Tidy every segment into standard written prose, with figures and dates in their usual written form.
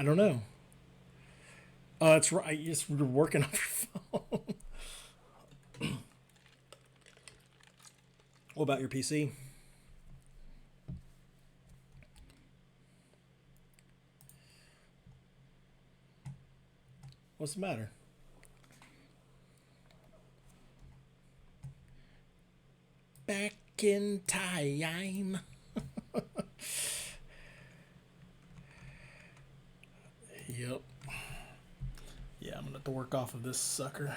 I don't know. It's right. You're working off your phone. What about your PC? What's the matter? Back in time. Yep. Yeah, I'm gonna have to work off of this sucker.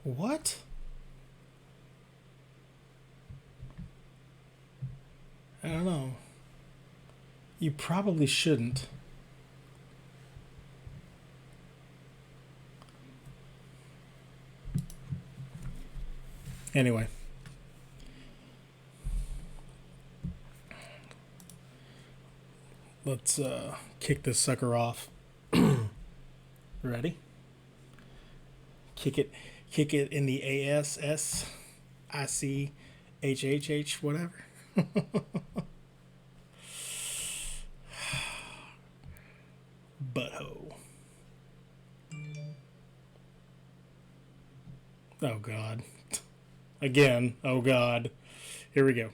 What? I don't know. You probably shouldn't. Anyway, let's kick this sucker off. Ready? Kick it, kick it in the ASSICHHH, whatever. Butthole. Oh God. Again. Oh God. Here we go.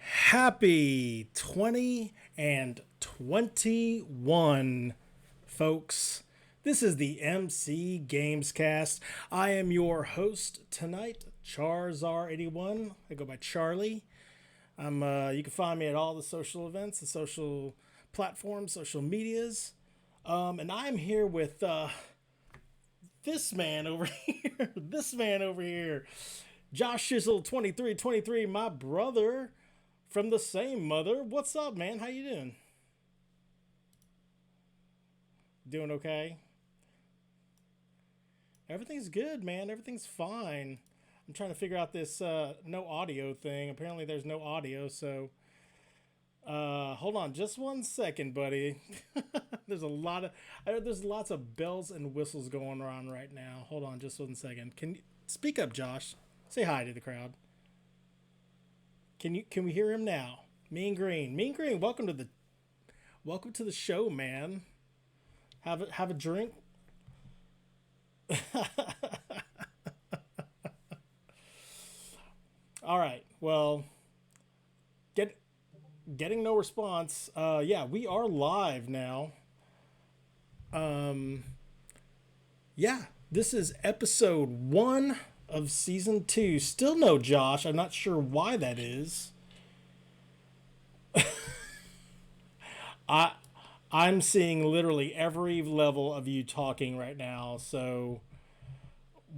Happy 20 and 21, folks. This is the MC Gamescast. I am your host tonight, Charzar81. I go by Charlie. You can find me at all the social events, the social platforms, social medias. And I'm here with this man over here. This man over here. Josh Shizzle 2323, my brother from the same mother. What's up, man? How you doing? Doing okay? Everything's good, man. Everything's fine. I'm trying to figure out this no audio thing. Apparently, there's no audio, so hold on just one second, buddy. There's a lot of there's lots of bells and whistles going on right now. Hold on just one second. Can you speak up, Josh? Say hi to the crowd. Can we hear him now? Mean Green. Mean Green, welcome to the show, man. Have a drink. All right. Well, get getting no response. Yeah, we are live now. Um, yeah, this is episode 1 of season 2. Still no Josh. I'm not sure why that is. I I'm seeing literally every level of you talking right now. So,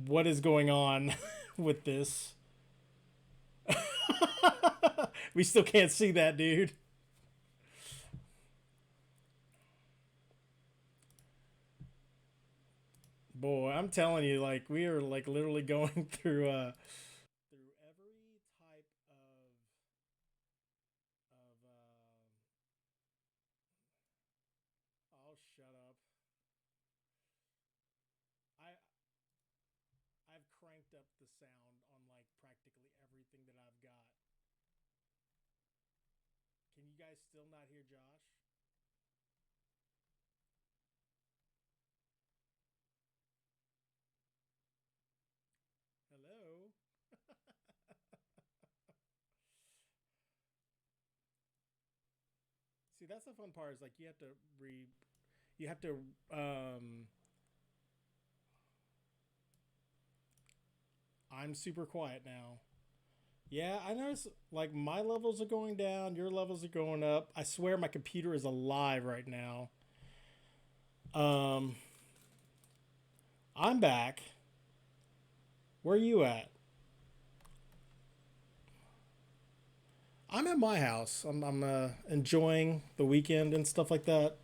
what is going on with this? We still can't see that, dude. Boy, I'm telling you, like we are like literally going through every type of oh shut up. I I've cranked up the sound on like practically everything that I've got. Can you guys still not hear Josh? Hello? See, that's the fun part is like you have to um I'm super quiet now. Yeah, I notice like my levels are going down, your levels are going up. I swear my computer is alive right now. Um I'm back. Where are you at? I'm at my house. I'm enjoying the weekend and stuff like that.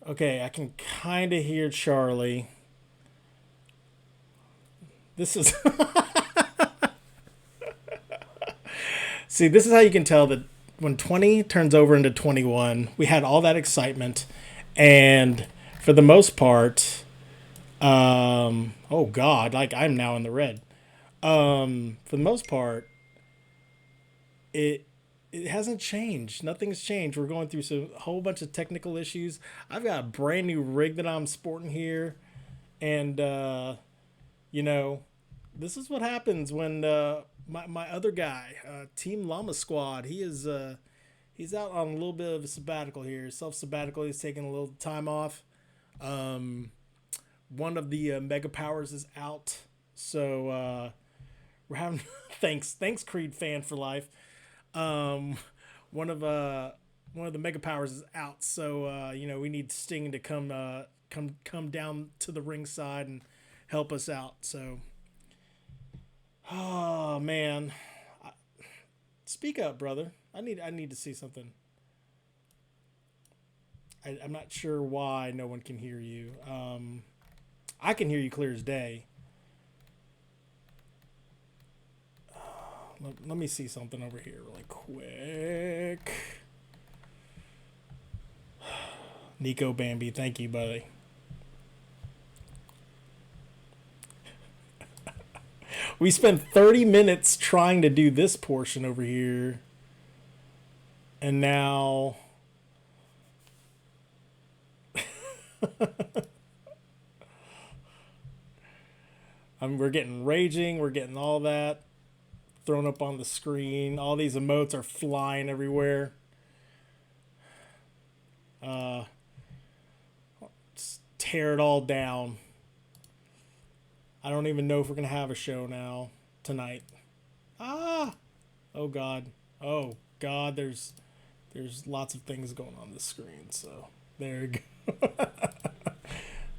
Okay, I can kind of hear Charlie. This is See, this is how you can tell that when 20 turns over into 21, we had all that excitement, and for the most part, oh God, like I'm now in the red. For the most part, it it hasn't changed. Nothing's changed. We're going through a whole bunch of technical issues. I've got a brand new rig that I'm sporting here, and you know, this is what happens when my other guy, Team Llama Squad, he's out on a little bit of a sabbatical here, self sabbatical. He's taking a little time off. One of the mega powers is out, so we're having thanks Creed fan for life. Um, one of the mega powers is out, so we need Sting to come down to the ringside and help us out. So, oh man, speak up, brother. I need to see something. I'm not sure why no one can hear you. I can hear you clear as day. Let me see something over here really quick. Nico Bambi, thank you, buddy. We spent 30 minutes trying to do this portion over here. And now we're getting raging, we're getting all that thrown up on the screen. All these emotes are flying everywhere. Just tear it all down. I don't even know if we're gonna have a show now tonight. Oh God. Oh God, there's lots of things going on the screen, so there you go.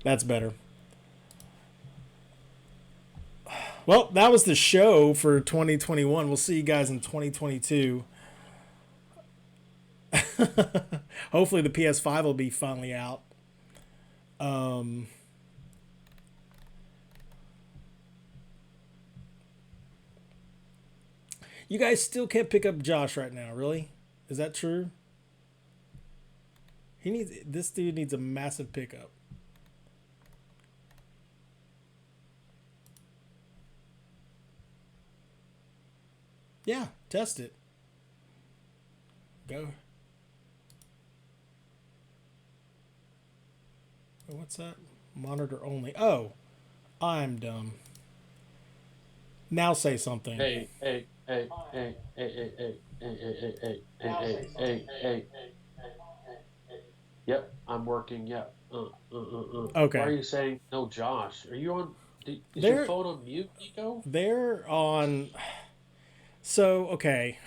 That's better. Well, that was the show for 2021. We'll see you guys in 2022. Hopefully the PS5 will be finally out. You guys still can't pick up Josh right now, really? Is that true? This dude needs a massive pickup. Yeah, test it. Go. What's that? Monitor only. Oh, I'm dumb. Now say something. Hey, hey, hey, hey, hey, hey, hey, hey, hey, hey, hey, hey, hey. Yep, I'm working. Yep. Why are Okay. you saying no, Josh? Are you on? Is your They're phone on mute, Nico? they're on. So okay,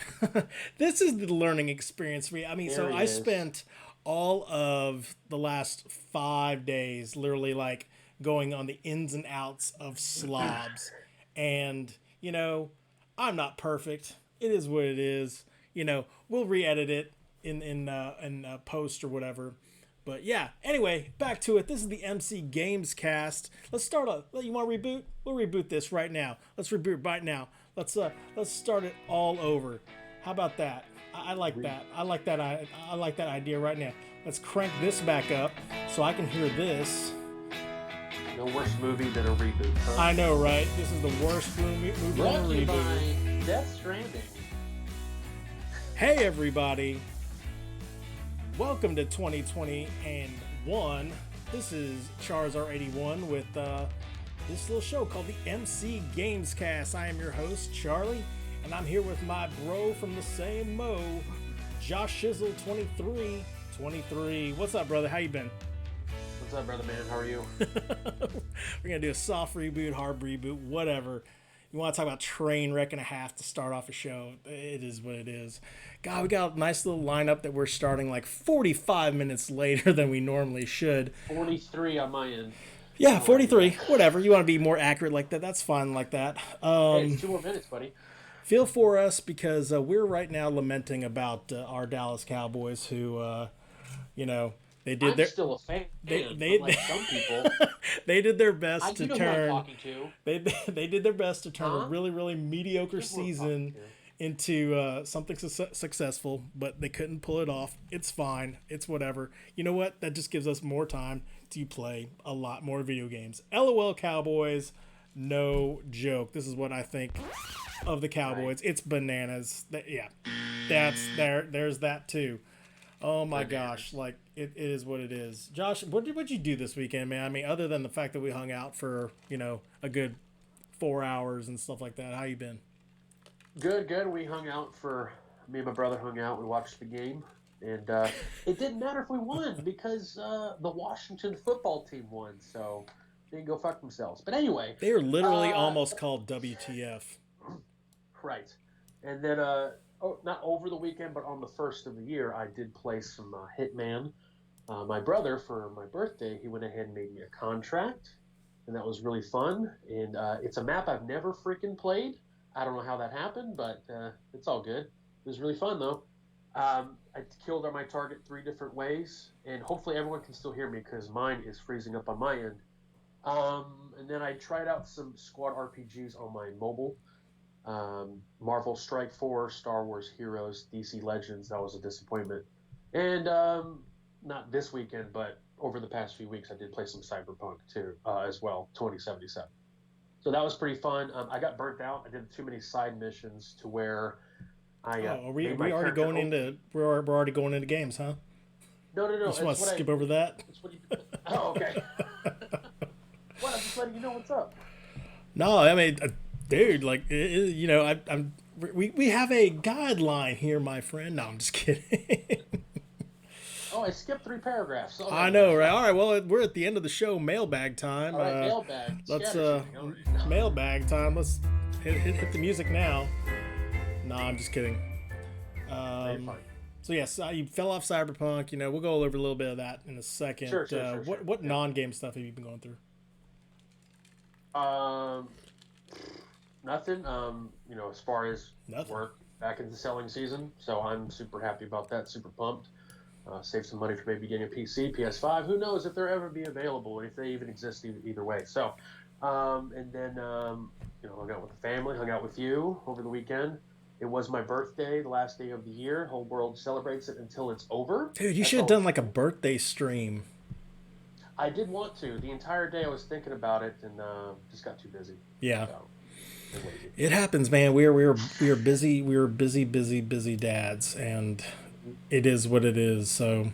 this is the learning experience for me. I mean, There so he I is. spent all of the last 5 days literally like going on the ins and outs of slobs, and I'm not perfect. It is what it is. We'll re-edit it in post or whatever. But yeah, anyway, back to it. This is the MC Games Cast. Let's start off. You want to reboot? We'll reboot this right now. Let's reboot right now. Let's start it all over. How about that? I like Re- that. I like that idea right now. Let's crank this back up so I can hear this. no worse movie than a reboot, huh? I know, right? This is the worst movie on a Brought to you reboot. by Death Stranding. Hey, everybody. Welcome to 2021. This is Charizard81 with this little show called the MC Gamescast. I am your host, Charlie, and I'm here with my bro from the same mo, Josh Shizzle 23. What's up, brother? How you been? What's up, brother man? How are you? We're gonna do a soft reboot, hard reboot, whatever. You want to talk about train wreck and a half to start off a show? It is what it is. God, we got a nice little lineup that we're starting like 45 minutes later than we normally should. 43 on my end. Yeah, All right, 43. yeah. Whatever. You want to be more accurate like that? That's fine like that. Hey, it's 2 more minutes, buddy. Feel for us because we're right now lamenting about our Dallas Cowboys who, you know, they did I'm their still a fan, they they unlike some people. they did their best to You know who I'm turn talking to, they did their best to turn a huh? really mediocre You know who I'm talking season to. into something successful, but they couldn't pull it off. It's fine. It's whatever. You know what? That just gives us more time to play a lot more video games. LOL Cowboys, no joke. This is what I think of the Right. Cowboys. It's bananas. Yeah, that's there. There's that too. Oh my gosh, Bananas. like it is what it is. Josh, what you do this weekend, man? I mean, other than the fact that we hung out for a good 4 hours and stuff like that. How you been? Good, good. We hung out for me and my brother hung out. We watched the game, and it didn't matter if we won because the Washington football team won, so they can go fuck themselves. But anyway, They are literally uh, almost called WTF. right. And then, not over the weekend, but on the first of the year, I did play some Hitman. My brother, for my birthday, he went ahead and made me a contract, and that was really fun. And it's a map I've never freaking played. I don't know how that happened, but it's all good. It was really fun, though. I killed my target 3 different ways, and hopefully everyone can still hear me because mine is freezing up on my end. And then I tried out some squad RPGs on my mobile. Marvel Strike Force, Star Wars Heroes, DC Legends. That was a disappointment. And not this weekend, but over the past few weeks, I did play some Cyberpunk too, as well, 2077. So that was pretty fun. I got burnt out. I did too many side missions to where I Oh, are made my we already character going OP. into we're already going into games, huh? No, no, You no. just want to skip over that? It's what you. Oh, okay. Well, I'm just letting you know what's up. No, I mean, dude, like we have a guideline here, my friend. No, I'm just kidding. Oh, I skipped 3 paragraphs. All I right, know, right? All right, well, we're at the end of the show. Mailbag time. all right. Mailbag, Let's scattershooting. All right. mailbag time. Let's hit the music now. No, I'm just kidding. Very Um, fun. so yes, you fell off Cyberpunk. We'll go over a little bit of that in a second. Sure, sure, sure, sure. What Yeah. non-game stuff have you been going through? Um, Nothing. As far as Nothing. work back into selling season, so I'm super happy about that. Super pumped. Save some money for maybe getting a PC, PS5. Who knows if they'll ever be available, if they even exist either way. So, and then hung out with the family, hung out with you over the weekend. It was my birthday, the last day of the year. Whole world celebrates it until it's over. Dude, you That's should have always done like a cool. birthday stream. I did want to. The entire day I was thinking about it and just got too busy. Yeah, So, and lazy. it happens, man. We are busy. We are busy dads, and Mhm. it is what it is. So,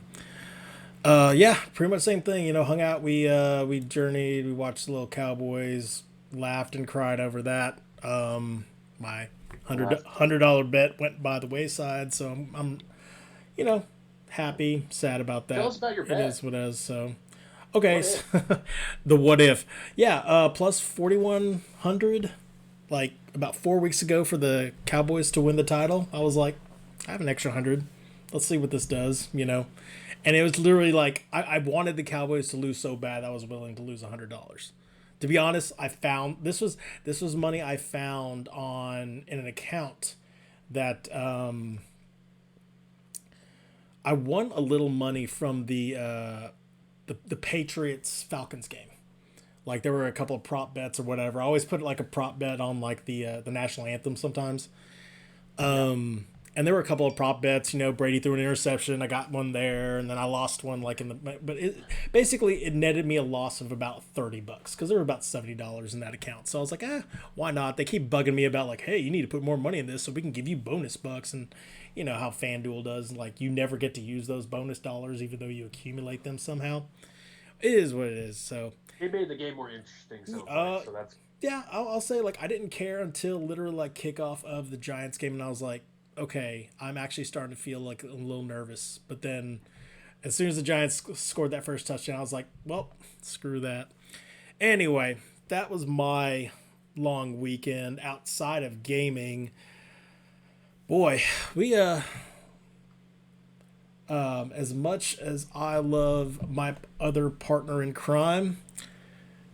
yeah, pretty much same thing. Hung out. We journeyed. We watched the little Cowboys. Laughed and cried over that. My hundred Last. hundred dollar bet went by the wayside. So I'm you know happy, sad about Tell that. us about your It is bet. what it is. So okay, What so if? the what if? Yeah, plus 4,100. Like about 4 weeks ago for the Cowboys to win the title. I was like, I have an extra 100. Let's see what this does. And it was literally like I wanted the Cowboys to lose so bad I was willing to lose $100. To be honest, I found this was money I found on in an account that I won a little money from the Patriots Falcons game. Like there were a couple of prop bets or whatever. I always put like a prop bet on like the national anthem sometimes. Yeah. And there were a couple of prop bets. Brady threw an interception. I got one there, and then I lost one like in the. But basically it netted me a loss of about $30 because there were about $70 in that account. So I was like, why not? They keep bugging me about like, hey, you need to put more money in this so we can give you bonus bucks, and you know how FanDuel does. Like you never get to use those bonus dollars even though you accumulate them somehow. It is what it is. So He made the game more interesting, sounds like. uh, So that's yeah, I'll say like I didn't care until literally like kickoff of the Giants game, and I was like, okay, I'm actually starting to feel like a little nervous. But then, as soon as the Giants scored that first touchdown, I was like, well, screw that. Anyway, that was my long weekend outside of gaming. Boy, we as much as I love my other partner in crime,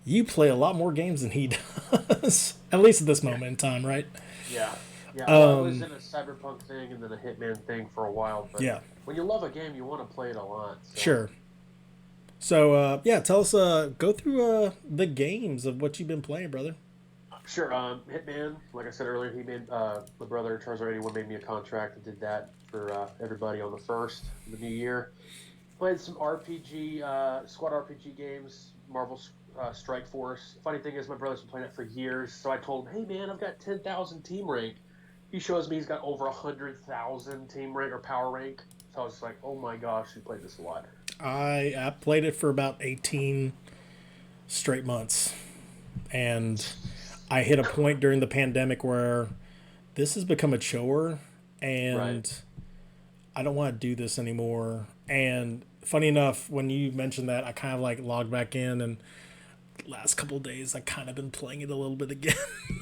you play a lot more games than he does. At least at this yeah, moment in time, right? yeah. Yeah, well, I was in a Cyberpunk thing and then a Hitman thing for a while, but Yeah, when you love a game, you want to play it a lot. So, sure. So yeah, tell us. Go through the games of what you've been playing, brother. sure. Hitman, like I said earlier, he made my brother Charles 81 made me a contract and did that for everybody on the first of the new year. Played some RPG, squad RPG games, Marvel Strike Force. Funny thing is, my brother's been playing it for years, so I told him, "Hey man, I've got 10,000 team rank." He shows me he's got over 100,000 team rank or power rank. So I was like, "Oh my gosh, he played this a lot." I played it for about 18 straight months, and I hit a point during the pandemic where this has become a chore, Right. and I don't want to do this anymore. And funny enough, when you mentioned that, I kind of like logged back in, and last couple of days I kind of been playing it a little bit again.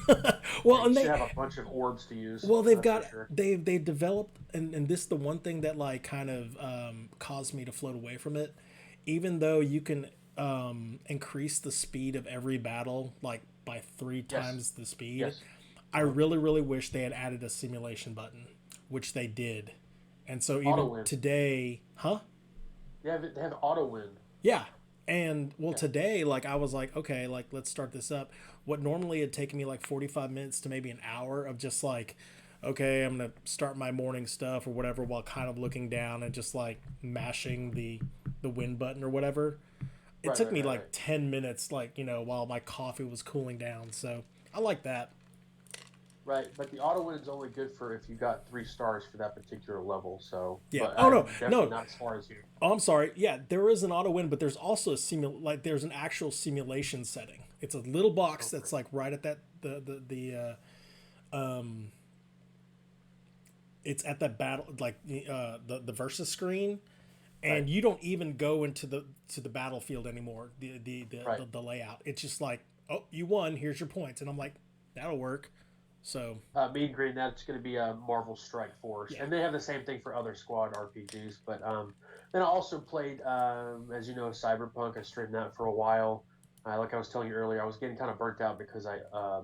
Yeah, well, you and should have a bunch of orbs to use. they've That's for got sure. they've developed, and this is the one thing that like kind of caused me to float away from it. Even though you can increase the speed of every battle like by three Yes. times the speed, Yes. I Uh-huh. really wish they had added a simulation button, which they did. And so Auto even win. today, huh? They have auto win. Yeah. And well, Yeah. today, like I was like, okay, like let's start this up. What normally had taken me like 45 minutes to maybe an hour of just like, okay, I'm gonna start my morning stuff or whatever while kind of looking down and just like mashing the win button or whatever. It Right. took Right. me Right. like Right. 10 minutes, like while my coffee was cooling down. So I like that. Right, but the auto win is only good for if you got 3 stars for that particular level. So, Yeah. but Oh no, I'm definitely no. not as far as you. Oh, I'm sorry. Yeah, there is an auto win, but there's also a there's an actual simulation setting. It's a little box Okay. that's like right at that it's at that battle like the versus screen, Right. and you don't even go into the battlefield anymore. Right. The layout. It's just like, oh, you won. Here's your points, and I'm like, that'll work. So Mean Green, that's going to be a Marvel Strike Force, yeah, and they have the same thing for other squad RPGs. But then I also played, as you know, Cyberpunk. I streamed that for a while. Like I was telling you earlier, I was getting kind of burnt out because I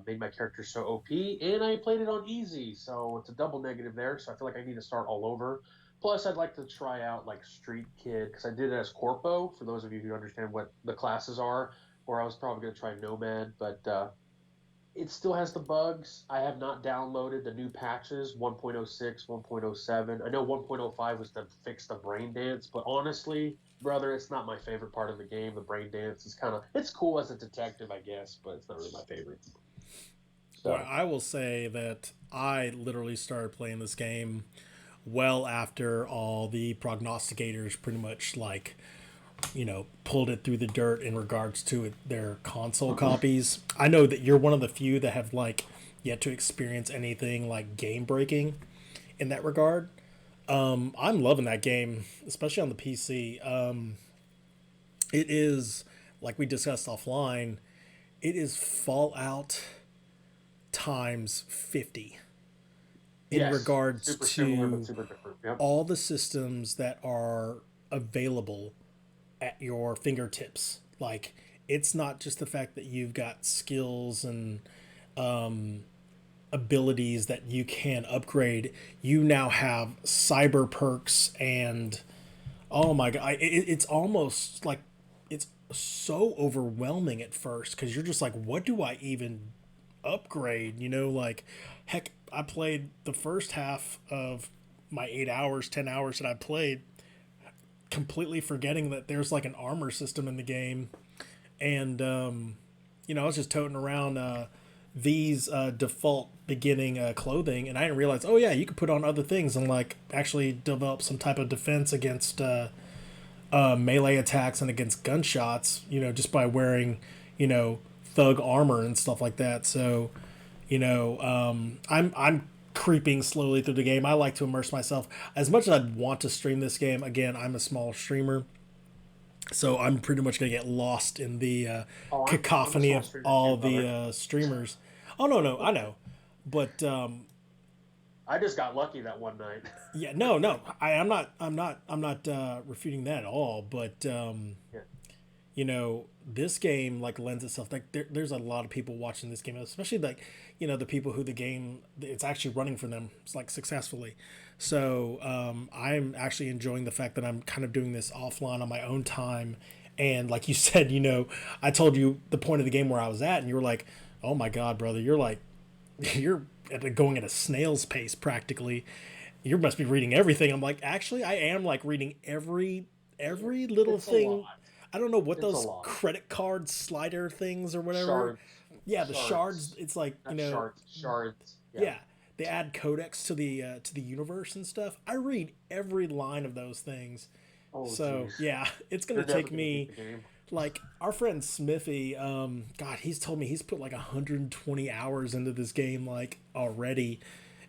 made my character so OP, and I played it on easy, so it's a double negative there. So I feel like I need to start all over. Plus, I'd like to try out like Street Kid because I did it as Corpo. For those of you who understand what the classes are, or I was probably going to try Nomad, but it still has the bugs. I have not downloaded the new patches 1.06, 1.07. I know 1.05 was to fix the brain dance, but honestly, brother, it's not my favorite part of the game. The brain dance is kind of it's cool as a detective, I guess, but it's not really my favorite. boy, So, I will say that I literally started playing this game well after all the prognosticators pretty much like pulled it through the dirt in regards to their console copies. I know that you're one of the few that have like yet to experience anything like game breaking in that regard. I'm loving that game, especially on the PC. It is like we discussed offline. It is Fallout times 50 in yes, regards super similar but to super different. Yep. all the systems that are available at your fingertips. Like, it's not just the fact that you've got skills and abilities that you can upgrade. You now have cyber perks, and oh my god, it's almost like it's so overwhelming at first because you're just like, what do I even upgrade? Like, heck, I played the first half of my 8 hours, 10 hours that I played completely forgetting that there's like an armor system in the game, and I was just toting around these default beginning clothing, and I didn't realize, oh yeah, you could put on other things and like actually develop some type of defense against melee attacks and against gunshots, just by wearing, thug armor and stuff like that. So, I'm creeping slowly through the game. I like to immerse myself as much as I'd want to stream this game. Again, I'm a small streamer, so I'm pretty much gonna get lost in the Oh, I'm a cacophony small of streamer too, all the brother. streamers. Oh no, I know, but I just got lucky that one night. yeah, no, I'm not refuting that at all. But Yeah. this game like lends itself like there's a lot of people watching this game, especially like the people who the game it's actually running for them like successfully. So I'm actually enjoying the fact that I'm kind of doing this offline on my own time. And like you said, I told you the point of the game where I was at, and you were like, oh my god, brother, you're like you're going at a snail's pace practically. You must be reading everything. I'm like, actually, I am like reading every little It's a thing. lot. I don't know what It's a those lot. credit card slider things or whatever. Shards, Yeah, the shards. shards, It's like not shards, shards. Yeah. yeah, they add codex to the universe and stuff. I read every line of those things. Oh, So jeez. yeah, it's gonna You're never take gonna beat me the game. like our friend Smithy. God, he's told me he's put like 120 hours into this game like already,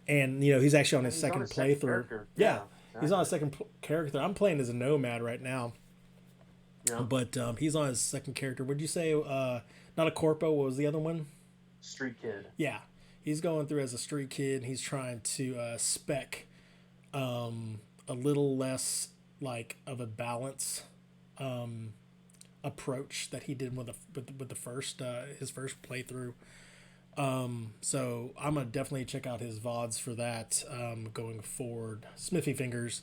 and he's actually on And his he's on second a second playthrough. character. Yeah, Yeah, he's on a exactly. character. I'm playing as a nomad right now, Yeah. but he's on his second character. Would you say not a corpo? What was the other one? Street Kid. Yeah, he's going through as a street kid. And he's trying to spec a little less like of a balance approach that he did with the first his first playthrough. So I'm gonna definitely check out his vods for that going forward. Smithy fingers,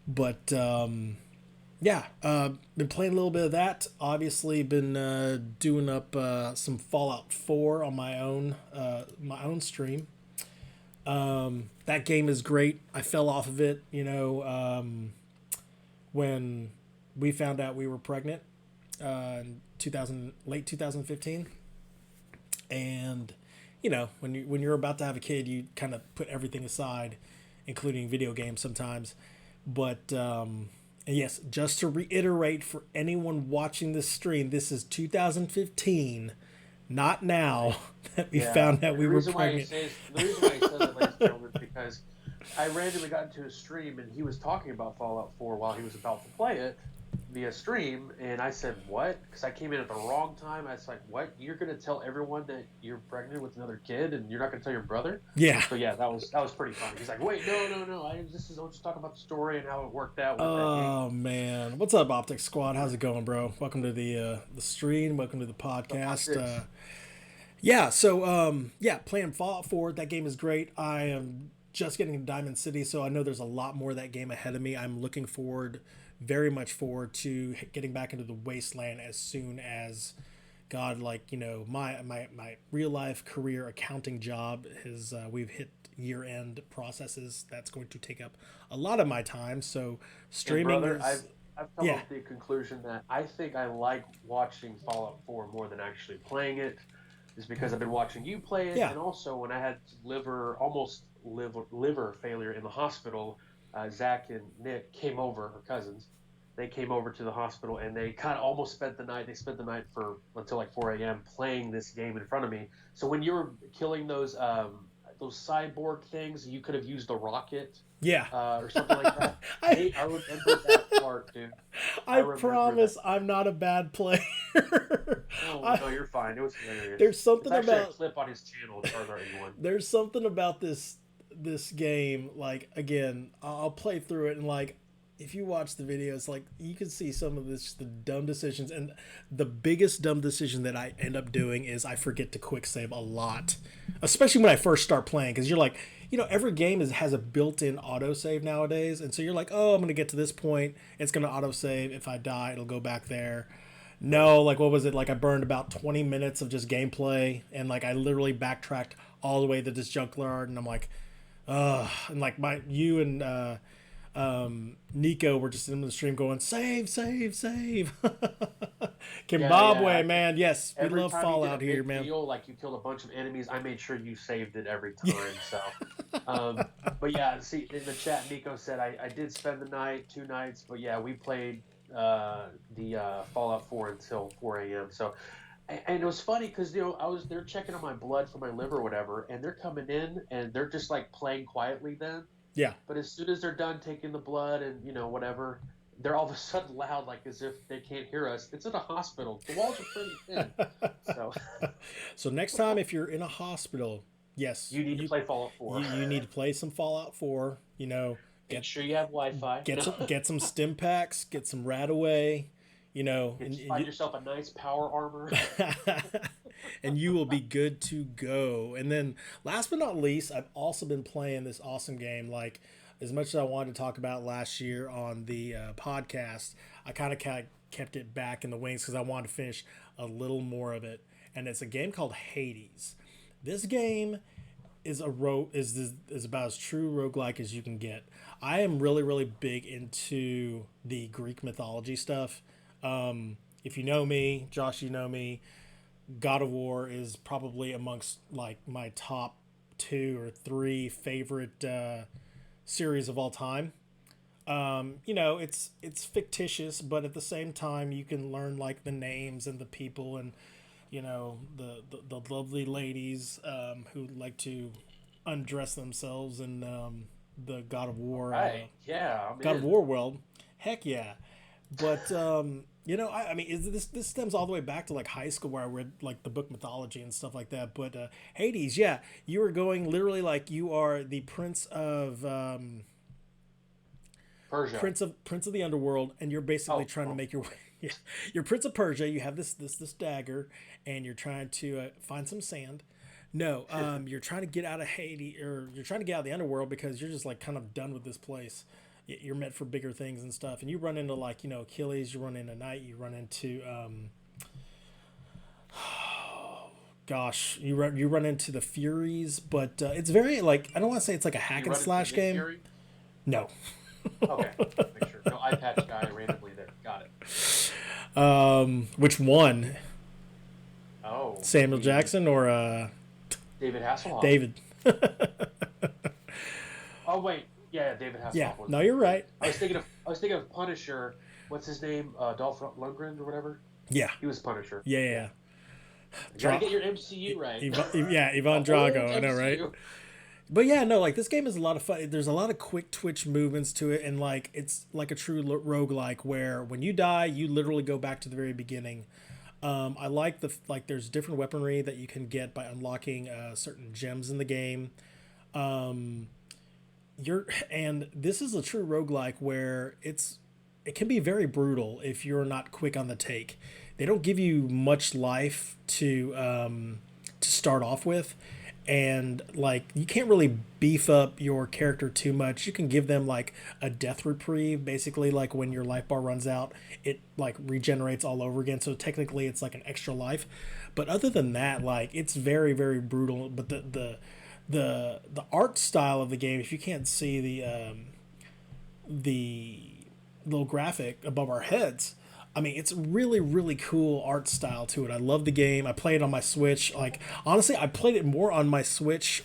but yeah, been playing a little bit of that. Obviously, been doing up some Fallout 4 on my own stream. That game is great. I fell off of it, when we found out we were pregnant in 2000 late 2015, and when you're about to have a kid, you kind of put everything aside, including video games sometimes. But and yes, just to reiterate for anyone watching this stream, this is 2015, not now that we Yeah. found out And we were pregnant. the reason why he says it, ladies and gentlemen, is because I randomly got into his stream and he was talking about Fallout 4 while he was about to play it via stream, and I said, "What?" Because I came in at the wrong time. I was like, "What? You're gonna tell everyone that you're pregnant with another kid, and you're not gonna tell your brother?" Yeah. So yeah, that was pretty funny. He's like, "Wait, no. I'll just talk about the story and how it worked out with that game." Oh man, what's up, Optic Squad? How's it going, bro? Welcome to the stream. Welcome to the The podcast. optics. Yeah, so yeah, playing Fallout 4. That game is great. I am just getting to Diamond City, so I know there's a lot more of that game ahead of me. I'm looking forward, very much forward to getting back into the wasteland as soon as God, like my real life career accounting job is we've hit year end processes. That's going to take up a lot of my time. So And streaming brother, is I've come yeah, up with the conclusion that I think I like watching Fallout 4 more than actually playing it, is because I've been watching you play it, yeah, and also when I had liver failure in the hospital, Zach and Nick came over, her cousins. They came over to the hospital and they kind of almost spent the night. They spent the night for until like 4 a.m. playing this game in front of me. So when you were killing those cyborg things, you could have used the rocket yeah. or something like that. I I remember that part, dude. I I remember that. promise I'm not a bad player. Oh I, no, you're fine. It was hilarious. there's It's something actually a about clip on his channel, Charizard 81. there's something about this game. Like again, I'll play through it and like if you watch the videos, like you can see some of this the dumb decisions, and the biggest dumb decision that I end up doing is I forget to quick save a lot, especially when I first start playing, because you're like every game has a built-in autosave nowadays, and so you're like, oh, I'm gonna get to this point, it's gonna autosave. If I die, it'll go back there. No, like what was it? Like I burned about 20 minutes of just gameplay, and like I literally backtracked all the way to this junkyard, and I'm like, and like you and Nico were just in the stream going, save, save, save. Yeah, Zimbabwe, yeah. man. Yes, we Every love time you did a Fallout here, big man. deal, like you killed a bunch of enemies, I made sure you saved it every time. So, but yeah, see in the chat, Nico said I did spend the night, 2 nights, but yeah, we played the Fallout 4 until 4 a.m. So, and it was funny because they're checking on my blood for my liver or whatever, and they're coming in and they're just like playing quietly then. Yeah. But as soon as they're done taking the blood and whatever, they're all of a sudden loud, like as if they can't hear us. It's in a hospital. The walls are pretty thin, so So next time, if you're in a hospital, yes, you need to play Fallout 4. you need to play some Fallout 4. Make sure you have Wi-Fi. Get some stim packs, get some Radaway, you know, You find yourself a nice power armor. and you will be good to go. And then last but not least, I've also been playing this awesome game. Like, as much as I wanted to talk about last year on the podcast, I kind of kept it back in the wings because I wanted to finish a little more of it. And it's a game called Hades. This game is is about as true roguelike as you can get. I am really, really big into the Greek mythology stuff. If you know me, Josh, you know me, God of War is probably amongst like my top 2 or 3 favorite series of all time. It's fictitious, but at the same time, you can learn like the names and the people and the lovely ladies who like to undress themselves in the God of War Yeah, God of War world. Heck yeah. But I mean, this stems all the way back to like high school where I read like the book mythology and stuff like that. But Hades, yeah, you are going literally like you are the prince of Persia. Prince of the underworld, and you're basically trying to make your way. Yeah, you're Prince of Persia. You have this dagger, and you're trying to find some sand. No, you're trying to get out of Hades, or you're trying to get out of the underworld because you're just like kind of done with this place. You're meant for bigger things and stuff, and you run into like Achilles, you run into Knight, you run into gosh, you run into the Furies, but it's very like I don't want to say it's like a hack and slash game. Fury? No. Okay, make sure. No eye patch guy randomly there. Got it. Which one? Oh, Samuel Jackson or David Hasselhoff? David. Oh wait, yeah, David Hasselhoff. Yeah, no, you're right. I was thinking of Punisher. What's his name? Dolph Lundgren or whatever. Yeah, he was Punisher. Yeah. You gotta get your MCU right. Ivan Drago. I know, right? But yeah, no, like this game is a lot of fun. There's a lot of quick twitch movements to it, and like it's like a true roguelike where when you die, you literally go back to the very beginning. I like there's different weaponry that you can get by unlocking certain gems in the game. And this is a true roguelike where it can be very brutal if you're not quick on the take. They don't give you much life to start off with. And like you can't really beef up your character too much. You can give them like a death reprieve, basically like when your life bar runs out, it like regenerates all over again. So technically it's like an extra life. But other than that, like it's very, very brutal. But the art style of the game, if you can't see the little graphic above our heads, I mean, it's really, really cool art style to it. I love the game. I play it on my Switch. Like, honestly, I played it more on my Switch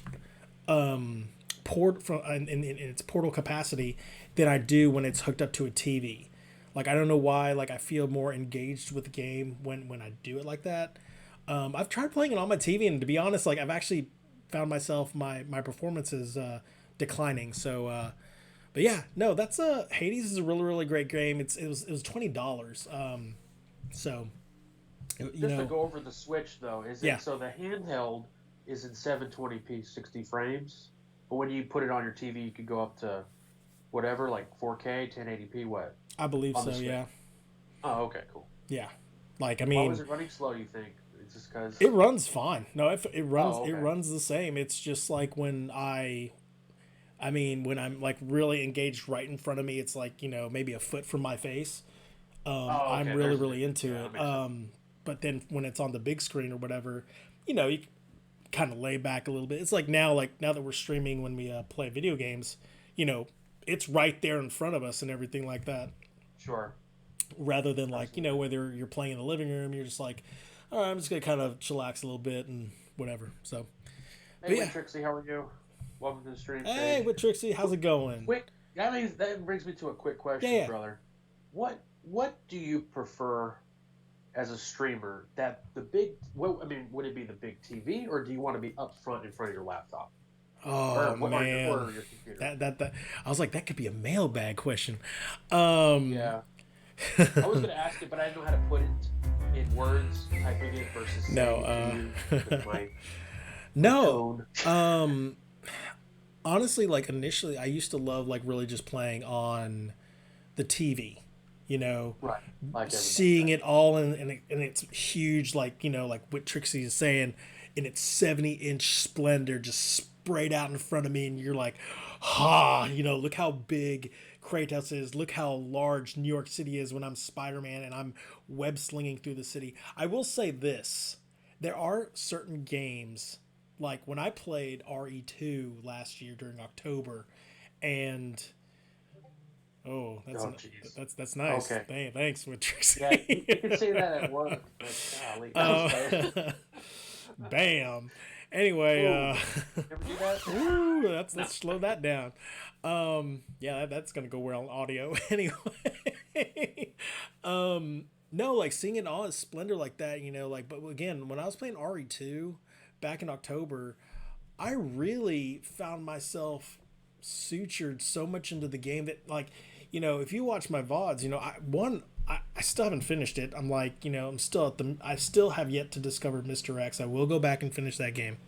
port in its portal capacity than I do when it's hooked up to a TV. Like, I don't know why. Like, I feel more engaged with the game when I do it like that. I've tried playing it on my TV, and to be honest, like, I've actually found myself, my performance is declining. So, but yeah, no, that's Hades is a really, really great game. It was $20. So just to go over the Switch though, so the handheld is in 720p 60 frames, but when you put it on your TV, you could go up to whatever, like 4K 1080p. What? I believe so. Yeah. Oh, okay, cool. Yeah, like I mean, why was it running slow? You think it's just because it runs fine? No, it runs. Oh, okay. It runs the same. It's just like when when I'm like really engaged right in front of me, it's like, maybe a foot from my face. Okay. I'm really, really into it. But then when it's on the big screen or whatever, you kind of lay back a little bit. It's like now that we're streaming when we play video games, it's right there in front of us and everything like that. Sure. Rather than like, whether you're playing in the living room, you're just like, all right, I'm just going to kind of chillax a little bit and whatever. So, hey, Trixie, how are you? Welcome to the stream. Hey, what Trixie? How's it going? Quick, that brings me to a quick question, brother. What do you prefer as a streamer? Would it be the big TV, or do you want to be up front in front of your laptop? Oh man, or your computer? That I was like, that could be a mailbag question. Yeah, I was going to ask it, but I didn't know how to put it in words, typing it versus saying no. Honestly, like initially I used to love like really just playing on the TV, Right. Like seeing it all in its huge, like, like what Trixie is saying, in its 70-inch splendor, just sprayed out in front of me, and you're like, look how big Kratos is, look how large New York City is when I'm Spider-Man and I'm web slinging through the city. I will say this: there are certain games, like when I played RE2 last year during October, and oh, jeez. that's nice. Okay. Thanks, with Trixie. Yeah, you could say that at work. But, golly, that was bad. Bam. Anyway, Ever do that? ooh, let's slow that down. Yeah, that's gonna go well on audio anyway. No, like seeing it all in splendor like that, like. But again, when I was playing RE2 back in October, I really found myself sutured so much into the game that, like, if you watch my VODs, I still haven't finished it. I'm like, I'm still I still have yet to discover Mr. X. I will go back and finish that game.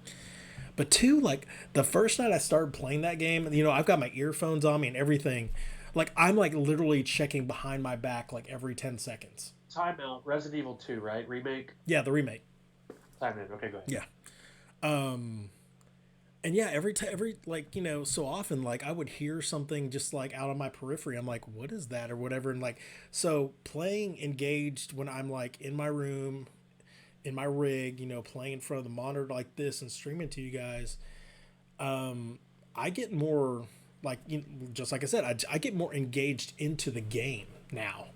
But two, like the first night I started playing that game, I've got my earphones on me and everything. Like I'm like literally checking behind my back like every 10 seconds. Timeout. Resident Evil 2, right? Remake? Yeah, the remake. Timeout. Okay, go ahead. Yeah. And yeah, every like, so often, like I would hear something just like out of my periphery. I'm like, what is that or whatever? And like, so playing engaged when I'm like in my room, in my rig, playing in front of the monitor like this and streaming to you guys, I get more like, just like I said, I get more engaged into the game now.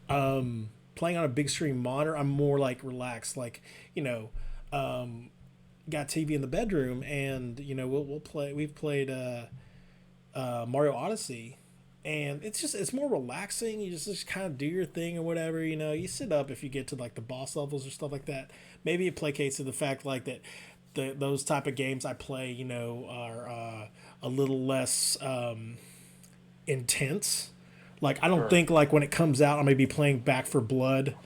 Playing on a big screen monitor, I'm more like relaxed, like, got TV in the bedroom, and we'll play. We've played Mario Odyssey, and it's more relaxing. You just kind of do your thing or whatever. You sit up if you get to like the boss levels or stuff like that. Maybe it placates to the fact like that those type of games I play, are a little less intense. Like I don't think like when it comes out I'm gonna be playing Back for Blood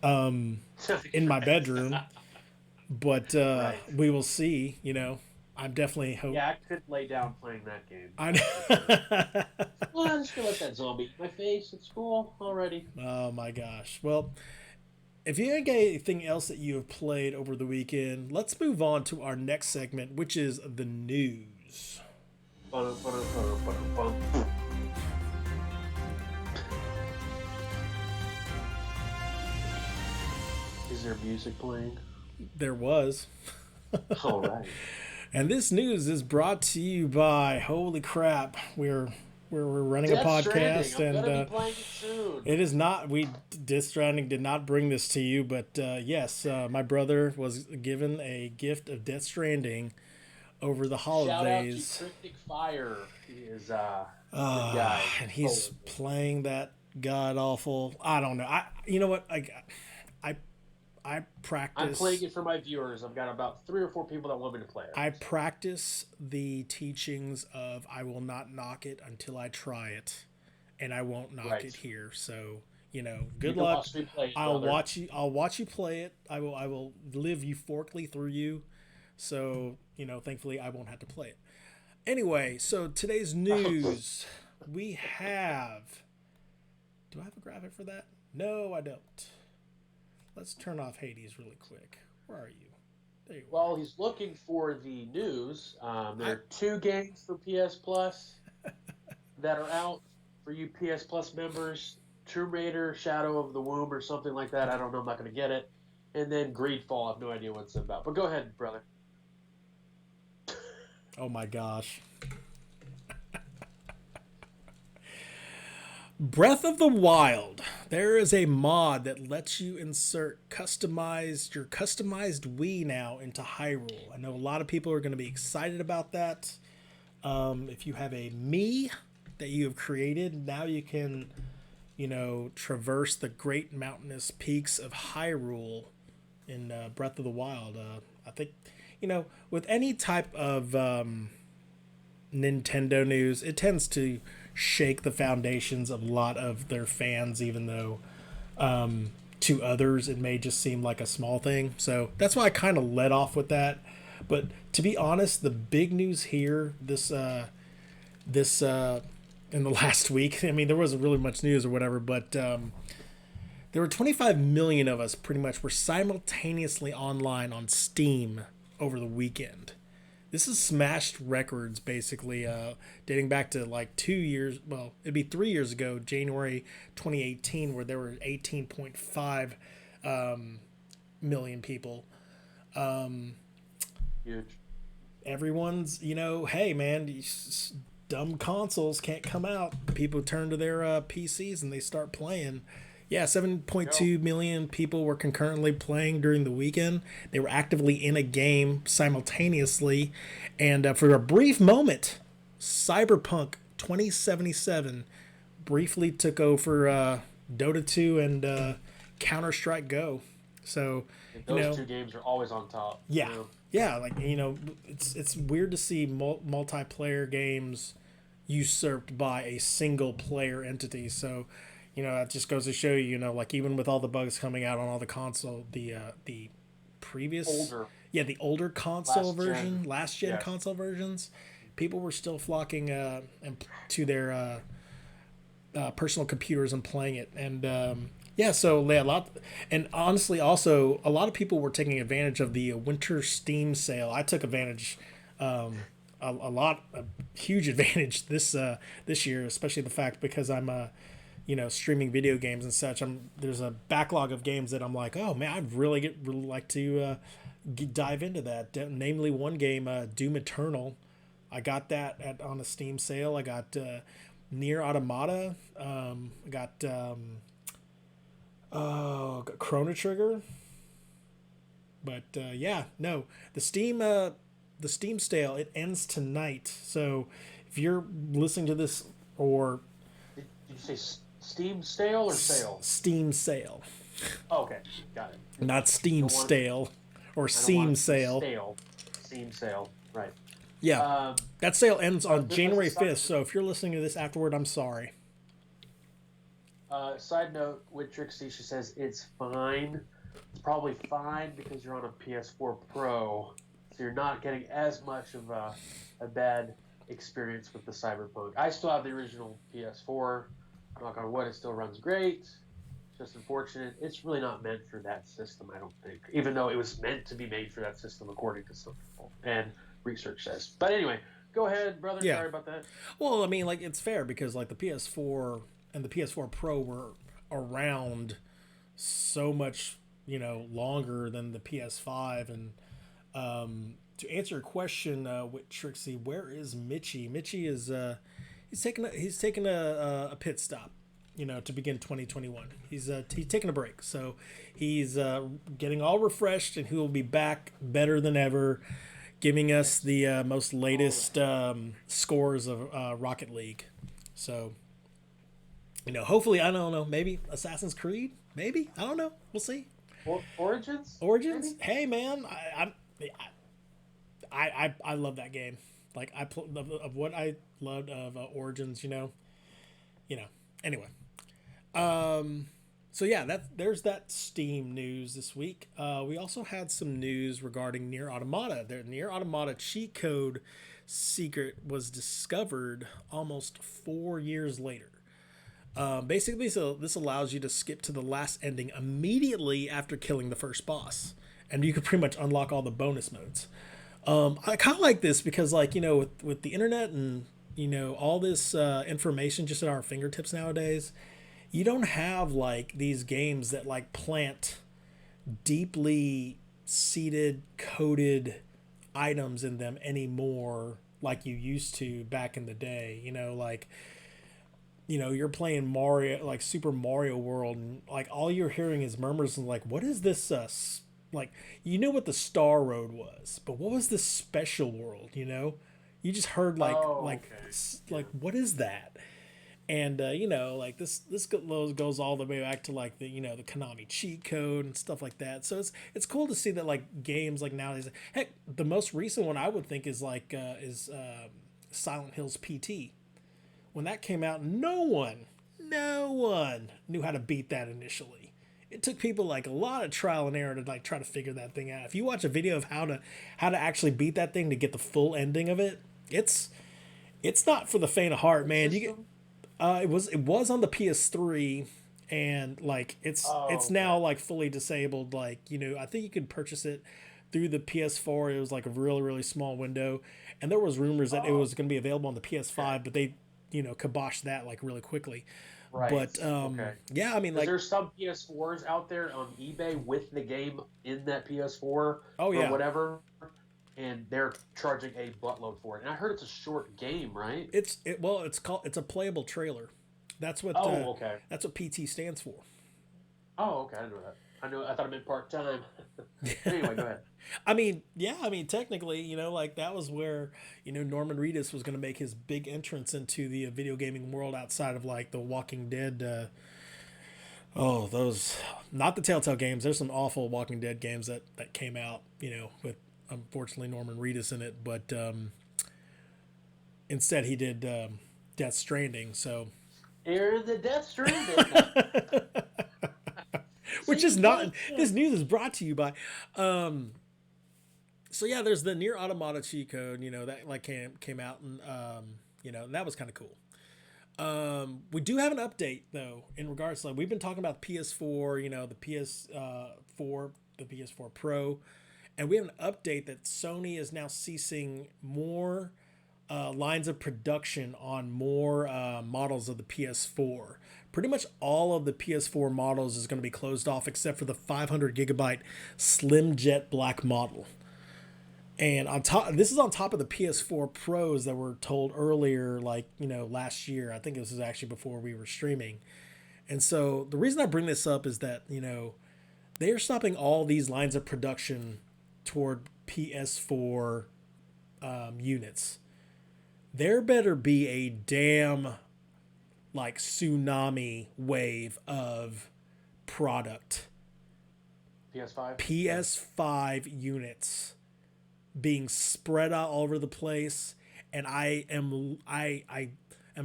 in my bedroom. But Right. we will see. I'm definitely hope. Yeah, I could lay down playing that game. I know. Well, I'm just gonna let that zombie eat my face. It's cool already. Oh my gosh. Well, if you ain't got anything else that you have played over the weekend, let's move on to our next segment, which is the news. Is there music playing? There was. All right. And this news is brought to you by, holy crap, we're running Death a podcast, Stranding. I'm gonna and be playing it soon. it is not. Death Stranding did not bring this to you, but yes, my brother was given a gift of Death Stranding over the holidays. Shout out to Cryptic Fire. He is the guy. And he's playing that god awful. I don't know. You know what? I practice. I'm playing it for my viewers. I've got about 3 or 4 people that want me to play it. I practice the teachings of I will not knock it until I try it, and I won't knock it here. So good luck. I'll watch you. I'll watch you play it. I will live euphorically through you. So thankfully I won't have to play it. Anyway, so today's news we have. Do I have a graphic for that? No, I don't. Let's turn off Hades really quick. Where are you? There you are. While he's looking for the news, there are 2 games for PS Plus that are out for you PS Plus members. Tomb Raider, Shadow of the Womb, or something like that. I don't know. I'm not going to get it. And then Greedfall. I have no idea what it's about. But go ahead, brother. Oh my gosh. Breath of the Wild. There is a mod that lets you insert your customized Wii now into Hyrule. I know a lot of people are going to be excited about that. If you have a Mii that you have created, now you can, traverse the great mountainous peaks of Hyrule in Breath of the Wild. I think, with any type of Nintendo news, it tends to shake the foundations of a lot of their fans, even though to others it may just seem like a small thing. So that's why I kind of led off with that. But to be honest, the big news here this in the last week. I mean, there wasn't really much news or whatever, but there were 25 million of us pretty much were simultaneously online on Steam over the weekend. This has smashed records basically, dating back to like 2 years. Well, it'd be 3 years ago, January 2018, where there were 18.5 million people. Huge. Everyone's, hey man, these dumb consoles can't come out. People turn to their PCs and they start playing. Yeah, 7.2 million people were concurrently playing during the weekend. They were actively in a game simultaneously. And for a brief moment, Cyberpunk 2077 briefly took over Dota 2 and Counter-Strike Go. So, Those two games are always on top. Yeah. Yeah, like, it's weird to see multiplayer games usurped by a single player entity. So, that just goes to show you, like even with all the bugs coming out on all the console, the previous the older console version, last gen console versions, people were still flocking to their personal computers and playing it, and a lot, and honestly, also a lot of people were taking advantage of the winter Steam sale. I took advantage. A huge advantage this year, especially the fact because I'm streaming video games and such. There's a backlog of games that I'm like, oh man, I'd really like to dive into that. Namely, one game, Doom Eternal. I got that on a Steam sale. I got Nier Automata. I got Chrono Trigger. But the Steam sale, it ends tonight. So if you're listening to this, or did you say Steam stale or sale? Steam sale. Oh, okay, got it. Not Steam stale or Seam sale. Steam sale, right. Yeah. That sale ends on January 5th, so if you're listening to this afterward, I'm sorry. Side note with Trixie, she says it's fine. It's probably fine because you're on a PS4 Pro, so you're not getting as much of a bad experience with the Cyberpunk. I still have the original PS4. Knock on wood, it still runs great. It's just unfortunate. It's really not meant for that system, I don't think. Even though it was meant to be made for that system, according to some people, and research says. But anyway, go ahead, brother. Yeah. Sorry about that. Well, I mean, like, it's fair because like the PS4 and the PS4 Pro were around so much, longer than the PS5. And to answer your question with Trixie, where is Mitchie? Mitchie is he's taking a pit stop, to begin 2021. He's taking a break, so he's getting all refreshed, and he will be back better than ever, giving us the most latest scores of Rocket League. So, hopefully, I don't know, maybe Assassin's Creed, maybe, I don't know, we'll see. Origins. Maybe? Hey man, I love that game. Like of what I loved of Origins, Anyway, so yeah, there's that Steam news this week. We also had some news regarding Nier Automata. The Nier Automata cheat code secret was discovered almost 4 years later. Basically, so this allows you to skip to the last ending immediately after killing the first boss, and you can pretty much unlock all the bonus modes. I kind of like this because, like, with the internet and all this information just at our fingertips nowadays, you don't have like these games that like plant deeply seated, coded items in them anymore like you used to back in the day. You're playing Mario, like Super Mario World, and like all you're hearing is murmurs and like, what is this? Like, what the Star Road was, but what was this special world? You just heard like what is that? And like this goes all the way back to like the the Konami cheat code and stuff like that. So it's cool to see that like games like nowadays. Heck, the most recent one I would think is like Silent Hills PT. When that came out, no one knew how to beat that initially. It took people like a lot of trial and error to like try to figure that thing out. If you watch a video of how to actually beat that thing to get the full ending of it, it's not for the faint of heart, man. It was on the PS3, and like it's Oh, now okay. like fully disabled. Like I think you could purchase it through the PS4. It was like a really really small window, and there was rumors that it Oh, was going to be available on the okay. PS5, but they kiboshed that like really quickly. Right. But Okay. yeah, I mean Because like there's some PS4s out there on eBay with the game in that PS4 oh or yeah, whatever, and they're charging a buttload for it. And I heard it's a short game, right? it's a playable trailer. That's what Oh, okay. PT stands for. Oh, okay. I didn't know that. I thought it meant part time. Anyway, go ahead. I mean, yeah, I mean, technically, like that was where, Norman Reedus was going to make his big entrance into the video gaming world outside of like the Walking Dead. Oh, those, not the Telltale games. There's some awful Walking Dead games that came out, with unfortunately Norman Reedus in it. But instead, he did Death Stranding. So, Here the Death Stranding. which See, is you get not, it. Yeah. this news is brought to you by. So yeah, there's the Near Automata cheat code, that like came out, and and that was kind of cool. We do have an update though in regards to like we've been talking about PS4, the PS4, the PS4 Pro, and we have an update that Sony is now ceasing more lines of production on more models of the PS4. Pretty much all of the PS4 models is going to be closed off except for the 500 gigabyte Slim Jet Black model. And on top, this is on top of the PS4 Pros that were told earlier, like last year. I think this was actually before we were streaming. And so the reason I bring this up is that they are stopping all these lines of production toward PS4 units. There better be a damn like tsunami wave of product PS5. Yeah. PS5 units being spread out all over the place, and I am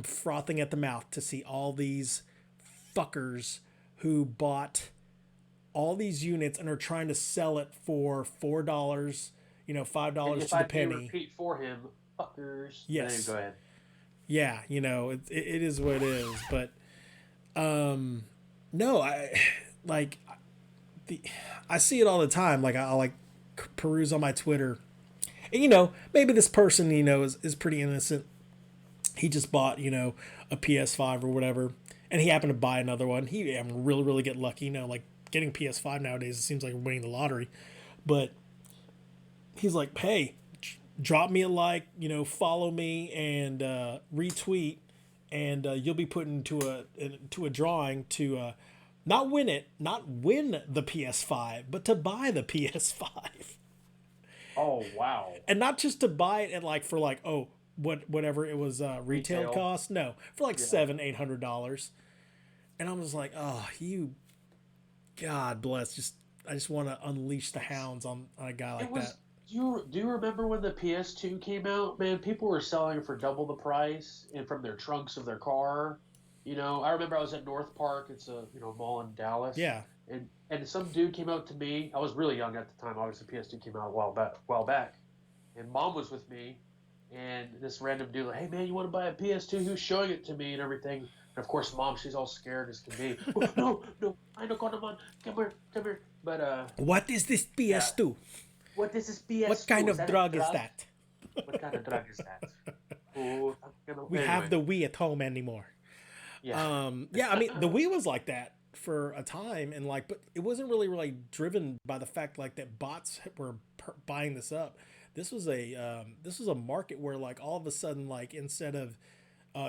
frothing at the mouth to see all these fuckers who bought all these units and are trying to sell it for $4, And $5 if to the I may penny. repeat for him, fuckers. But anyway, Yes, go ahead. yeah, it is what it is, but no, I like the I see it all the time. Like I like peruse on my Twitter. And maybe this person, is pretty innocent. He just bought, a PS5 or whatever, and he happened to buy another one. He really, really get lucky, like getting PS5 nowadays. It seems like winning the lottery, but he's like, hey, drop me a like, follow me and retweet, and you'll be put into a drawing to not win the PS5, but to buy the PS5. Oh, wow. And not just to buy it at like for like whatever it was retail Retail. cost. No, for like Yeah. $700-800. And I was like, oh, you, God bless. I just want to unleash the hounds on a guy It like that. was. Do you remember when the PS2 came out? Man, people were selling it for double the price and from their trunks of their car. I remember I was at North Park. It's a mall in Dallas, Yeah, and some dude came out to me. I was really young at the time. Obviously, PS2 came out a while back, and Mom was with me, and this random dude like, hey man, you want to buy a PS2? Who's showing it to me and everything? And of course, Mom, she's all scared as can be. Oh, no, no, I don't want to. Come here, come here. But what is this yeah. PS2? What is this What PS2? kind Is of that a drug is drug? that? What kind of drug is that? Oh, We have anyway, the Wii at home anymore. yeah. Yeah, I mean the Wii was like that for a time, and like, but it wasn't really driven by the fact like that bots were buying this up. This was a market where like all of a sudden like instead of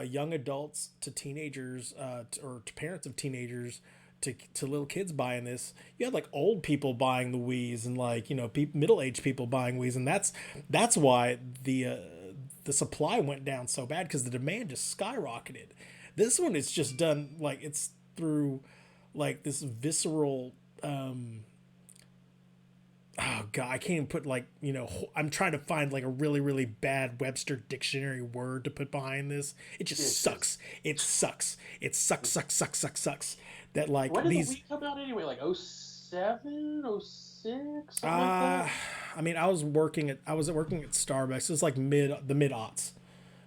young adults to teenagers or to parents of teenagers to little kids buying this, you had like old people buying the Wii's and like middle-aged people buying Wii's, and that's why the supply went down so bad because the demand just skyrocketed. This one is just done like it's through like this visceral oh god, I can't even put like I'm trying to find like a really really bad Webster dictionary word to put behind this. It just It's just. sucks. It sucks. That like When did the these Wii come out anyway? Like '07, '06, something like uh that. I mean I was working at Starbucks. It was like mid aughts.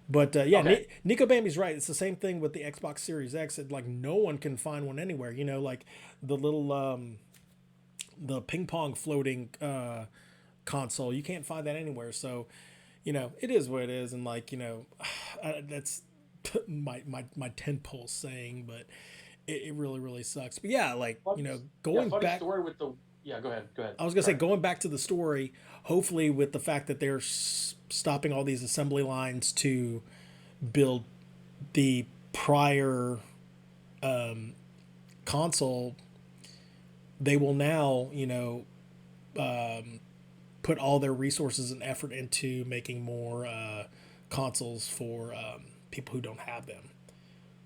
But yeah, Okay. Nico Bambi's right. It's the same thing with the Xbox Series X. Like no one can find one anywhere. You know, like the little the ping pong floating console. You can't find that anywhere. So, you know, it is what it is. And like, you know, that's my tentpole saying, but it really really sucks. But yeah, like you Funny, know, yeah, going funny back. story with the. Yeah, go ahead. Go ahead. I was gonna say Sorry. going back to the story. Hopefully, with the fact that they're stopping all these assembly lines to build the prior console, they will now, you know, put all their resources and effort into making more consoles for people who don't have them.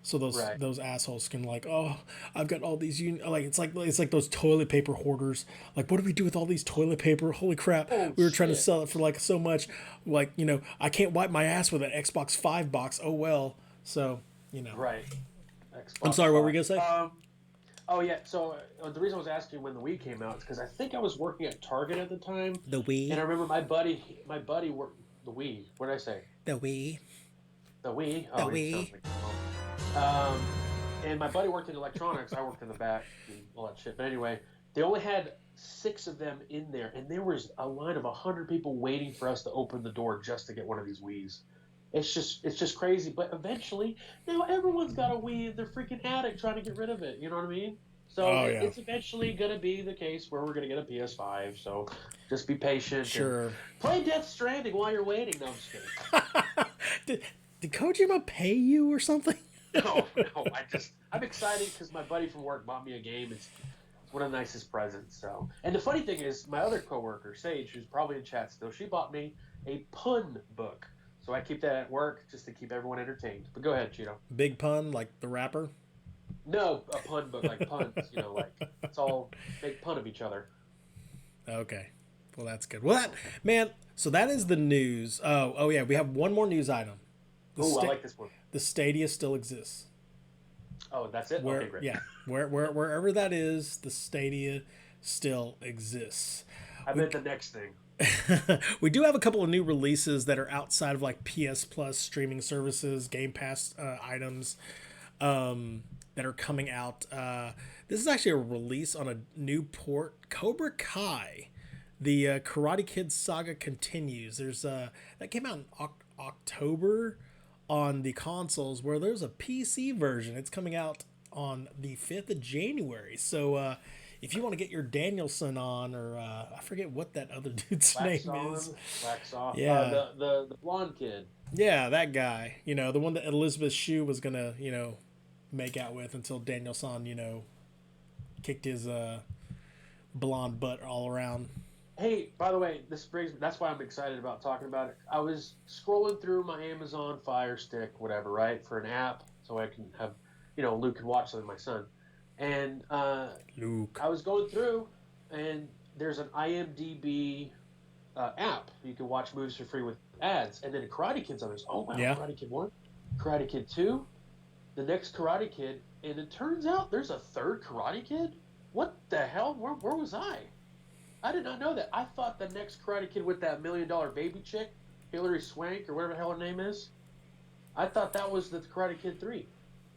So Right. those assholes can like, oh, I've got all these like it's like those toilet paper hoarders. Like, what do we do with all these toilet paper? Holy crap! Oh We were trying to shit. sell it for like so much. Like, you know, I can't wipe my ass with an Xbox Five box. Oh well. So you know, Right. I'm Xbox sorry. What were Five. we gonna say? Oh yeah. So the reason I was asking when the Wii came out is because I think I was working at Target at the time, The and I Wii. remember my buddy worked the Wii. What did I say? The Wii. The Wii. The Oh, he sounds Wii. like um, and my buddy worked in electronics. I worked in the back and all that shit. But anyway, they only had 6 of them in there, and there was a line of 100 people waiting for us to open the door just to get one of these Wii's. It's just crazy. But eventually, now everyone's got a Wii in their freaking attic trying to get rid of it. You know what I mean? So Oh yeah. it's eventually going to be the case where we're going to get a PS5. So just be patient and Sure. play Death Stranding while you're waiting. No, I'm just kidding. did did Kojima pay you or something? No, no. I'm excited because my buddy from work bought me a game. It's one of the nicest presents. So, and the funny thing is, my other coworker, Sage, who's probably in chat still, she bought me a pun book. So I keep that at work just to keep everyone entertained. But go ahead, Cheeto. Big Pun, like the rapper. No, a pun book like puns. Like it's all make fun of each other. Okay. Well, that's good. Well, that man. So that is the news. Oh yeah. We have one more news item. The Oh, I like this one. the Stadia still exists. Oh, that's it. Where Okay, great. yeah, wherever that is, the Stadia still exists. I meant the next thing. We do have a couple of new releases that are outside of like PS Plus streaming services, Game Pass items that are coming out. This is actually a release on a new port, Cobra Kai. The Karate Kid saga continues. There's that came out in October on the consoles, where there's a PC version. It's coming out on the 5th of January. So if you want to get your Danielson on, or I forget what that other dude's Wax name on, is. wax off. Yeah. The blonde kid. Yeah, that guy. You know, the one that Elizabeth Shue was gonna, you know, make out with until Danielson, you know, kicked his blonde butt all around. Hey, by the way, this brings me. That's why I'm excited about talking about it. I was scrolling through my Amazon Fire Stick, whatever, right, for an app, so I can have, Luke can watch something with my son. And Luke. I was going through, and there's an IMDb app. You can watch movies for free with ads, and then Karate Kid's on there. Oh wow, Yeah. Karate Kid 1, Karate Kid 2, the next Karate Kid, and it turns out there's a third Karate Kid. What the hell? Where was I? I did not know that. I thought the next Karate Kid with that $1 million baby chick, Hilary Swank or whatever the hell her name is, I thought that was the Karate Kid 3.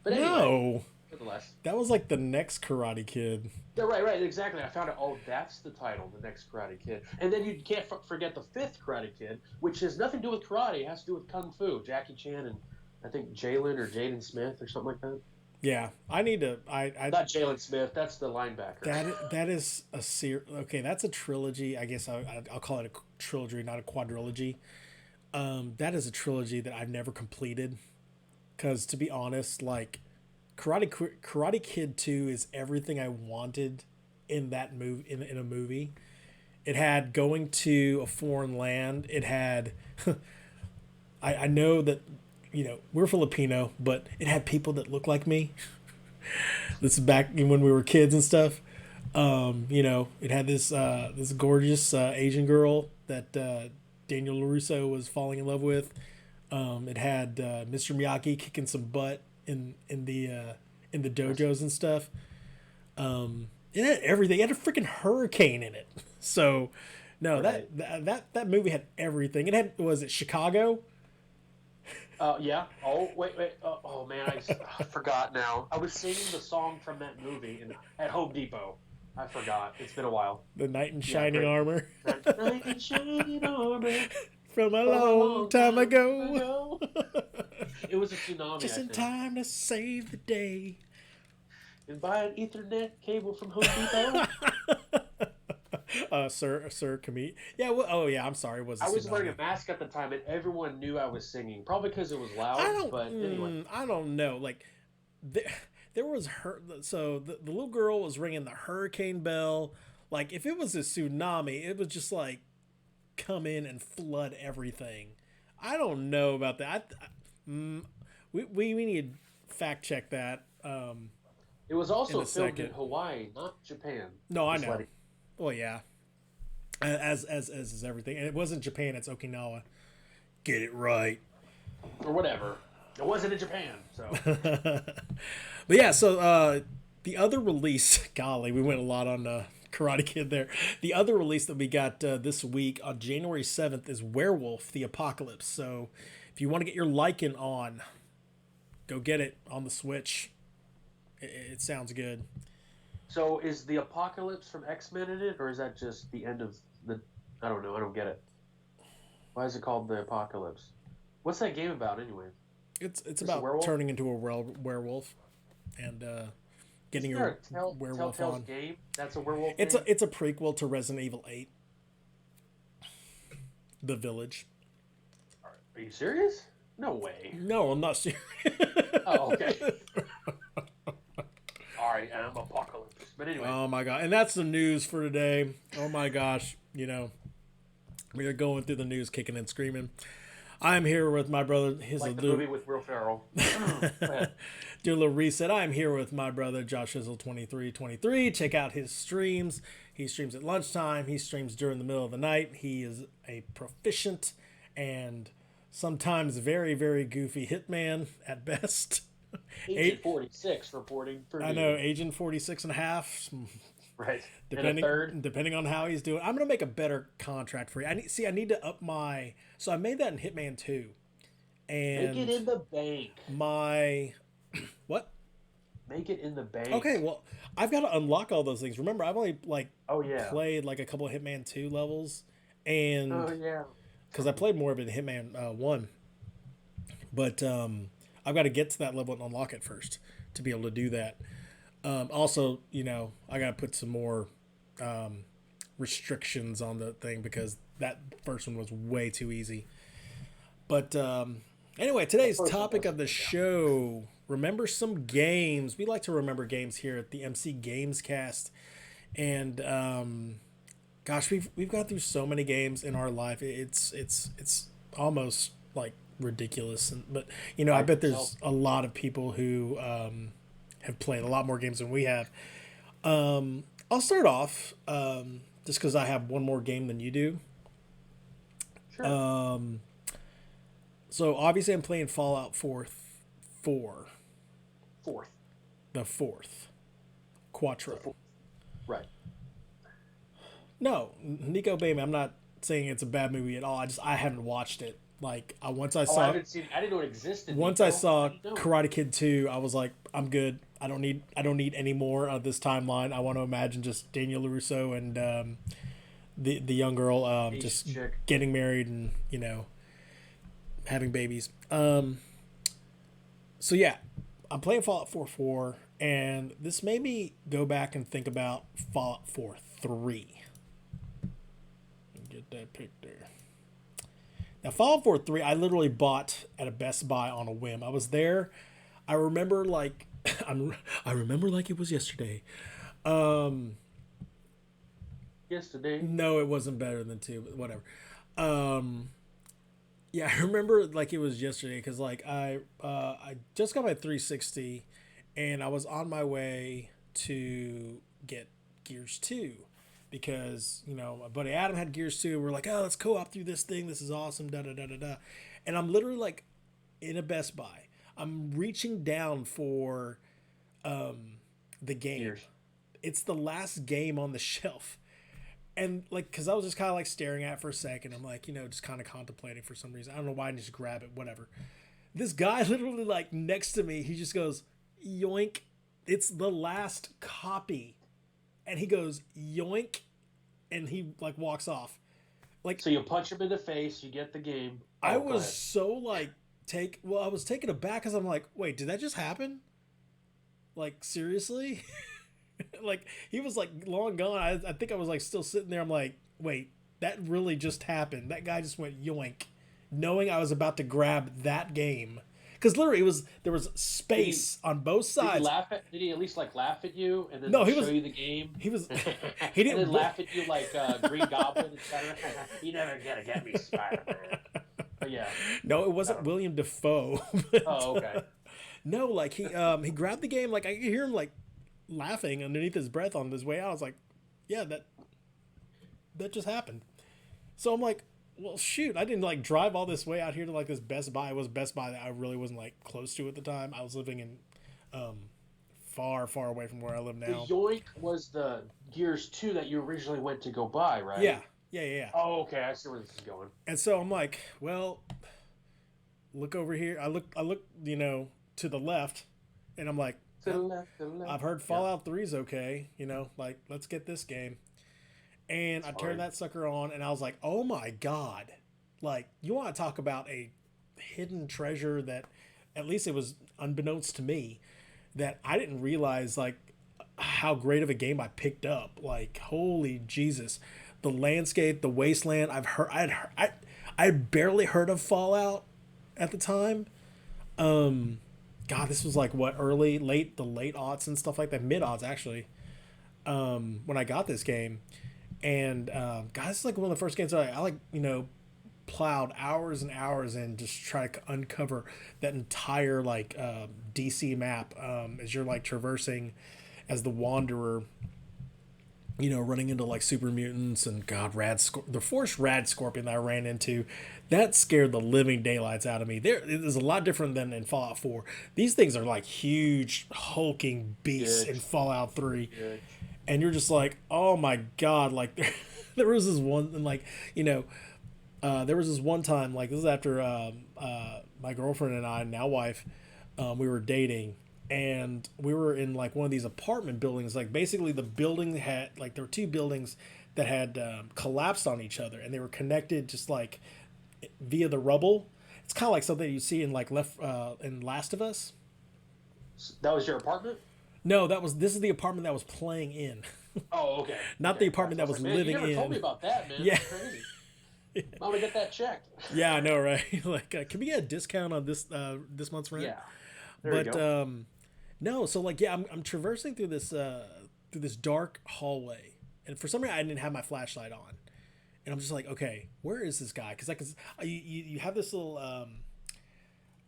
But anyway, No, nevertheless. that was like the next Karate Kid. Yeah, right, exactly. I found out, oh, that's the title, the next Karate Kid. And then you can't forget the 5th Karate Kid, which has nothing to do with karate. It has to do with Kung Fu. Jackie Chan and I think Jalen or Jaden Smith or something like that. Yeah, I need to. Not Jalen Smith. That's the linebacker. That is a okay. That's a trilogy. I guess I'll call it a trilogy, not a quadrilogy. That is a trilogy that I've never completed. Because to be honest, like Karate Kid 2 is everything I wanted in that movie in a movie. It had going to a foreign land. It had I know that we're Filipino, but it had people that look like me. This is back when we were kids and stuff. It had this gorgeous Asian girl that Daniel LaRusso was falling in love with. It had Mr. Miyagi kicking some butt in the dojos and stuff. It had everything. It had a freaking hurricane in it. So, no, Right. that movie had everything. It had, was it Chicago? Yeah. Oh, wait. Oh, man, I forgot now. I was singing the song from that movie at Home Depot. I forgot. It's been a while. The knight in Yeah, shining great. armor Knight in shining armor from a from a long long time time ago. ago. It was a tsunami, Just I in think. time to save the day. And buy an Ethernet cable from Home Depot. Sir Kami. Yeah, well, oh yeah, I'm sorry, it was a I was wearing tsunami. a mask at the time, and everyone knew I was singing. Probably because it was I loud. don't, But anyway, I don't know. Like, there, there was her. So the little girl was ringing the hurricane bell. Like, if it was a tsunami, it was just like come in and flood everything. I don't know about that. We need to fact check that it was in also a filmed in second. Hawaii, not Japan. No, I Just know. letting Well, yeah, as is everything, and it wasn't Japan. It's Okinawa. Get it right. or whatever. It wasn't in Japan, so But yeah, so the other release, golly, we went a lot on Karate Kid there. The other release that we got this week on January 7th is Werewolf: The Apocalypse. So if you want to get your Lycan on, go get it on the Switch. It sounds good. so is the apocalypse from X-Men in it, or is that just the end of the? I don't know. I don't get it. Why is it called the apocalypse? What's that game about anyway? It's Just a about werewolf? turning into a werewolf and getting Isn't there your a werewolf Telltale's on. game that's a werewolf It's game? a prequel to Resident Evil 8, The Village. Are you serious? No way. No, I'm not serious. Oh, okay. I am apocalypse. But anyway, Oh my god. And that's the news for today. Oh my gosh. We are going through the news kicking and screaming. I'm here with my brother. His like the movie with Will Ferrell. Go ahead. Do a little reset. I'm here with my brother Josh Hizzle 2323. Check out his streams. He streams at lunchtime. He streams during the middle of the night. He is a proficient and sometimes very, very goofy hitman at best. Agent 46 reporting for I know, Agent 46 and a half. Right. And a Depending third. depending on how he's doing. I'm gonna make a better contract for you. I need to up my, so I made that in Hitman 2. Make it And in the bank. my what? Make it in the bank. Okay, well, I've got to unlock all those things. Remember, I've only like Oh, yeah. played like a couple of Hitman 2 levels, Oh, and yeah. because I played more of it in Hitman 1, but I've got to get to that level and unlock it first to be able to do that. Also, I got to put some more restrictions on the thing because that first one was way too easy. But anyway, today's first one topic was, of the yeah. show: remember some games. We like to remember games here at the MC Gamescast, and gosh, we've gone through so many games in our life. It's almost like ridiculous. But I bet there's a lot of people who have played a lot more games than we have. I'll start off just because I have one more game than you do. Sure. So obviously I'm playing Fallout 4, Fourth. the fourth, Quattro. Fourth. Right. No, Nico Bateman. I'm not saying it's a bad movie at all. I haven't watched it. Like once I I saw haven't seen. I didn't know it existed. once Nico. I saw I didn't know. Karate Kid 2, I was like, I'm good. I don't need any more of this timeline. I want to imagine just Daniel LaRusso and the young girl Asian just chick. getting married and having babies. So yeah, I'm playing Fallout 4, and this made me go back and think about Fallout 4 3. Get that pic there. Now, Fallout 4 3, I literally bought at a Best Buy on a whim. I was there. I remember like I remember like it was yesterday. Yesterday. No, it wasn't better than 2, but whatever. Yeah, I remember like it was yesterday because like I just got my 360, and I was on my way to get Gears 2 because my buddy Adam had Gears 2. We're like, oh, let's co-op through this thing. This is awesome. Da da da da da. And I'm literally like in a Best Buy. I'm reaching down for the game. Years. It's the last game on the shelf. And like, cause I was just kind of like staring at it for a second. I'm like, just kind of contemplating for some reason. I don't know why I didn't just grab it, whatever. this guy literally like next to me, he just goes, yoink. It's the last copy. And he goes, yoink. And he like walks off. Like, So you punch him in the face, you get the game. I Oh, go was ahead. so like, I was taken aback because I'm like, wait, did that just happen? Like, seriously? Like, he was like long gone. I think I was like still sitting there. I'm like, wait, that really just happened. That guy just went yoink, knowing I was about to grab that game. Because literally, there was space on both Did he sides. laugh at? Did he at least like laugh at you and then No, show you the game? he was, and he didn't then laugh at you like Green Goblin, etc. You never gonna get me, Spider-Man. But yeah. No, it wasn't William Defoe. But, Oh, okay. no, like he grabbed the game. Like I could hear him like laughing underneath his breath on his way out. I was like, yeah, that just happened. So I'm like, well, shoot, I didn't like drive all this way out here to like this Best Buy. It was Best Buy that I really wasn't like close to at the time. I was living in far, far away from where I live The now. Yoink was the Gears 2 that you originally went to go buy, right? Yeah. Oh, okay. I see where this is going. And so I'm like, well, look over here. I look, to the left, and I'm like, To the left, to the left. I've heard Fallout 3 is okay. Like let's get this game. And I turned that sucker on, and I was like, oh my god! Like, you want to talk about a hidden treasure that, at least it was unbeknownst to me, that I didn't realize like how great of a game I picked up. Like, holy Jesus, the landscape, the wasteland. I had barely heard of Fallout at the time. God, this was like what, the late aughts and stuff like that, mid aughts actually. When I got this game, and God, this is like one of the first games that I like, plowed hours and hours and just try to uncover that entire like DC map as you're like traversing as the Wanderer, running into like super mutants and God, the first rad scorpion that I ran into, that scared the living daylights out of me. It is a lot different than in Fallout 4. These things are like huge hulking beasts in Fallout 3. And you're just like, oh my God, like there was this one, and like, there was this one time, like this is after my girlfriend and I, now wife, we were dating, and we were in like one of these apartment buildings. Like basically the building had, like there were two buildings that had collapsed on each other, and they were connected just like via the rubble. It's kind of like something you see in like in Last of Us. That was your apartment? No, this is the apartment that was playing in. Oh, okay. Not the apartment that was living you never in. told me about that, man. Yeah. That's crazy. I'm gonna get that checked. Yeah, I know, right? Like, can we get a discount on this month's rent? Yeah. There you go. No. So like, yeah, I'm traversing through this dark hallway, and for some reason I didn't have my flashlight on, and I'm just like, okay, where is this guy? Because you have this little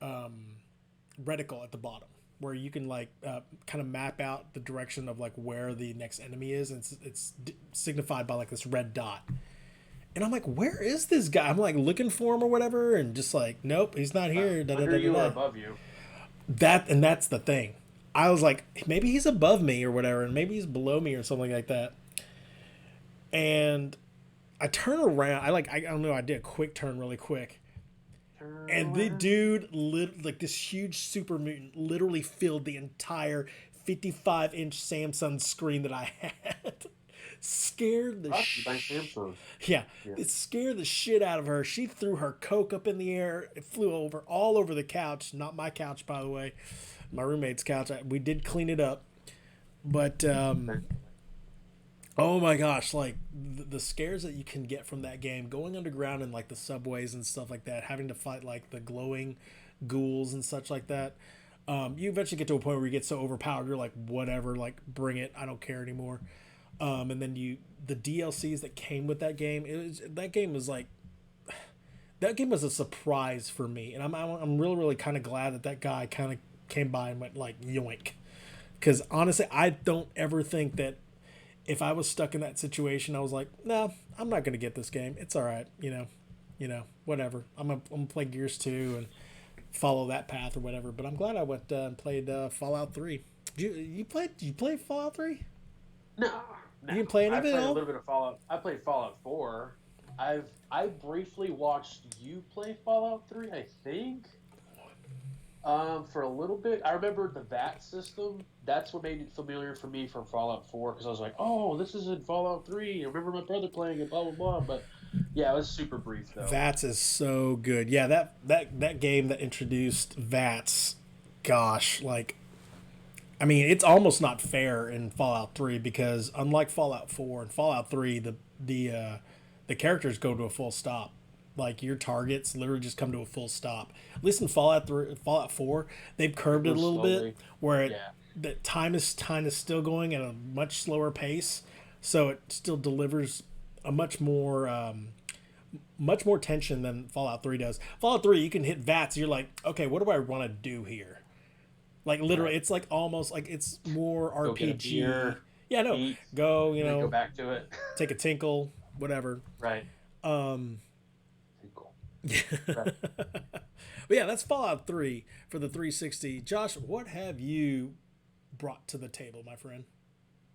reticle at the bottom where you can like kind of map out the direction of like where the next enemy is, and it's signified by like this red dot. And I'm like, where is this guy? I'm like looking for him or whatever, and just like, nope, he's not here. Under you or above you. That's the thing. I was like, maybe he's above me or whatever, and maybe he's below me or something like that. And I turn around. I don't know. I did a quick turn really quick. And the dude, like this huge super mutant, literally filled the entire 55-inch Samsung screen that I had. Scared the yeah. It scared the shit out of her. She threw her Coke up in the air. It flew all over the couch. Not my couch, by the way. My roommate's couch. We did clean it up, but oh my gosh, like the scares that you can get from that game, going underground in like the subways and stuff like that, having to fight like the glowing ghouls and such like that. You eventually get to a point where you get so overpowered, you're like, whatever, like bring it, I don't care anymore. And then the DLCs that came with that game, that game was a surprise for me, and I'm really really kind of glad that guy kind of came by and went like yoink, because honestly I don't ever think that if I was stuck in that situation I was like, nah, I'm not gonna get this game. It's all right, whatever. I'm gonna play Gears 2 and follow that path or whatever. But I'm glad I went and played Fallout 3. Did you play Fallout 3? No. You didn't play any of it? I played a little bit of Fallout. I played Fallout 4. I briefly watched you play Fallout 3, I think. For a little bit, I remember the VAT system. That's what made it familiar for me from Fallout 4 because I was like, "Oh, this is in Fallout 3. I remember my brother playing it." Blah blah blah. But yeah, it was super brief though. VATS is so good. Yeah, that game that introduced VATS, gosh, like I mean, it's almost not fair in Fallout 3 because unlike Fallout 4 and Fallout 3, the characters go to a full stop. Like your targets literally just come to a full stop. At least in Fallout 3, Fallout 4, they've It curved it a moves little bit slowly. where Yeah. the time is still going at a much slower pace, so it still delivers a much more tension than Fallout 3 does. Fallout 3, you can hit VATS, you're like, okay, what do I want to do here? Like literally, Right. it's like almost like it's more Go get a RPG. beer, Yeah, no, eat, go, and then go back to it. take a tinkle, whatever. Right. Um, Cool. Right. but yeah, that's Fallout 3 for the 360. Josh, what have you brought to the table, my friend?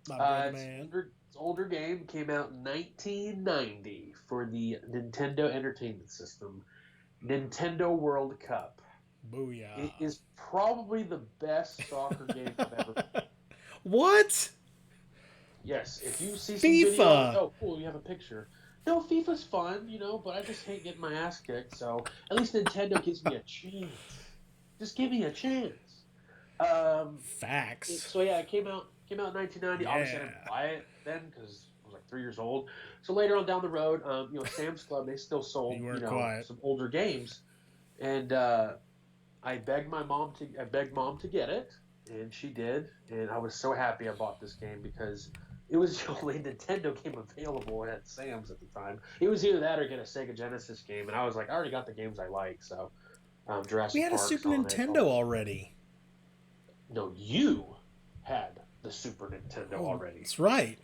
My brother man. It's older game. Came out in 1990 for the Nintendo Entertainment System. Nintendo World Cup. It Booyah. is probably the best soccer game I've ever played. What? Yes, if you see some video, FIFA. oh cool, you have a picture. No, FIFA's fun, but I just hate getting my ass kicked. So at least Nintendo gives me a chance. Just give me a chance. Facts. So yeah, it came out in 1990. Obviously, I Yeah. didn't buy it then because I was like 3 years old. So later on down the road, Sam's Club they still sold You weren't quiet. some older games, and I begged mom to get it, and she did, and I was so happy I bought this game because it was the only Nintendo game available at Sam's at the time. It was either that or get a Sega Genesis game, and I was like, I already got the games I like, so We Jurassic had a Park, Super Sonic. Nintendo already. No, you had the Super Nintendo Oh, already. that's right.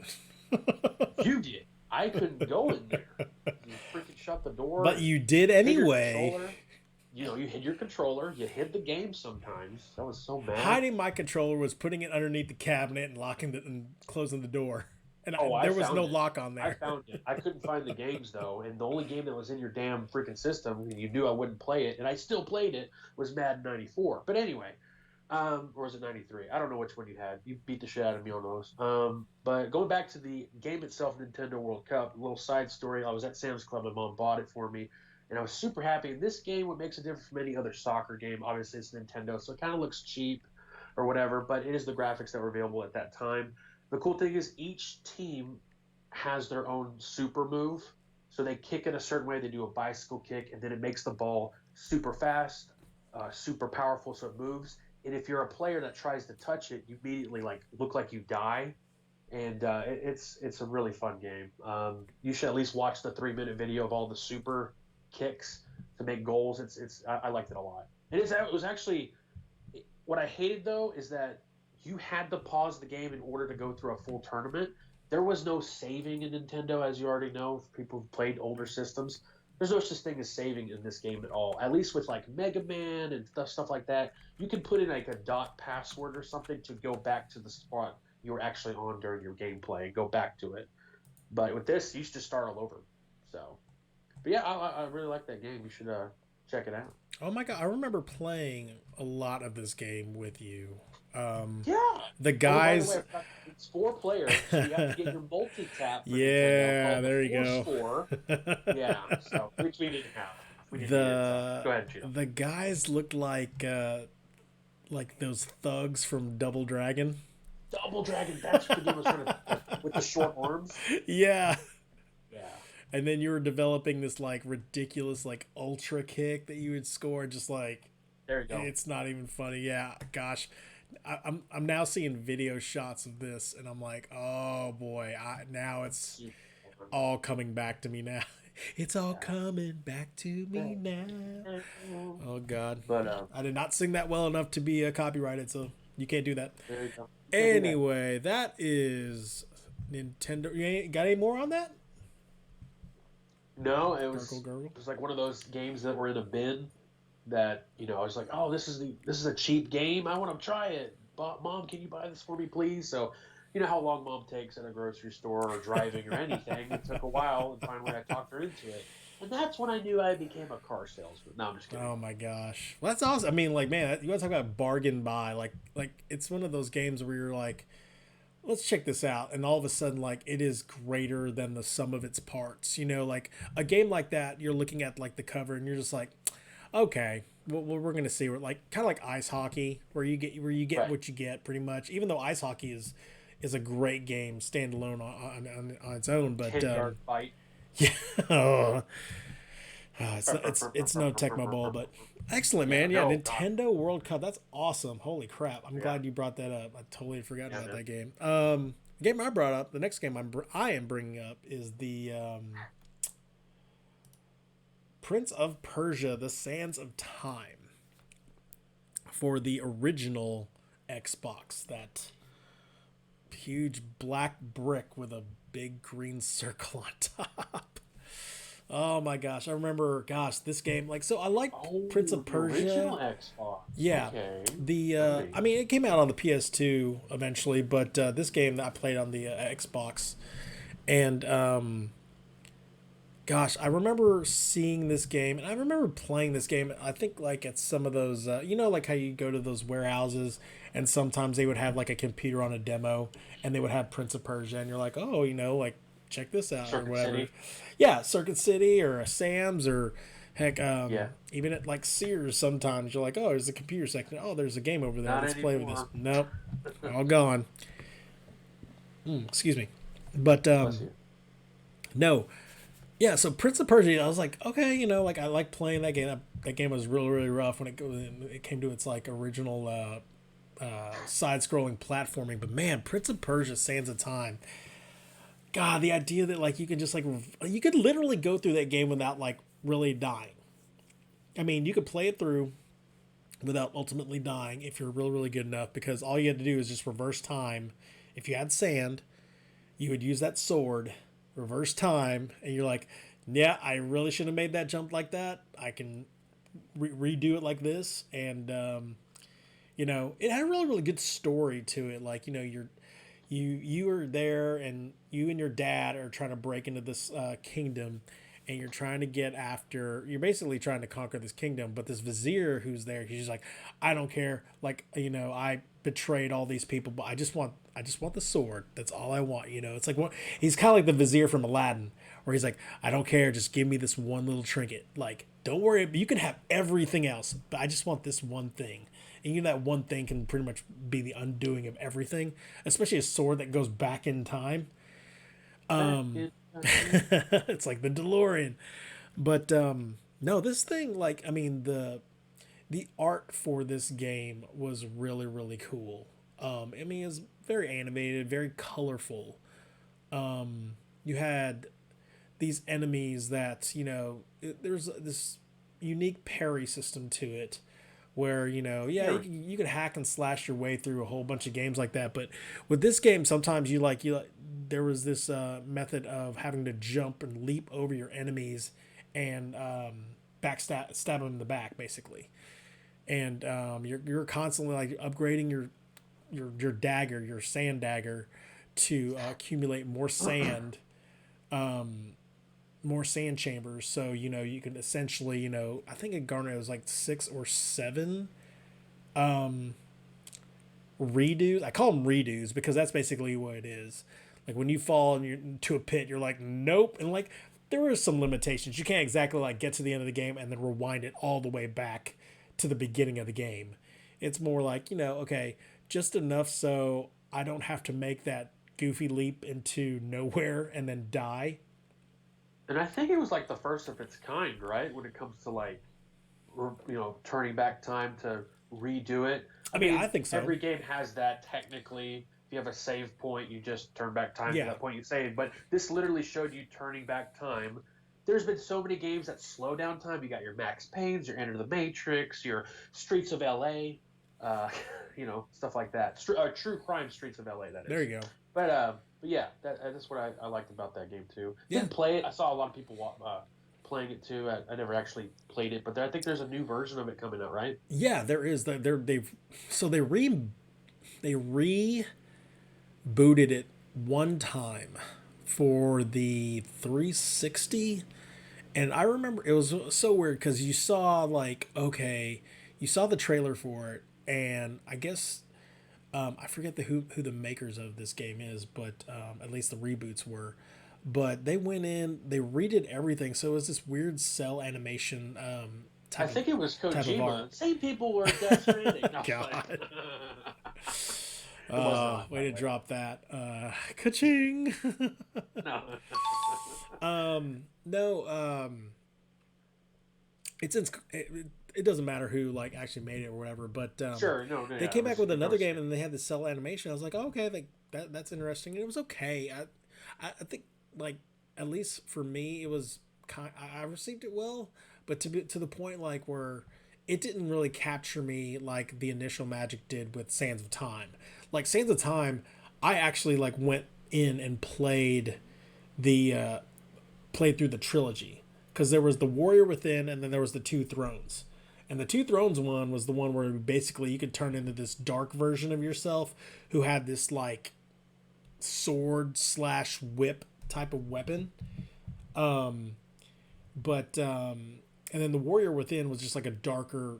You did. I couldn't go in there. You freaking shut the door. But you did hid your anyway. controller. You hid your controller. You hid the game sometimes. I was so mad. Hiding my controller was putting it underneath the cabinet and locking it and closing the door. And I there was found no it. lock on I there. found it. I couldn't find the games though, and the only game that was in your damn freaking system, and you knew I wouldn't play it, and I still played it, was Madden '94. But anyway, or was it '93? I don't know which one you had. You beat the shit out of me on those. But going back to the game itself, Nintendo World Cup, a little side story. I was at Sam's Club. My mom bought it for me, and I was super happy. And this game, what makes it different from any other soccer game, obviously it's Nintendo, so it kind of looks cheap or whatever, but it is the graphics that were available at that time. The cool thing is each team has their own super move. So they kick it a certain way. They do a bicycle kick, and then it makes the ball super fast, super powerful, so it moves. And if you're a player that tries to touch it, you immediately look like you die. And it's a really fun game. You should at least watch the 3 minute video of all the super kicks to make goals. I liked it a lot. It was actually what I hated though is that you had to pause the game in order to go through a full tournament. There was no saving in Nintendo, as you already know, for people who played older systems. There's no such thing as saving in this game at all. At least with like Mega Man and stuff like that, you can put in like a dot password or something to go back to the spot you were actually on during your gameplay and go back to it. But with this, you should just start all over. So, but yeah, I really like that game. You should check it out. Oh my god, I remember playing a lot of this game with you. Yeah. The Oh, by the guys. way, it's 4 players, so you have to get your multi tap. Yeah, there you go. Score. Yeah, so which we didn't have. We didn't need it, so. Go ahead, Cheeto. The guys looked like those thugs from Double Dragon. Double Dragon. That's what the game was trying to with the short arms. Yeah. Yeah. And then you were developing this like ridiculous like ultra kick that you would score, just like There you go. it's not even funny. Yeah, gosh, I'm now seeing video shots of this, and I'm like, oh boy, now it's all coming back to me now. It's all coming back to me now. Oh God, But I did not sing that well enough to be copyrighted, so you can't do that. there you go. Anyway, that is Nintendo. You got any more on that? No, Gurgle. it was like one of those games that were in a bin that I was like, oh, this is a cheap game. I want to try it. Mom, can you buy this for me, please? So, you know how long Mom takes at a grocery store or driving or anything. It took a while, and finally I talked her into it. And that's when I knew I became a car salesman. No, I'm just kidding. Oh my gosh, well, that's awesome. I mean, like, man, you want to talk about bargain buy? Like it's one of those games where you're like, let's check this out, and all of a sudden, like, it is greater than the sum of its parts. You know, like a game like that, you're looking at like the cover, and you're just like, okay, well, we're gonna see. We're like kind of like ice hockey, where you get Right. what you get pretty much. Even though ice hockey is a great game standalone on its own, but 10 yard fight. yeah, oh, it's no Tecmo Bowl, but excellent, Yeah, man. Yeah, no, God. Nintendo World Cup. That's awesome. Holy crap! I'm Yeah, glad you brought that up. I totally forgot yeah, about man. that game. The game I brought up. The next game I am bringing up is the Prince of Persia: The Sands of Time for the original Xbox. That huge black brick with a big green circle on top. Oh my gosh, I remember. Gosh, this game. Like, so I liked Prince Oh, of the original Persia. Xbox. Yeah, Okay. the I Nice. mean, it came out on the PS2 eventually, but this game that I played on the Xbox, and gosh, I remember seeing this game, and I remember playing this game. I think like at some of those, you know, like how you go to those warehouses, and sometimes they would have like a computer on a demo, and they would have Prince of Persia, and you're like, oh, you know, like check this out or Circuit whatever. City. Yeah, Circuit City or a Sam's or heck, Yeah. even at like Sears, sometimes you're like, oh, there's a computer section. Oh, there's a game over there. Not Let's play with this. anymore. Nope, all gone. Excuse me, but Bless you. no, yeah. So Prince of Persia, I was like, okay, you know, like I like playing that game. That game was really really rough when it came to its like original side-scrolling platforming. But man, Prince of Persia: Sands of Time. God, the idea that like you could just like you could literally go through that game without like really dying. I mean, you could play it through without ultimately dying if you're really really good enough because all you had to do is just reverse time. If you had sand, you would use that sword, reverse time, and you're like, yeah, I really should have made that jump like that. I can redo it like this, and you know, it had a really really good story to it. Like, you know, you were there, and you and your dad are trying to break into this kingdom, and you're trying to get after. You're basically trying to conquer this kingdom, but this vizier who's there, he's just like, I don't care. Like, you know, I betrayed all these people, but I just want the sword. That's all I want. You know, it's like what he's kind of like the vizier from Aladdin, where he's like, I don't care. Just give me this one little trinket. Like, don't worry, you can have everything else, but I just want this one thing. And you know that one thing can pretty much be the undoing of everything, especially a sword that goes back in time. Back in time. It's like the DeLorean. But no, this thing, like, I mean, the art for this game was really really cool. I mean, it's very animated, very colorful. You had these enemies that, you know, there's this unique parry system to it where, you know, yeah, Yeah. you can hack and slash your way through a whole bunch of games like that, but with this game sometimes there was this method of having to jump and leap over your enemies and stab them in the back basically, and you're constantly like upgrading your dagger, your sand dagger, to accumulate more sand chambers. So, you know, you can essentially, you know, I think it garnered, it was like 6 or 7 redos. I call them redos because that's basically what it is. Like when you fall into a pit, you're like, nope. And like there are some limitations. You can't exactly like get to the end of the game and then rewind it all the way back to the beginning of the game. It's more like, you know, okay, just enough so I don't have to make that goofy leap into nowhere and then die. And I think it was like the first of its kind, right? When it comes to like, turning back time to redo it. I I mean, I mean, think so. every game has that technically. If you have a save point, you just turn back time to Yeah. that point you saved. But this literally showed you turning back time. There's been so many games that slow down time. You got your Max Paynes, your Enter the Matrix, your Streets of LA, uh, stuff like that. True Crime Streets of LA, that There is. you go. But yeah, that's what I liked about that game too. Yeah. Didn't play it. I saw a lot of people playing it too. I never actually played it, but I think there's a new version of it coming out, right? Yeah, there is. They've so they rebooted it one time for the 360, And I remember it was so weird because you saw like, okay, you saw the trailer for it, and I guess I forget who the makers of this game is, but at least the reboots were. But they went in, they redid everything, so it was this weird cell animation I think it was type of art. Kojima. Same people were Death Stranding. No, God. it was not. Way By to the way. drop that. Ka-ching. No. No, it doesn't matter who like actually made it or whatever, but Sure. No. No. they Yeah. came back with It another was. game and they had the cell animation. I was like, oh, okay, like that's interesting. And it was okay. I think like at least for me, it was I received it well, but to the point like where it didn't really capture me like the initial Magic did with Sands of Time. Like Sands of Time, I actually like went in and the played through the trilogy because there was the Warrior Within and then there was the Two Thrones. And the Two Thrones one was the one where basically you could turn into this dark version of yourself who had this like sword slash whip type of weapon. But and then the Warrior Within was just like a darker,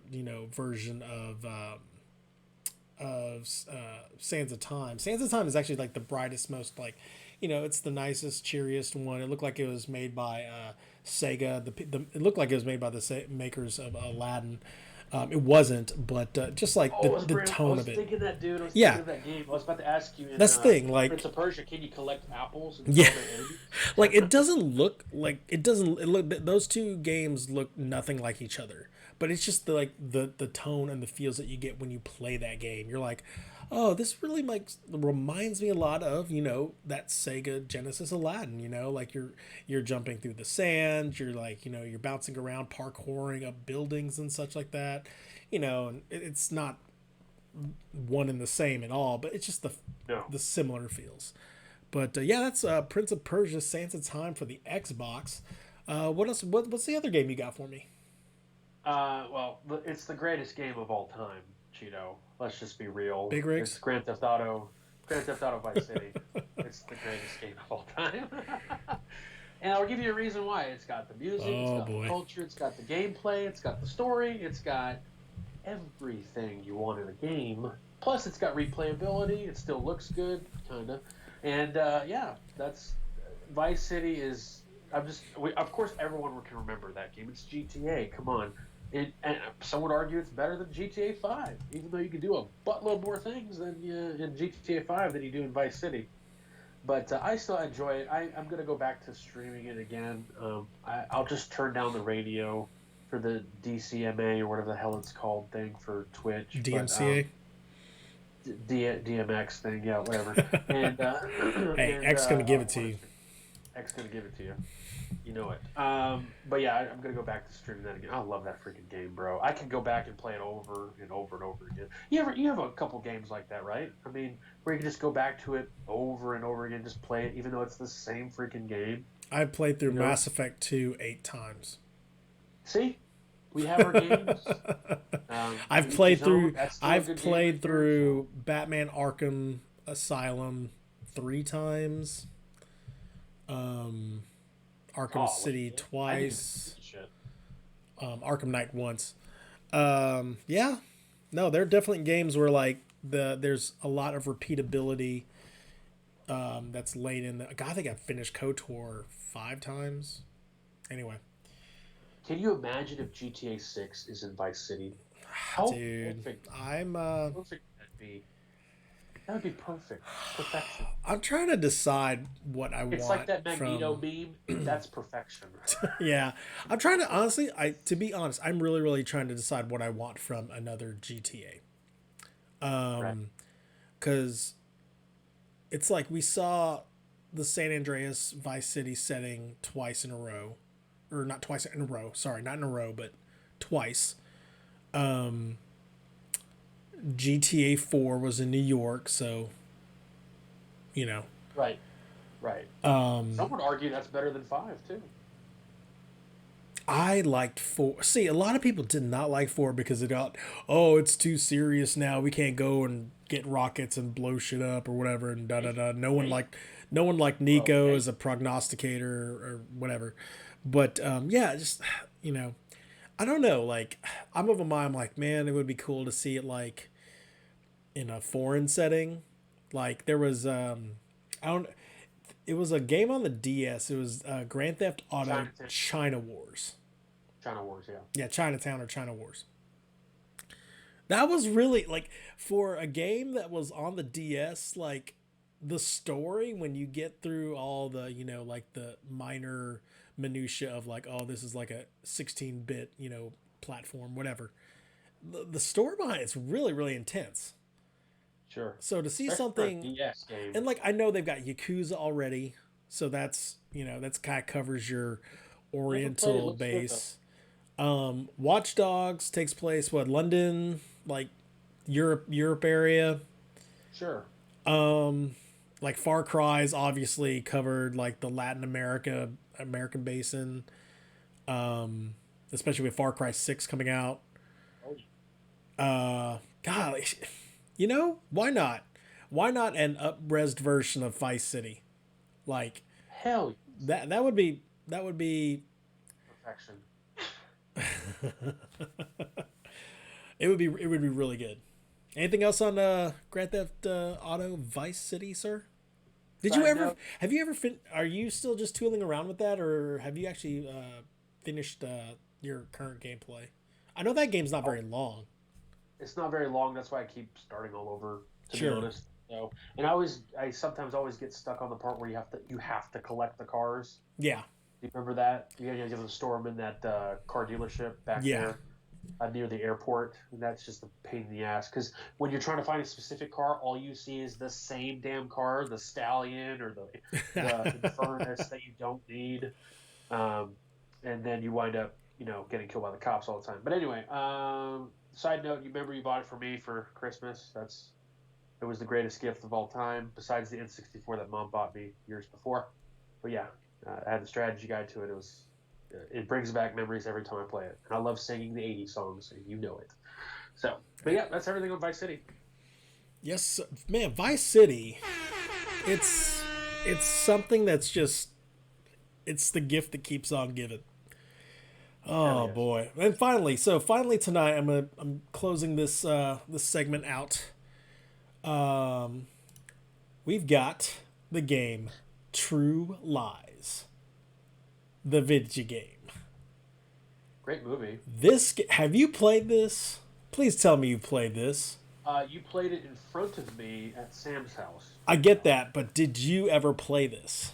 version of Sands of Time. Sands of Time is actually like the brightest, most like, it's the nicest, cheeriest one. It looked like it was made by Sega. It looked like it was made by the makers of Aladdin. It wasn't, but just like the tone of it. I was thinking that, dude. I was Yeah, thinking of that game. I was about to ask you. that's the thing. Like, Prince of Persia, can you collect apples and yeah, throw their enemies? like it doesn't look like it doesn't. It look those two games look nothing like each other. But it's just the tone and the feels that you get when you play that game. You're like, oh, this really reminds me a lot of that Sega Genesis Aladdin. Like you're jumping through the sand. You're like you're bouncing around, parkouring up buildings and such like that. And it's not one and the same at all, but it's just No. the similar feels. But yeah, that's Prince of Persia: Sands of Time for the Xbox. What else? What's the other game you got for me? Well, it's the greatest game of all time, Cheeto. Let's just be real. Big Rigs? It's Grand Theft Auto Vice City. It's the greatest game of all time. And I'll give you a reason why. It's got the music, it's got the culture, it's got the gameplay, it's got the story, it's got everything you want in a game. Plus, it's got replayability. It still looks good, kind of. And yeah, that's Vice City is. Of course, everyone can remember that game. It's GTA. Come on. And some would argue it's better than GTA 5, even though you can do a buttload more things than in GTA 5 than you do in Vice City. But I still enjoy it. I'm going to go back to streaming it again. I'll just turn down the radio for the DCMA or whatever the hell it's called thing for Twitch. DMCA? DMX thing, yeah, whatever. And hey, X going to give it to you. X going to give it to you. You know it. But yeah, I'm going to go back to streaming that again. I love that freaking game, bro. I can go back and play it over and over and over again. You have a couple games like that, right? I mean, where you can just go back to it over and over again, just play it, even though it's the same freaking game. I've played through Mass Effect 2 8 times. See? We have our games. I've played through Batman Arkham Asylum 3 times. Arkham City twice. Arkham Knight once. Yeah. No, there are definitely games where like there's a lot of repeatability that's laid in. I think I finished KOTOR 5 times. Anyway. Can you imagine if GTA 6 is in Vice City? Dude, perfect would that be? That would be perfect. Perfection. I'm trying to decide what I want. It's like that Magneto meme. That's perfection. Yeah. I'm trying to, honestly, to be honest, I'm really, really trying to decide what I want from another GTA. Because it's like we saw the San Andreas Vice City setting twice in a row. Or not twice in a row. Sorry, not in a row, but twice. GTA 4 was in New York, so Right. Some would argue that's better than 5 too. I liked 4. See, a lot of people did not like 4 because it's too serious now. We can't go and get rockets and blow shit up or whatever and da da da. No one liked Nico as a prognosticator or whatever. But yeah, just I don't know. Like, I'm of a mind. I'm like, man, it would be cool to see it like in a foreign setting. Like there was I don't. It was a game on the DS. It was Grand Theft Auto Chinatown, China Wars. China Wars, yeah. Yeah, Chinatown or China Wars. That was really like for a game that was on the DS. Like the story when you get through all the like the minor minutia of like, oh, this is like a 16-bit platform, whatever. The story behind it's really intense. Sure. So to see Especially for a something, DS game. and like I know they've got Yakuza already, so that's that's kind of covers your Never played it. Oriental Looks good though. base. Watch Dogs takes place what London, like Europe area. Sure. Like Far Cry's obviously covered like the American basin. Especially with Far Cry 6 coming out. Oh, God, why not? Why not an up-resed version of Vice City? Like hell, that would be perfection. it would be really good. Anything else on Grand Theft Auto Vice City, sir? Did you Side ever note, have you ever are you still just tooling around with that, or have you actually finished your current gameplay? I know that game's not very long. it's not very long. That's why I keep starting all over. To be Sure. honest. So, and I sometimes always get stuck on the part where you have to collect the cars. Yeah. Do you remember that? You have to store them in that car dealership back Yeah. there near the airport. And that's just a pain in the ass. Because when you're trying to find a specific car, all you see is the same damn car, the Stallion or the Furnace that you don't need. And then you wind up, getting killed by the cops all the time. But anyway, side note, you remember you bought it for me for Christmas. It was the greatest gift of all time, besides the N64 that Mom bought me years before. But yeah, I had the strategy guide to it. It brings back memories every time I play it, and I love singing the '80s songs, and you know it. So, but yeah, that's everything on Vice City. Yes, man. Vice City. It's something that's just it's the gift that keeps on giving. Hell Oh yes. boy! And finally tonight I'm closing this segment out. Um, we've got the game True Lies, the video game. Great movie. Have you played this? Please tell me you played this. You played it in front of me at Sam's house. I get that, but did you ever play this?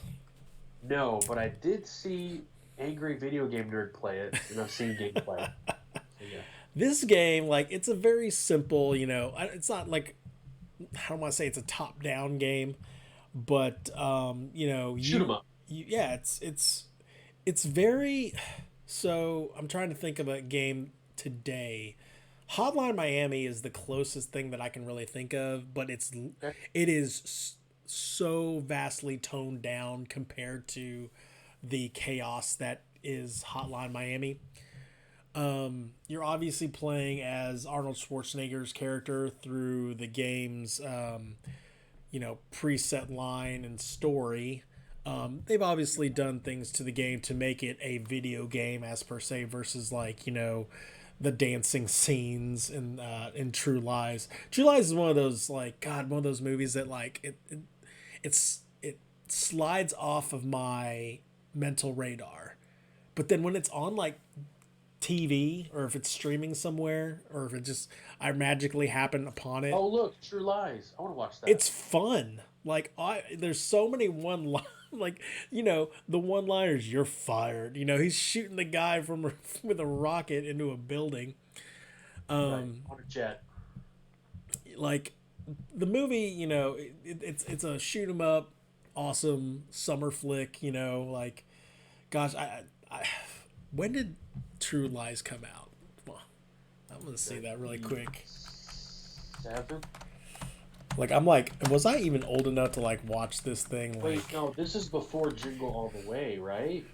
No, but I did see Angry Video Game Nerd play it, and I've seen gameplay. So, yeah. This game, like, it's a very simple, it's not like, I don't want to say it's a top-down game, but, Shoot 'em up. yeah, it's very, so I'm trying to think of a game today. Hotline Miami is the closest thing that I can really think of, but it is so vastly toned down compared to the chaos that is Hotline Miami. You're obviously playing as Arnold Schwarzenegger's character through the game's, preset line and story. They've obviously done things to the game to make it a video game as per se versus like, the dancing scenes in True Lies. True Lies is one of those like God, one of those movies that like it slides off of my mental radar. But then when it's on like TV or if it's streaming somewhere or if it just I magically happen upon it, Oh, look, True Lies. I want to watch that. it's fun. Like there's so many like the one-liners. You're fired. He's shooting the guy from with a rocket into a building. Right, on a jet. Like the movie, it's a shoot 'em up, awesome summer flick. Like, gosh, I when did True Lies come out? Well, I'm gonna see that really quick. 7? Like I'm like, was I even old enough to like watch this thing? Like, Wait, no, this is before Jingle All the Way, right?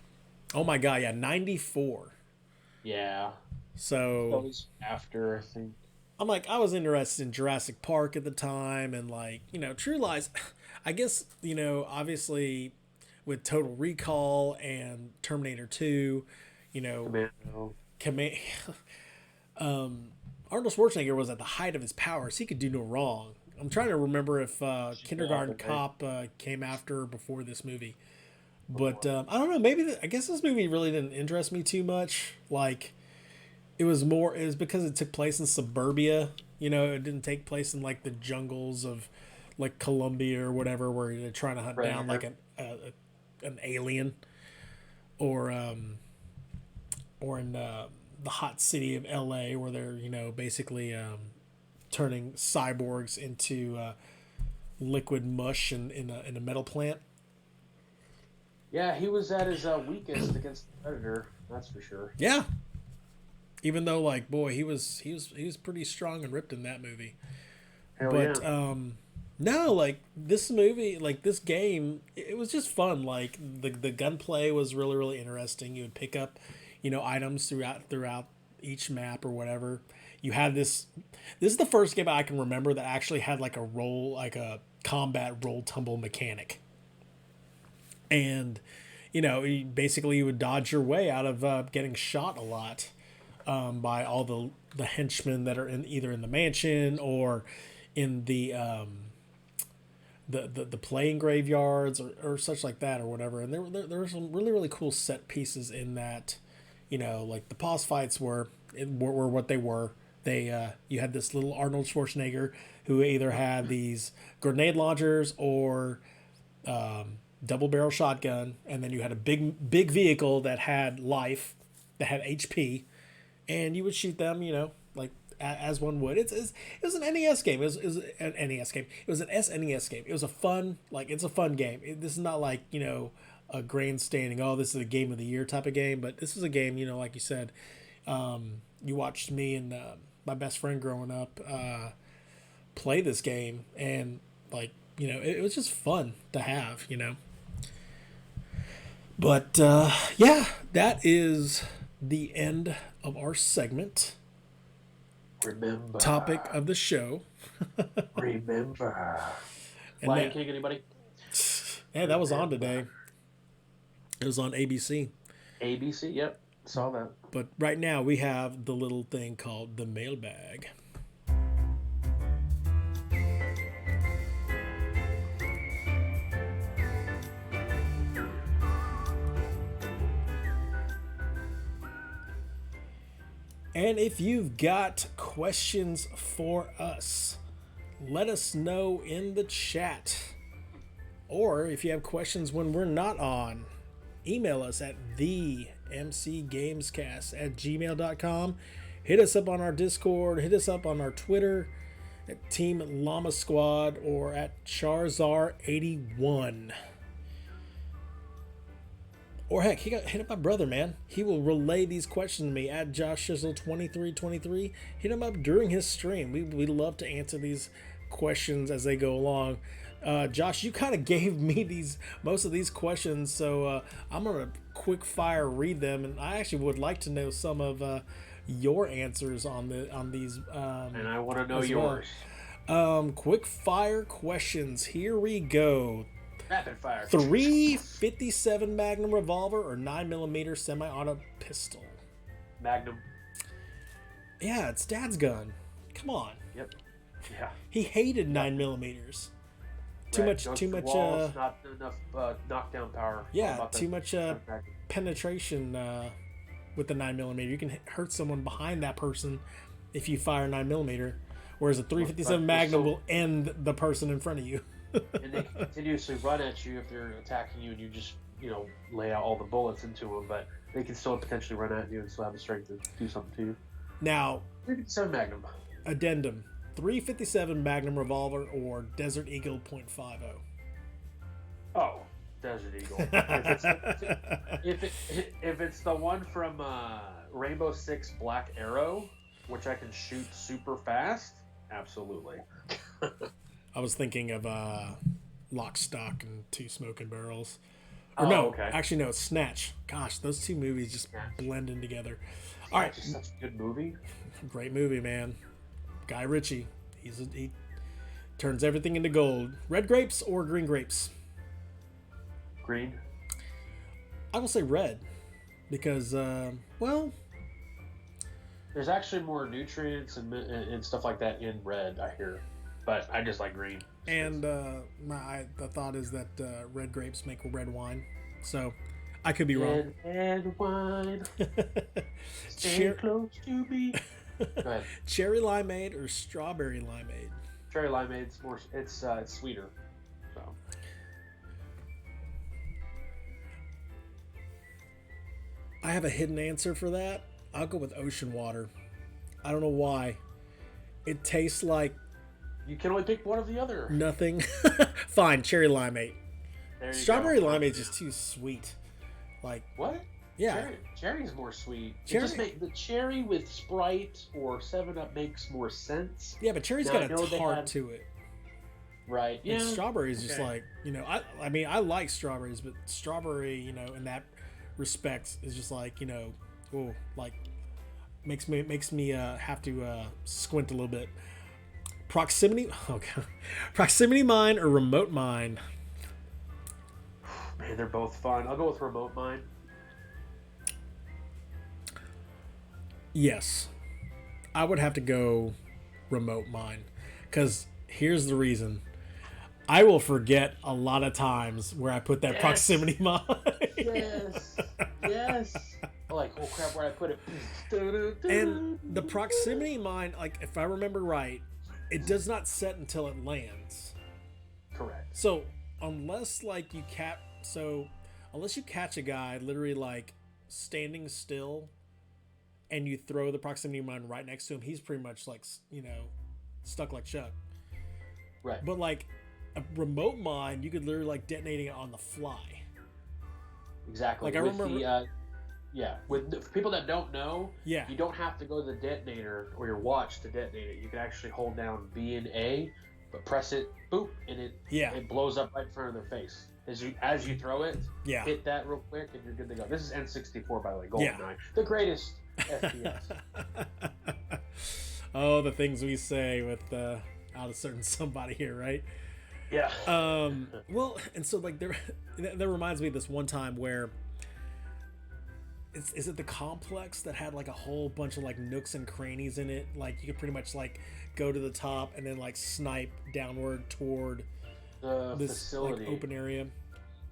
oh my god, yeah, 94. Yeah. That So was after, I think. I'm like, I was interested in Jurassic Park at the time, and like, True Lies. I guess obviously, with Total Recall and Terminator 2. You know, Commando. Command. Arnold Schwarzenegger was at the height of his powers. He could do no wrong. I'm trying to remember if Kindergarten Cop came after or before this movie. But I don't know. Maybe I guess this movie really didn't interest me too much. Like, it was because it took place in suburbia. You know, it didn't take place in like the jungles of like Colombia or whatever, where they're trying to hunt down like an alien, or in the hot city of L.A. where they're basically turning cyborgs into liquid mush in a metal plant. Yeah, he was at his weakest against the Predator. That's for sure. Yeah. Even though, like, boy, he was pretty strong and ripped in that movie. Hell but yeah. no, like this movie, like this game, it was just fun. Like the gunplay was really really interesting. You would pick up, items throughout each map or whatever. You had this. This is the first game I can remember that actually had like a combat roll tumble mechanic. And, basically you would dodge your way out of getting shot a lot by all the henchmen that are either in the mansion or in the playing graveyards or such like that or whatever. And there were some really really cool set pieces in that. Like the boss fights were what they were. You had this little Arnold Schwarzenegger who either had these grenade launchers or double barrel shotgun, and then you had a big vehicle that had life, that had HP, and you would shoot them, like as one would. It was an NES game. It was an NES game. It was an SNES game. It was it's a fun game. This is not like a grandstanding. Oh, this is a game of the year type of game, but this is a game. Like you said, you watched me and my best friend growing up play this game, and like it was just fun to have. But yeah, that is the end of our segment. Remember. Topic of the show. Remember. And Lion King, anybody? Yeah, that was on today. It was on ABC. ABC, yep. Saw that. But right now we have the little thing called the mailbag. And if you've got questions for us, let us know in the chat. Or if you have questions when we're not on, email us at themcgamescast@gmail.com. Hit us up on our Discord. Hit us up on our Twitter at Team Llama Squad or at Charzar81. Or heck, hit up my brother, man. He will relay these questions to me at JoshShizzle2323. Hit him up during his stream. We love to answer these questions as they go along. Josh, you kind of gave me most of these questions, so I'm gonna quick fire read them, and I actually would like to know some of your answers on these. And I want to know yours. Quick fire questions. Here we go. Rapid fire. 357 Magnum revolver or 9mm semi-auto pistol? Magnum. Yeah, it's Dad's gun. Come on. Yep. Yeah. He hated 9mm. Too much. Walls, not enough knockdown power. Yeah, too much penetration with the 9mm. You can hurt someone behind that person if you fire 9mm, whereas a 357 Magnum will end the person in front of you. And they continuously run at you if they're attacking you, and you just lay out all the bullets into them, but they can still potentially run at you and still have the strength to do something to you. Now, 357 Magnum. Addendum: 357 Magnum revolver or Desert Eagle .50? Oh, Desert Eagle. if it's the one from Rainbow Six Black Arrow, which I can shoot super fast, absolutely. I was thinking of Lock, Stock, and Two Smoking Barrels. Or no, okay. Actually, no, Snatch. Gosh, those two movies just blend in together. All right. It's such a good movie. Great movie, man. Guy Ritchie. He turns everything into gold. Red grapes or green grapes? Green. I will say red because, well, There's actually more nutrients and stuff like that in red, I hear. But I just like green. and the thought is that red grapes make red wine. So I could be wrong. And wine. Stay close to me. Go ahead. Cherry limeade or strawberry limeade? Cherry limeade's more. It's sweeter. So. I have a hidden answer for that. I'll go with ocean water. I don't know why. It tastes like You can only pick one of the other. nothing. Fine, cherry limeade. There you Strawberry go. limeade is just too sweet. Like, What? yeah. Cherry's more sweet. Cherry- The cherry with Sprite or 7-Up makes more sense. Yeah, but cherry's Now, got I a know they tart had- to it. Right. Yeah. And strawberry is just Okay. like, I mean, I like strawberries, but strawberry, in that respect is just like, oh, like makes me have to squint a little bit. Proximity, oh god, proximity mine or remote mine? Man, they're both fun. I'll go with remote mine. Yes, I would have to go remote mine because here's the reason. I will forget a lot of times where I put that proximity mine. Yes. Yes. I'm like, oh crap, where I put it. And the proximity mine, like if I remember right, it does not set until it lands. Correct. So unless you catch a guy literally like standing still, and you throw the proximity mine right next to him, he's pretty much like stuck like Chuck. Right. But like a remote mine, you could literally like detonating it on the fly. Exactly. Like I remember. For people that don't know, Yeah. you don't have to go to the detonator or your watch to detonate it. You can actually hold down B and A, but press it, boop, and it blows up right in front of their face. As you throw it, Yeah. hit that real quick, and you're good to go. This is N64, by the way, GoldenEye, Yeah. the greatest FPS. Oh, the things we say with out of certain somebody here, right? Yeah. Well, and so like that reminds me of this one time where is it the complex that had like a whole bunch of like nooks and crannies in it? Like you could pretty much like go to the top and then like snipe downward toward The this facility. like open area.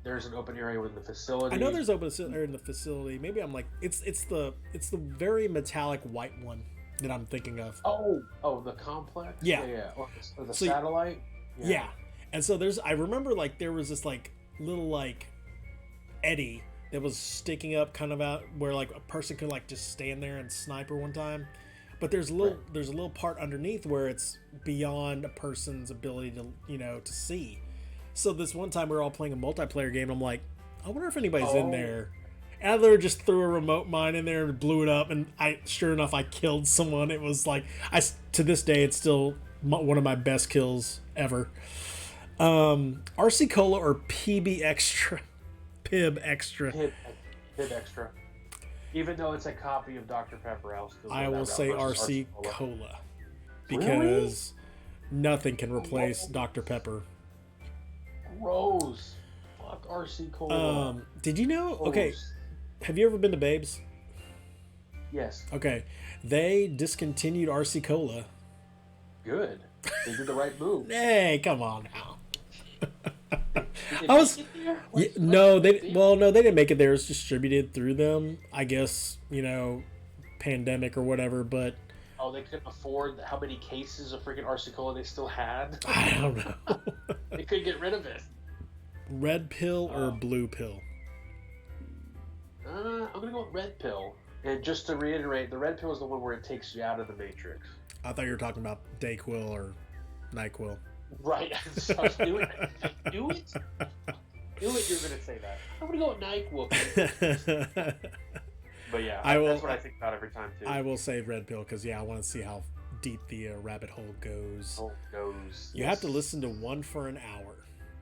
There's an open area within the facility. I know there's open area in the facility. Maybe I'm like it's the very metallic white one that I'm thinking of. Oh, the complex. Yeah. Or the So satellite. Yeah. And so I remember like there was this like little like eddy that was sticking up kind of out where like a person could like just stand there and snipe her one time. But there's a little part underneath where it's beyond a person's ability to see. So this one time we were all playing a multiplayer game and I'm like, I wonder if anybody's in there. And I literally just threw a remote mine in there and blew it up, and sure enough I killed someone. It was like to this day it's still one of my best kills ever. RC Cola or PB Extra? Pib Extra. Pib Extra. Even though it's a copy of Dr. Pepper, I will say RC Cola because Really? nothing can replace Dr. Pepper. Gross. Fuck RC Cola. Did you know? Okay, Gross. have you ever been to Babes? Yes. Okay, they discontinued RC Cola. Good. They did the right move. Hey, come on now. Did they I was- make it there? Yeah, What's no, the they thing? well, no, they didn't make it there. It's distributed through them, I guess. Pandemic or whatever. But Oh, they couldn't afford how many cases of freaking RC Cola they still had. I don't know. They couldn't get rid of it. Red pill or blue pill? I'm gonna go with red pill. And just to reiterate, the red pill is the one where it takes you out of the matrix. I thought you were talking about Dayquil or NyQuil. Right. So do it. Do it. Do it. You're gonna say that. I'm gonna go with NyQuil. But yeah, that's what I think about every time too. I will say red pill because I want to see how deep the rabbit hole goes. Oh, goes. You have to listen to one for an hour.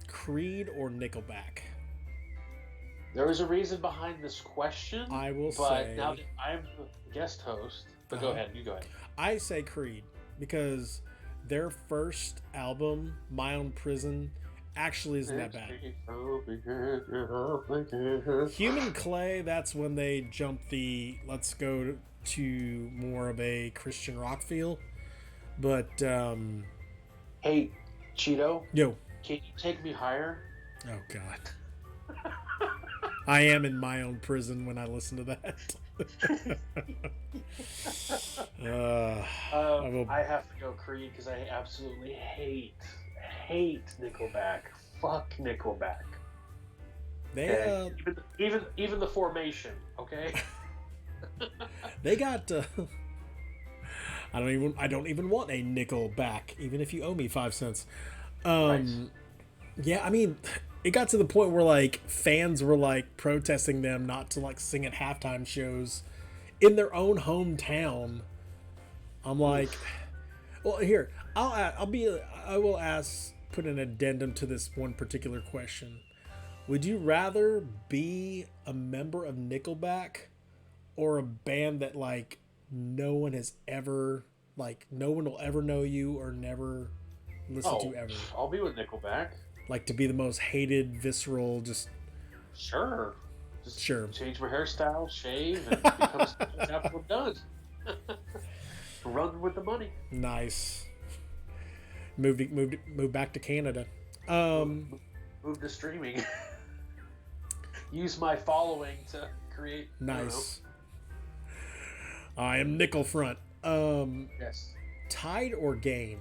Creed or Nickelback? There was a reason behind this question. I will but say. now that I'm the guest host, but go ahead. You go ahead. I say Creed because their first album, My Own Prison, actually isn't that bad. Human Clay, that's when they jump the let's go to more of a Christian rock feel. But hey, Cheeto, yo, can you take me higher? oh god, I am in my own prison when I listen to that. I have to go Creed because I absolutely hate Nickelback. Fuck Nickelback. They even the formation, okay? they got I don't even want a nickel back, even if you owe me 5 cents. Right. Yeah, I mean, it got to the point where like fans were like protesting them not to like sing at halftime shows in their own hometown. I'm like, well, here I will ask, put an addendum to this one particular question. Would you rather be a member of Nickelback or a band that like no one has ever no one will ever know you or never listen to ever? I'll be with Nickelback. Like to be the most hated, visceral, just sure. Sure. Change my hairstyle, shave, and become a after I'm done. Run with the money. Nice. Move back to Canada. Move to streaming. Use my following to create. Nice. I am Nickel Front. Yes. Tide or Gain?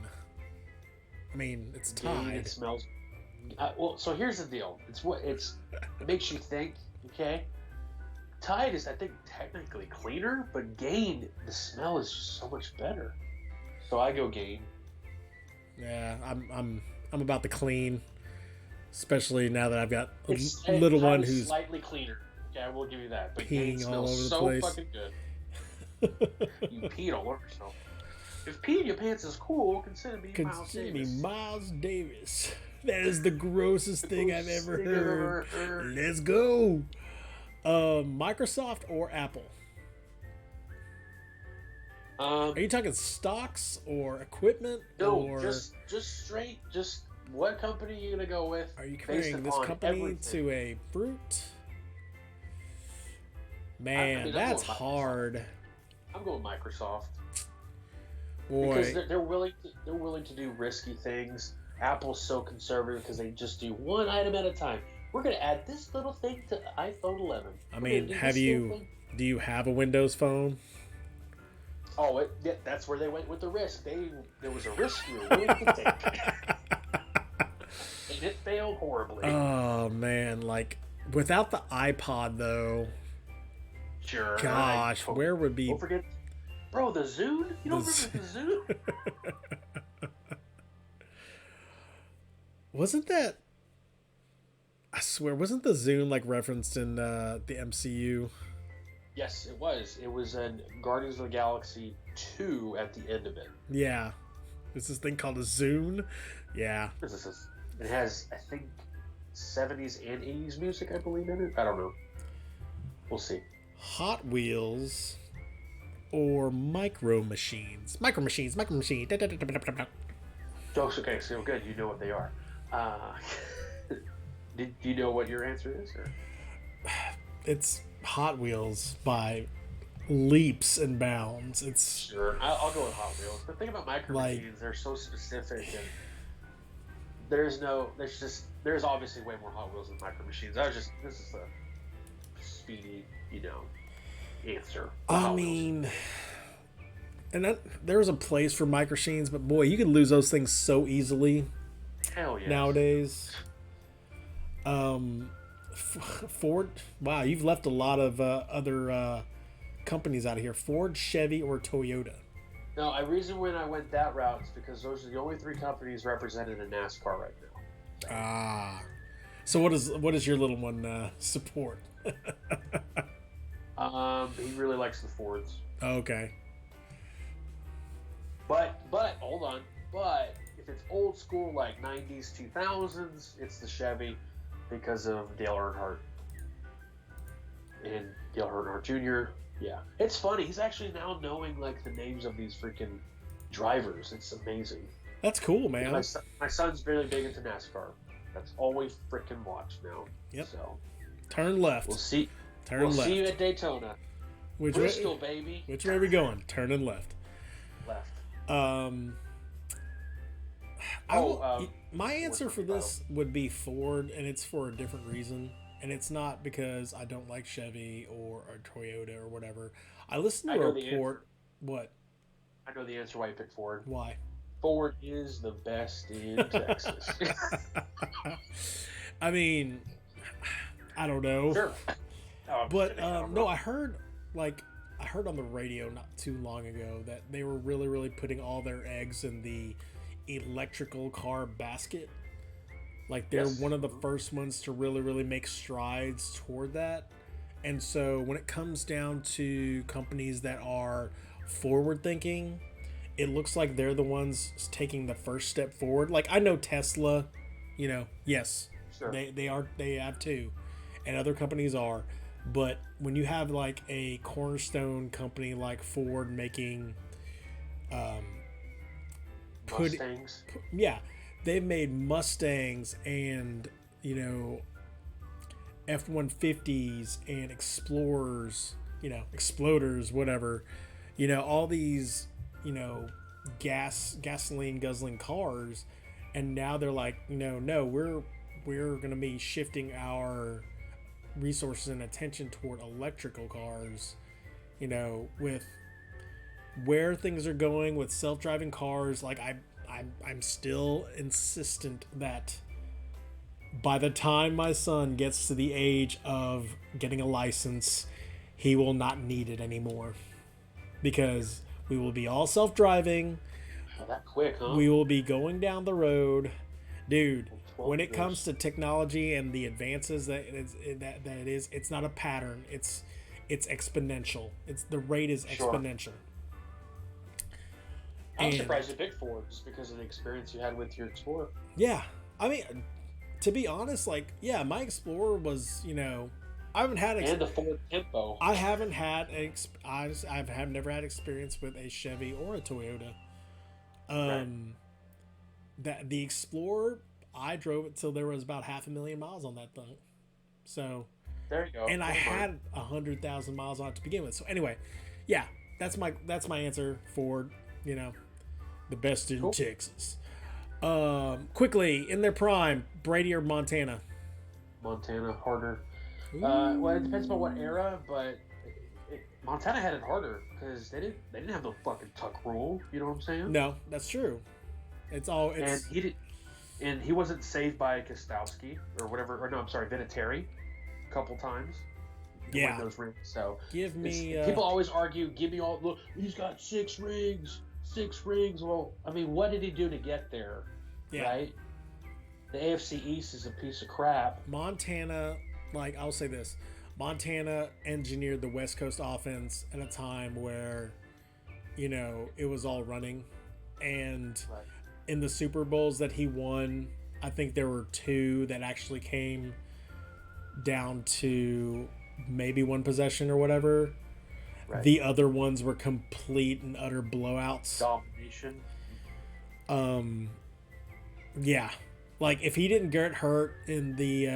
I mean, it's Tide. It smells. Well, so here's the deal. It makes you think. Okay. Tide is, I think, technically cleaner, but Gain, the smell is just so much better. So I go Gain. Yeah, I'm about the clean, especially now that I've got a little one who's slightly cleaner. Okay, I will give you that. But peeing Gain all over smells the so place. Fucking good. You peed all over yourself. If peeing your pants is cool, consider me Miles Davis. Miles Davis. That is the grossest thing I've ever heard. Let's go. Microsoft or Apple? Are you talking stocks or equipment? No, or just straight. Just what company are you gonna go with? Are you comparing this company to a fruit? Man, that's hard. I'm going Microsoft. Boy. Because they're willing to do risky things. Apple's so conservative because they just do one item at a time. We're going to add this little thing to iPhone 11. I mean, do you have a Windows phone? Oh, that's where they went with the risk. There was a risk you were willing to take. And it failed horribly. Oh, man. Like, without the iPod, though. Sure. Gosh, where would be... Don't forget... Bro, the Zune? You don't remember the Zune? Wasn't that... I swear, wasn't the Zune, like, referenced in the MCU? Yes, it was. It was in Guardians of the Galaxy 2 at the end of it. Yeah. There's this thing called a Zune? Yeah. It has, I think, 70s and 80s music, I believe, in it. I don't know. We'll see. Hot Wheels or Micro Machines? Micro Machines. Okay, so good. You know what they are. Do you know what your answer is? Or? It's Hot Wheels by leaps and bounds. It's sure. I'll go with Hot Wheels. The thing about Micro Machines, they're so specific, and there's obviously way more Hot Wheels than Micro Machines. This is a speedy, answer. I mean, and there's a place for Micro Machines, but boy, you can lose those things so easily. Hell yeah. Nowadays. Ford. Wow, you've left a lot of other companies out of here. Ford, Chevy, or Toyota. No, the reason when I went that route is because those are the only three companies represented in NASCAR right now. Ah, so what does your little one support? He really likes the Fords. Okay. But hold on. But if it's old school like 90s, 2000s, it's the Chevy because of Dale Earnhardt and Dale Earnhardt Jr. Yeah, it's funny. He's actually now knowing like the names of these freaking drivers. It's amazing. That's cool, man. My son's really big into NASCAR. That's all we freaking watch now. Yep. So turn left. we'll see. Turn we'll left. see you at Daytona. Which Bristol, way, baby. Which way are we going? Turning left. Left. My answer for this would be Ford, and it's for a different reason. And it's not because I don't like Chevy or Toyota or whatever. I listened to a report. What? I know the answer why you picked Ford. Why? Ford is the best in Texas. I mean, I don't know. Sure. But no, I heard on the radio not too long ago that they were really, really putting all their eggs in the electrical car basket. Like they're one of the first ones to really, really make strides toward that. And so when it comes down to companies that are forward thinking, it looks like they're the ones taking the first step forward. Like I know Tesla, yes, sure. they have too, and other companies are. But when you have like a cornerstone company like Ford making Mustangs. They've made Mustangs and F-150s and Explorers, Exploders, whatever, all these gasoline guzzling cars, and now they're like, no, we're gonna be shifting our resources and attention toward electrical cars, with where things are going with self-driving cars. Like I'm still insistent that by the time my son gets to the age of getting a license, he will not need it anymore, because we will be all self-driving. Oh, that quick, huh? We will be going down the road, dude. When it comes to technology and the advances that it is, it's not a pattern. It's exponential. The rate is exponential. I'm surprised you picked Ford just because of the experience you had with your Explorer. Yeah, I mean, to be honest, my Explorer was, I haven't had and the Ford Tempo. I haven't had I've never had experience with a Chevy or a Toyota. That the Explorer, I drove it till there was about 500,000 miles on that thing. So there you go. And I had 100,000 miles on it to begin with. So anyway, yeah, that's my answer. Ford, the best in Texas. Quickly, in their prime, Brady or Montana? Montana, harder. Well, it depends on what era, but Montana had it harder because they didn't have the fucking tuck rule. You know what I'm saying? No, that's true. And he wasn't saved by Kostowski or whatever. Or no, I'm sorry, Vinatieri, a couple times. Yeah. Those rings. So give me. People always argue. Give me all. Look, he's got 6 rings. 6 rings. Well, I mean, what did he do to get there? Yeah. Right. The AFC East is a piece of crap. Montana, I'll say this: Montana engineered the West Coast offense at a time where, it was all running, and in the Super Bowls that he won, I think there were 2 that actually came down to maybe 1 possession or whatever. Right. The other ones were complete and utter blowouts. Domination. Yeah. If he didn't get hurt in the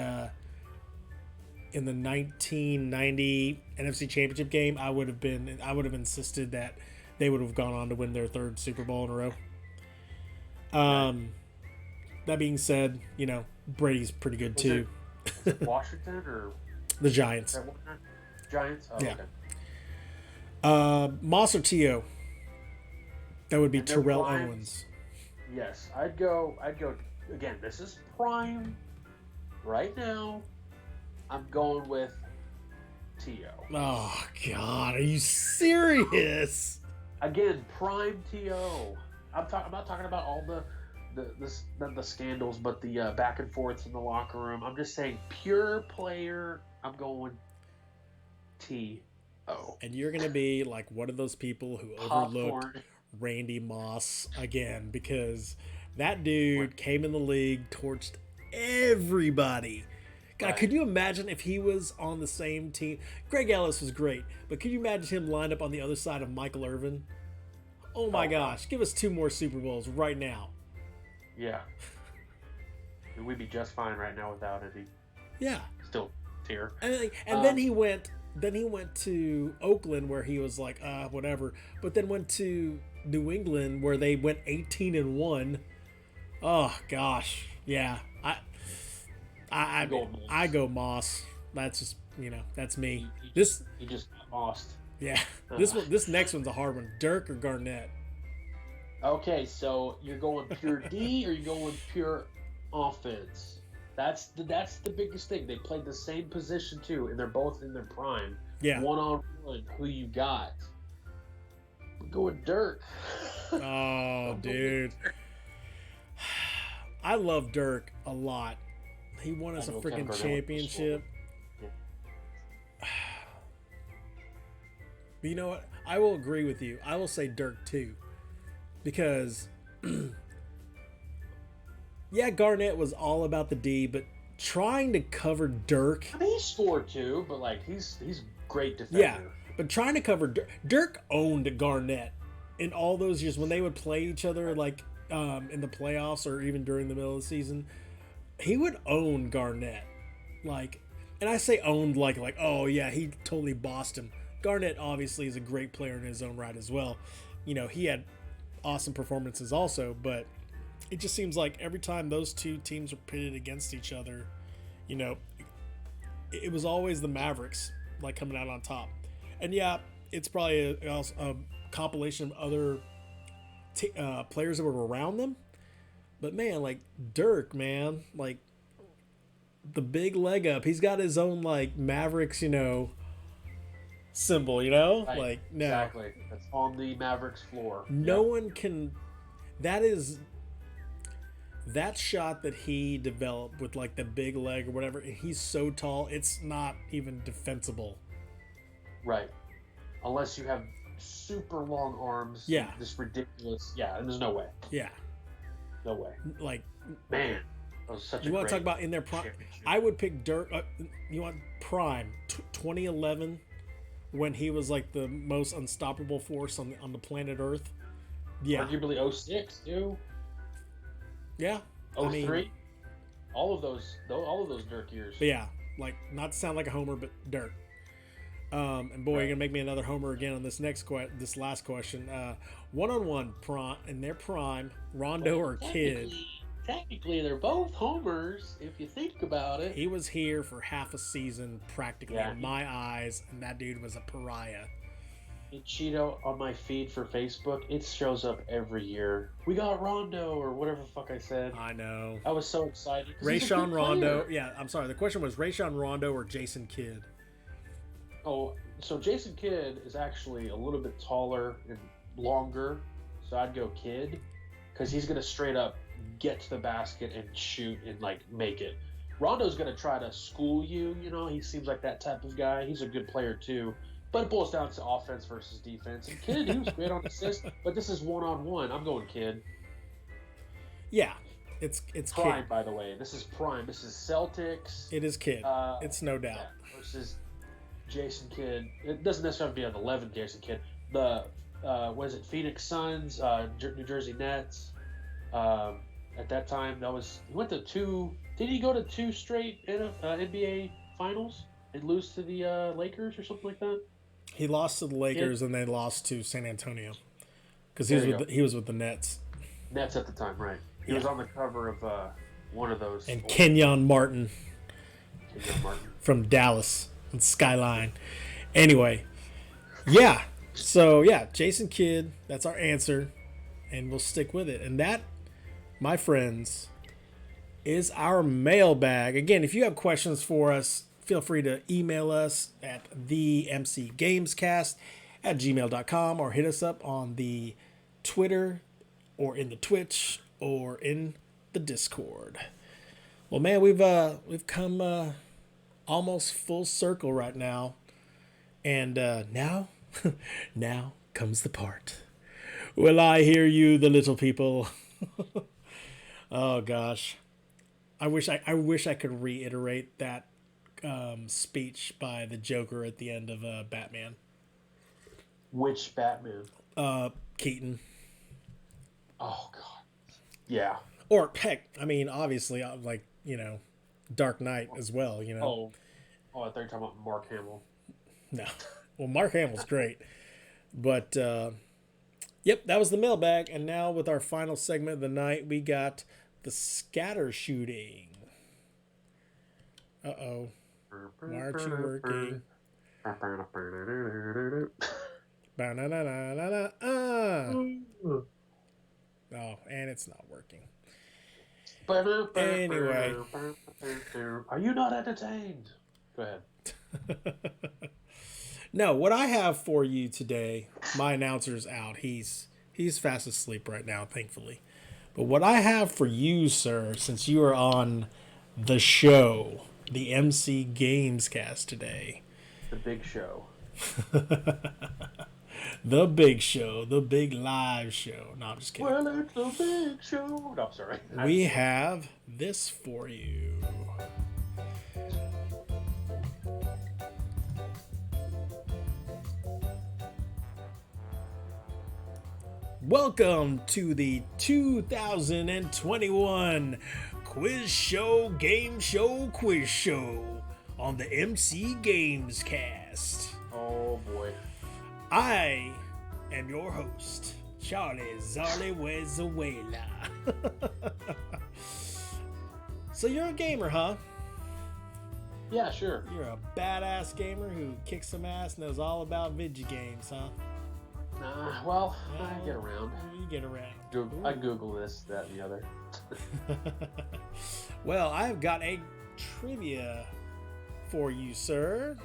1990 NFC Championship game, I would have insisted that they would have gone on to win their 3rd Super Bowl in a row. That being said, Brady's pretty good too. Was it Washington or the Giants? Giants. Oh, yeah. Okay. Moss or T.O.? That would be Terrell Owens. Yes, I'd go. Again, this is prime. Right now, I'm going with T.O. Oh God, are you serious? Again, prime T.O. I'm not talking about all the scandals, but the back and forths in the locker room. I'm just saying, pure player. I'm going T.O. And you're gonna be like one of those people who overlooked Randy Moss again, because that dude came in the league, torched everybody. God, could you imagine if he was on the same team? Greg Ellis was great, but could you imagine him lined up on the other side of Michael Irvin? Oh my gosh, give us 2 more Super Bowls right now. Yeah. We'd be just fine right now without any. Yeah. Still tier. And then he went. Then he went to Oakland where he was like, whatever. But then went to New England where they went 18-1. Oh gosh, yeah. I go Moss. That's just that's me. He just got lost. Yeah. This next one's a hard one. Dirk or Garnett? Okay, so you're going pure D or you're going pure offense? That's the biggest thing. They played the same position too, and they're both in their prime. Yeah. 1-on-1, who you got? I'm going Dirk. Oh, dude. I love Dirk a lot. He won us a freaking championship. But you know what? I will agree with you. I will say Dirk too. Because yeah, Garnett was all about the D, but trying to cover Dirk. I mean, he scored too, but like he's great defender. Yeah, but trying to cover Dirk owned Garnett in all those years when they would play each other, like in the playoffs or even during the middle of the season. He would own Garnett, like, and I say owned like oh yeah, he totally bossed him. Garnett obviously is a great player in his own right as well. He had awesome performances also, but it just seems like every time those two teams were pitted against each other, it was always the Mavericks like coming out on top. And yeah, it's probably a compilation of other players that were around them. But man, like Dirk, man, like the big leg up. He's got his own like Mavericks, symbol, Right. like no. Exactly. That's on the Mavericks floor. No one can. That shot that he developed with like the big leg or whatever, and he's so tall, it's not even defensible. Right. Unless you have super long arms. Yeah. This ridiculous. Yeah, and there's no way. Yeah. No way. Like, man, that was such you want to talk about in their prime? I would pick Dirk. You want prime 2011 when he was like the most unstoppable force on the planet Earth. Yeah. Arguably 06 too. Yeah. 03. All of those Dirk years. But yeah, like not to sound like a homer, but Dirk. And boy, you're gonna make me another homer again on this this last question. 1-on-1 in their prime, Rondo or Kidd? Technically, they're both homers if you think about it. He was here for half a season, practically in my eyes, and that dude was a pariah. Cheeto on my feed for Facebook, it shows up every year. We got Rondo or whatever the fuck I said. I know. I was so excited. Rayshawn Rondo. Yeah, I'm sorry. The question was Rayshawn Rondo or Jason Kidd. Oh, so Jason Kidd is actually a little bit taller and longer, so I'd go Kidd because he's gonna straight up get to the basket and shoot and like make it. Rondo's gonna try to school you. He seems like that type of guy. He's a good player too. But it boils down to offense versus defense. And Kidd, he was great on assists, but this is 1-on-1. I'm going Kidd. Yeah, it's prime, Kidd. By the way. This is prime. This is Celtics. It is Kidd. It's no doubt. Versus Jason Kidd. It doesn't necessarily have to be an 11 Jason Kidd. The Phoenix Suns, New Jersey Nets. At that time, he went to two. Did he go to two straight NBA finals and lose to the Lakers or something like that? He lost to the Lakers and they lost to San Antonio because he was with the Nets. Nets at the time, right? He was on the cover of one of those. And Kenyon Martin from Dallas and Skyline. Anyway, yeah. So yeah, Jason Kidd. That's our answer, and we'll stick with it. And that, my friends, is our mailbag. Again, if you have questions for us, feel free to email us at themcgamescast@gmail.com or hit us up on the Twitter or in the Twitch or in the Discord. Well, man, we've come almost full circle right now, and now comes the part. Will I hear you, the little people? Oh gosh, I wish I could reiterate that speech by the Joker at the end of Batman. Which Batman? Keaton. Oh God. Yeah. Or heck, I mean, obviously, like Dark Knight as well. I thought you were talking about Mark Hamill. No, well, Mark Hamill's great, but yep, that was the mailbag, and now with our final segment of the night, we got the Scattershooting. Uh-oh. Why aren't you working? Oh, and it's not working. Anyway. Are you not entertained? Go ahead. No, what I have for you today, my announcer's out. He's fast asleep right now, thankfully. But what I have for you, sir, since you are on the show, the MC Gamescast today. The big show. The big show. The big live show. No, I'm just kidding. Well, it's a big show. No, I'm sorry. We have this for you. Welcome to the 2021 Quiz Show Game Show Quiz Show on the MC Gamescast. Oh boy. I am your host, Charlie Zarly Wezuela. So you're a gamer, huh? Yeah, sure. You're a badass gamer who kicks some ass, knows all about video games, huh? Well, I get around. You get around. I Google this, that, and the other. Well, I've got a trivia for you, sir.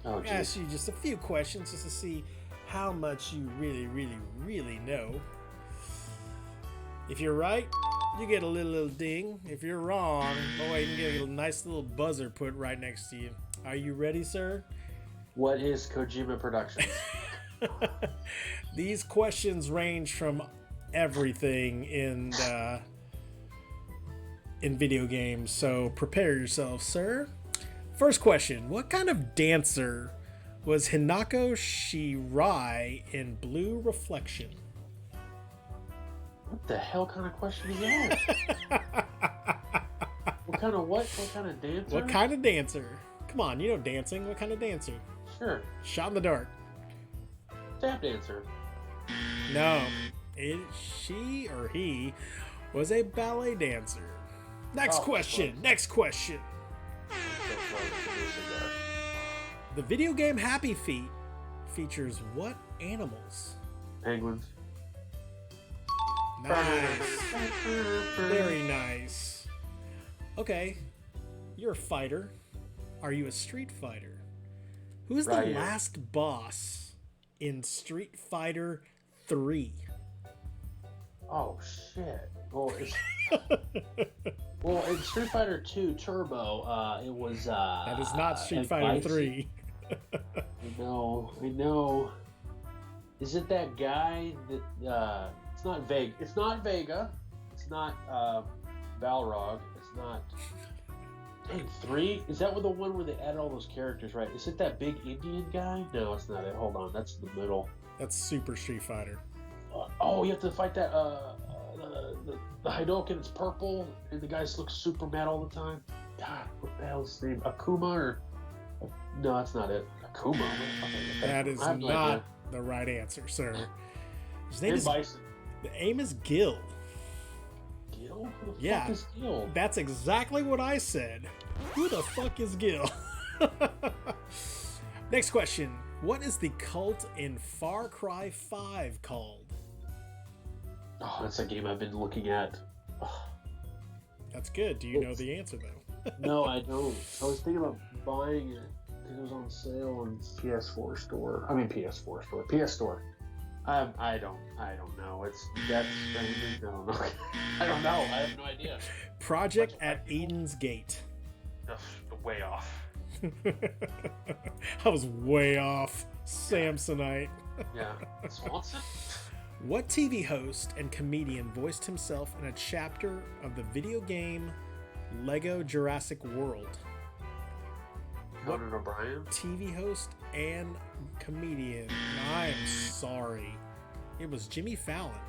Oh, I'll ask you just a few questions just to see how much you really, really, really know. If you're right, you get a little ding. If you're wrong, you get a nice little buzzer put right next to you. Are you ready, sir? What is Kojima Productions? These questions range from everything in video games, so prepare yourself, sir. First question: what kind of dancer was Hinako Shirai in Blue Reflection? What the hell kind of question is that? What kind of what? What kind of dancer? What kind of dancer? Come on, you know dancing. What kind of dancer? Sure. Shot in the dark. Tap dancer. No. She or he was a ballet dancer. Next question. Close. Next question. The video game Happy Feet features what animals? Penguins. Nice. Very nice. Okay. You're a fighter. Are you a Street Fighter? Who's the last boss in Street Fighter 3? Oh shit. Well, in Street Fighter 2 Turbo, it was that is not Street Fighter 3. I know. Is it that guy that it's not Vega. It's not Vega. It's not Balrog. It's not Dang, 3? Is that the one where they added all those characters, right? Is it that big Indian guy? No, it's not it. Hold on, that's the middle. That's Super Street Fighter. You have to fight that the Hadoken. It's purple, and the guy looks super mad all the time. God, what the hell's his name? Akuma or? No, that's not it. Akuma. That is not the right answer, sir. His name is Bison. The name is Gil. Gil? Who the Yeah, fuck is Gil? That's exactly what I said. Who the fuck is Gil? Next question. What is the cult in Far Cry 5 called? Oh, that's a game I've been looking at. That's good. Do you know the answer, though? No, I don't. I was thinking about buying it because it was on sale on PS4 store. I mean PS4 store. PS store. I don't know. That's strange. I don't know. I don't know. I have no idea. Project at Eden's Gate. Way off. I was way off. Samsonite. Yeah. Swanson? What TV host and comedian voiced himself in a chapter of the video game Lego Jurassic World? Conan O'Brien? TV host and comedian. I'm sorry. It was Jimmy Fallon.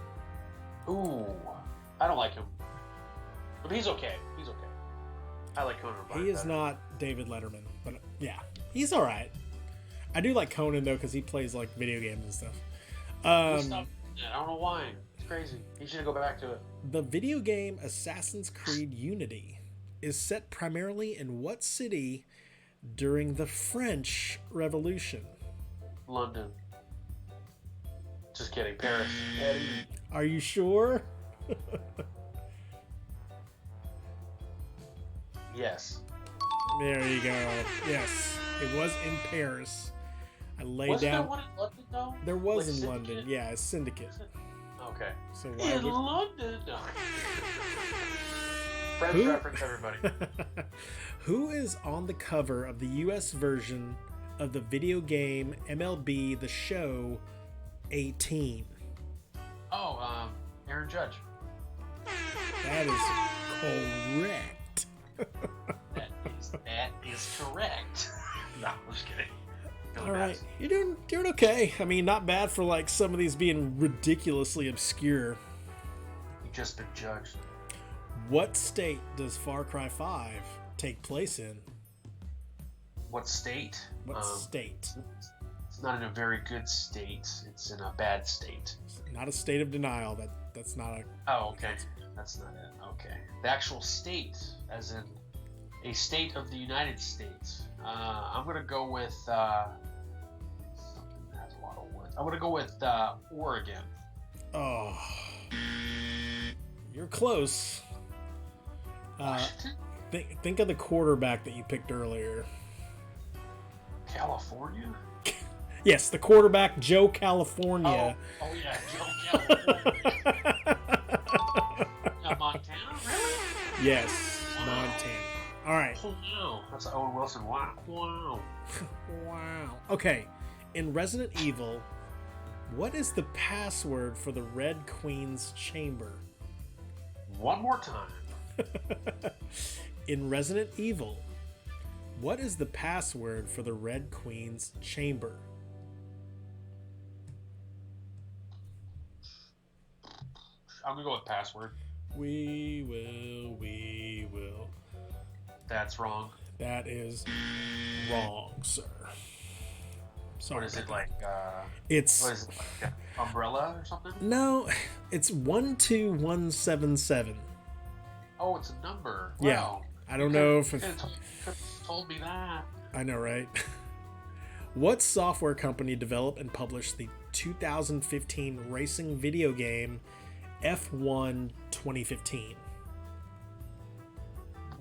Ooh. I don't like him. But he's okay. I like Conan O'Brien. He is not David Letterman, but yeah, he's all right. I do like Conan though because he plays like video games and stuff. I don't know why. It's crazy. He should go back to it. The video game Assassin's Creed Unity is set primarily in what city during the French Revolution? London. Just kidding. Paris. Are you sure? Yes. There you go. Yes, it was in Paris. I laid Wasn't down. there one in London though? There was Like in Syndicate? London. Yeah, a syndicate. Okay. So In London. No. Friends reference, everybody. Who is on the cover of the U.S. version of the video game MLB The Show 18? Oh, Aaron Judge. That is correct. That is correct. No, I'm just kidding. All right, you're doing okay. I mean, not bad for like some of these being ridiculously obscure. You've just been judged. What state does Far Cry 5 take place in? What state? What state? It's not in a very good state. It's in a bad state. Not a state of denial. That's not a. Oh, okay. That's not it. Okay. The actual state, as in a state of the United States. I'm gonna go with something that has a lot of words. I'm gonna go with Oregon. Oh, you're close. Think of the quarterback that you picked earlier. California? Yes, the quarterback, Joe California. Oh yeah, Joe California. Montana? Really? Yes, Wow. Montana. All right. Oh no, that's Owen Wilson. Wow. Wow. Okay, in Resident Evil, what is the password for the Red Queen's chamber? One more time. In Resident Evil, what is the password for the Red Queen's chamber? I'm gonna go with password. We will. That's wrong. That is wrong, sir. Sorry. What is it like? It's What is it like? An umbrella or something? no, it's 12177. Oh, it's a number. Yeah. Wow. I don't know if You could have told me that. I know, right? What software company developed and published the 2015 racing video game F1 2015?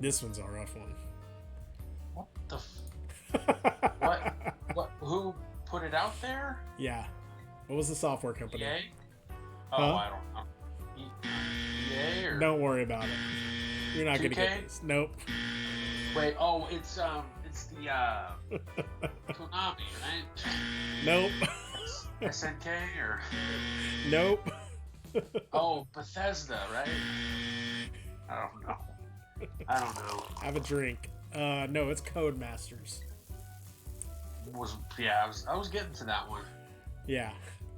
This one's a rough one. What the? What? Who put it out there? Yeah. What was the software company? EA? Oh, Huh? I don't know. EA or? Don't worry about it. You're not gonna 2K? get this. Nope. Wait. Oh, it's the Konami, right? Nope. SNK or? Nope. Oh, Bethesda, right? I don't know. Have a drink. No, it's Codemasters. I was getting to that one. Yeah,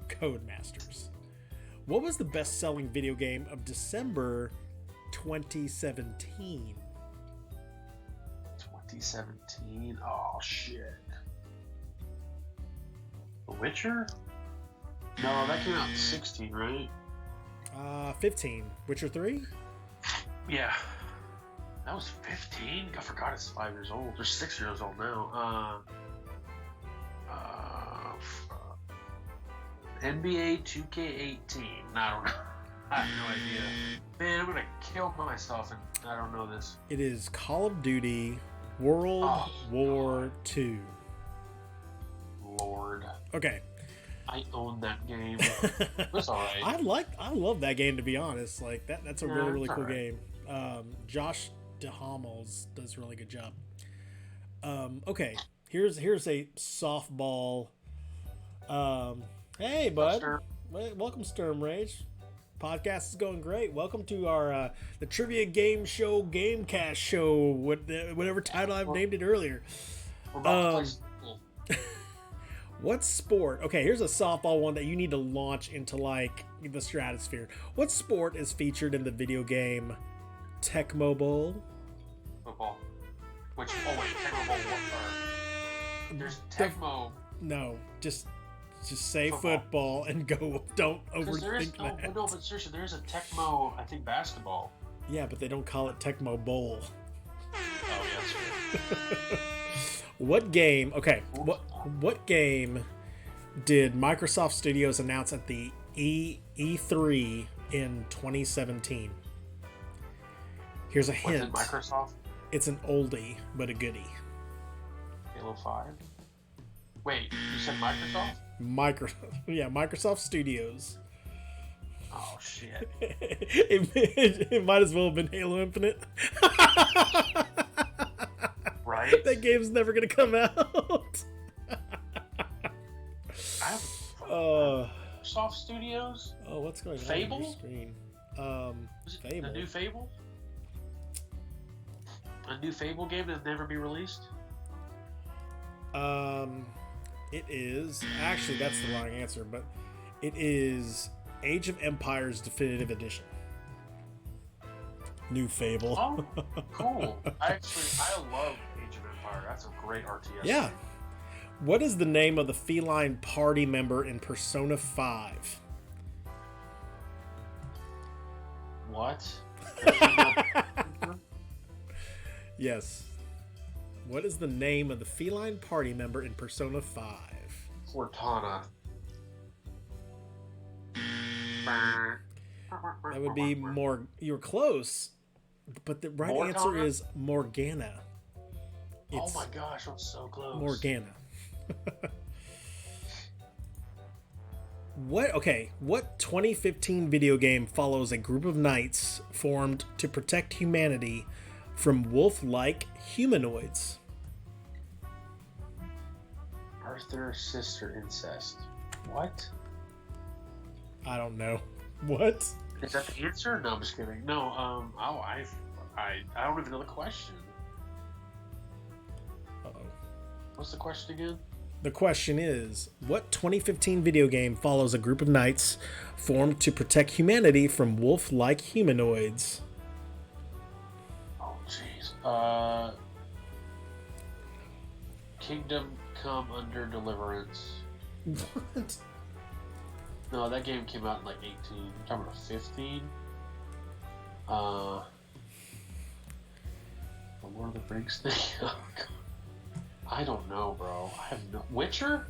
Codemasters. What was the best-selling video game of December 2017? 2017. Oh shit. The Witcher? No, that came out in 16, right? 15. Witcher 3? Yeah. That was 15? I forgot it's 5 years old. They're 6 years old now. NBA 2K18. I don't know. I have no idea. Man, I'm gonna kill myself and I don't know this. It is Call of Duty World War II. Lord. Okay. I own that game. It's alright. I love that game, to be honest. Like that's a really cool right. game. Josh DeHamels does a really good job. Okay, here's a softball. Hey bud, welcome Sturm Rage. Podcast is going great. Welcome to our the trivia game show, Gamecast show, whatever title I've named it earlier. We're about to play school. What sport? Okay, here's a softball one that you need to launch into like the stratosphere. What sport is featured in the video game Tecmo Bowl? Football. Which, oh wait, Tecmo Bowl, there's Tecmo. No, just say football and go. Don't overthink that. No, but seriously, there's a Tecmo, I think, basketball. Yeah, but they don't call it Tecmo Bowl. Oh, yeah, that's true. What game? Okay, what game did Microsoft Studios announce at the E3 in 2017? Here's a hint. Was it Microsoft? It's an oldie, but a goodie. Halo 5? Wait, you said Microsoft? Microsoft Studios. Oh, shit. it might as well have been Halo Infinite. Right? That game's never going to come out. I have Microsoft Studios? Oh, what's going on Fable? on your screen? Fable. The new Fable? A new Fable game that'll never be released? It is. Actually, that's the wrong answer, but it is Age of Empires Definitive Edition. New Fable. Oh, cool. I love Age of Empires. That's a great RTS. Yeah. Game. What is the name of the feline party member in Persona 5? What? Yes. What is the name of the feline party member in Persona 5? Cortana. That would be more. You're close, but the right answer is Morgana. Oh my gosh, I'm so close. Morgana. What 2015 video game follows a group of knights formed to protect humanity from wolf-like humanoids? Arthur sister incest. What? I don't know. What? Is that the answer? No, I'm just kidding. No, I don't even know the question. Uh-oh. What's the question again? The question is, what 2015 video game follows a group of knights formed to protect humanity from wolf-like humanoids? Oh, jeez. Kingdom Come Under Deliverance. What? No, that game came out in like 18. You're talking about 15? The Lord of the Rings thing? Oh, God. I don't know, bro. I have no... Witcher?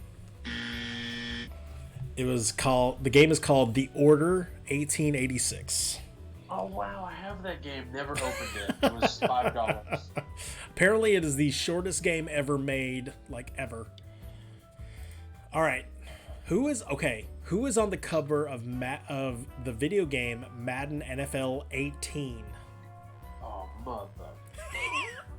The game is called The Order 1886. Oh, wow. I have that game. Never opened it. It was $5. Apparently it is the shortest game ever made, like ever. All right. Who is on the cover of the video game Madden NFL 18? Oh, mother.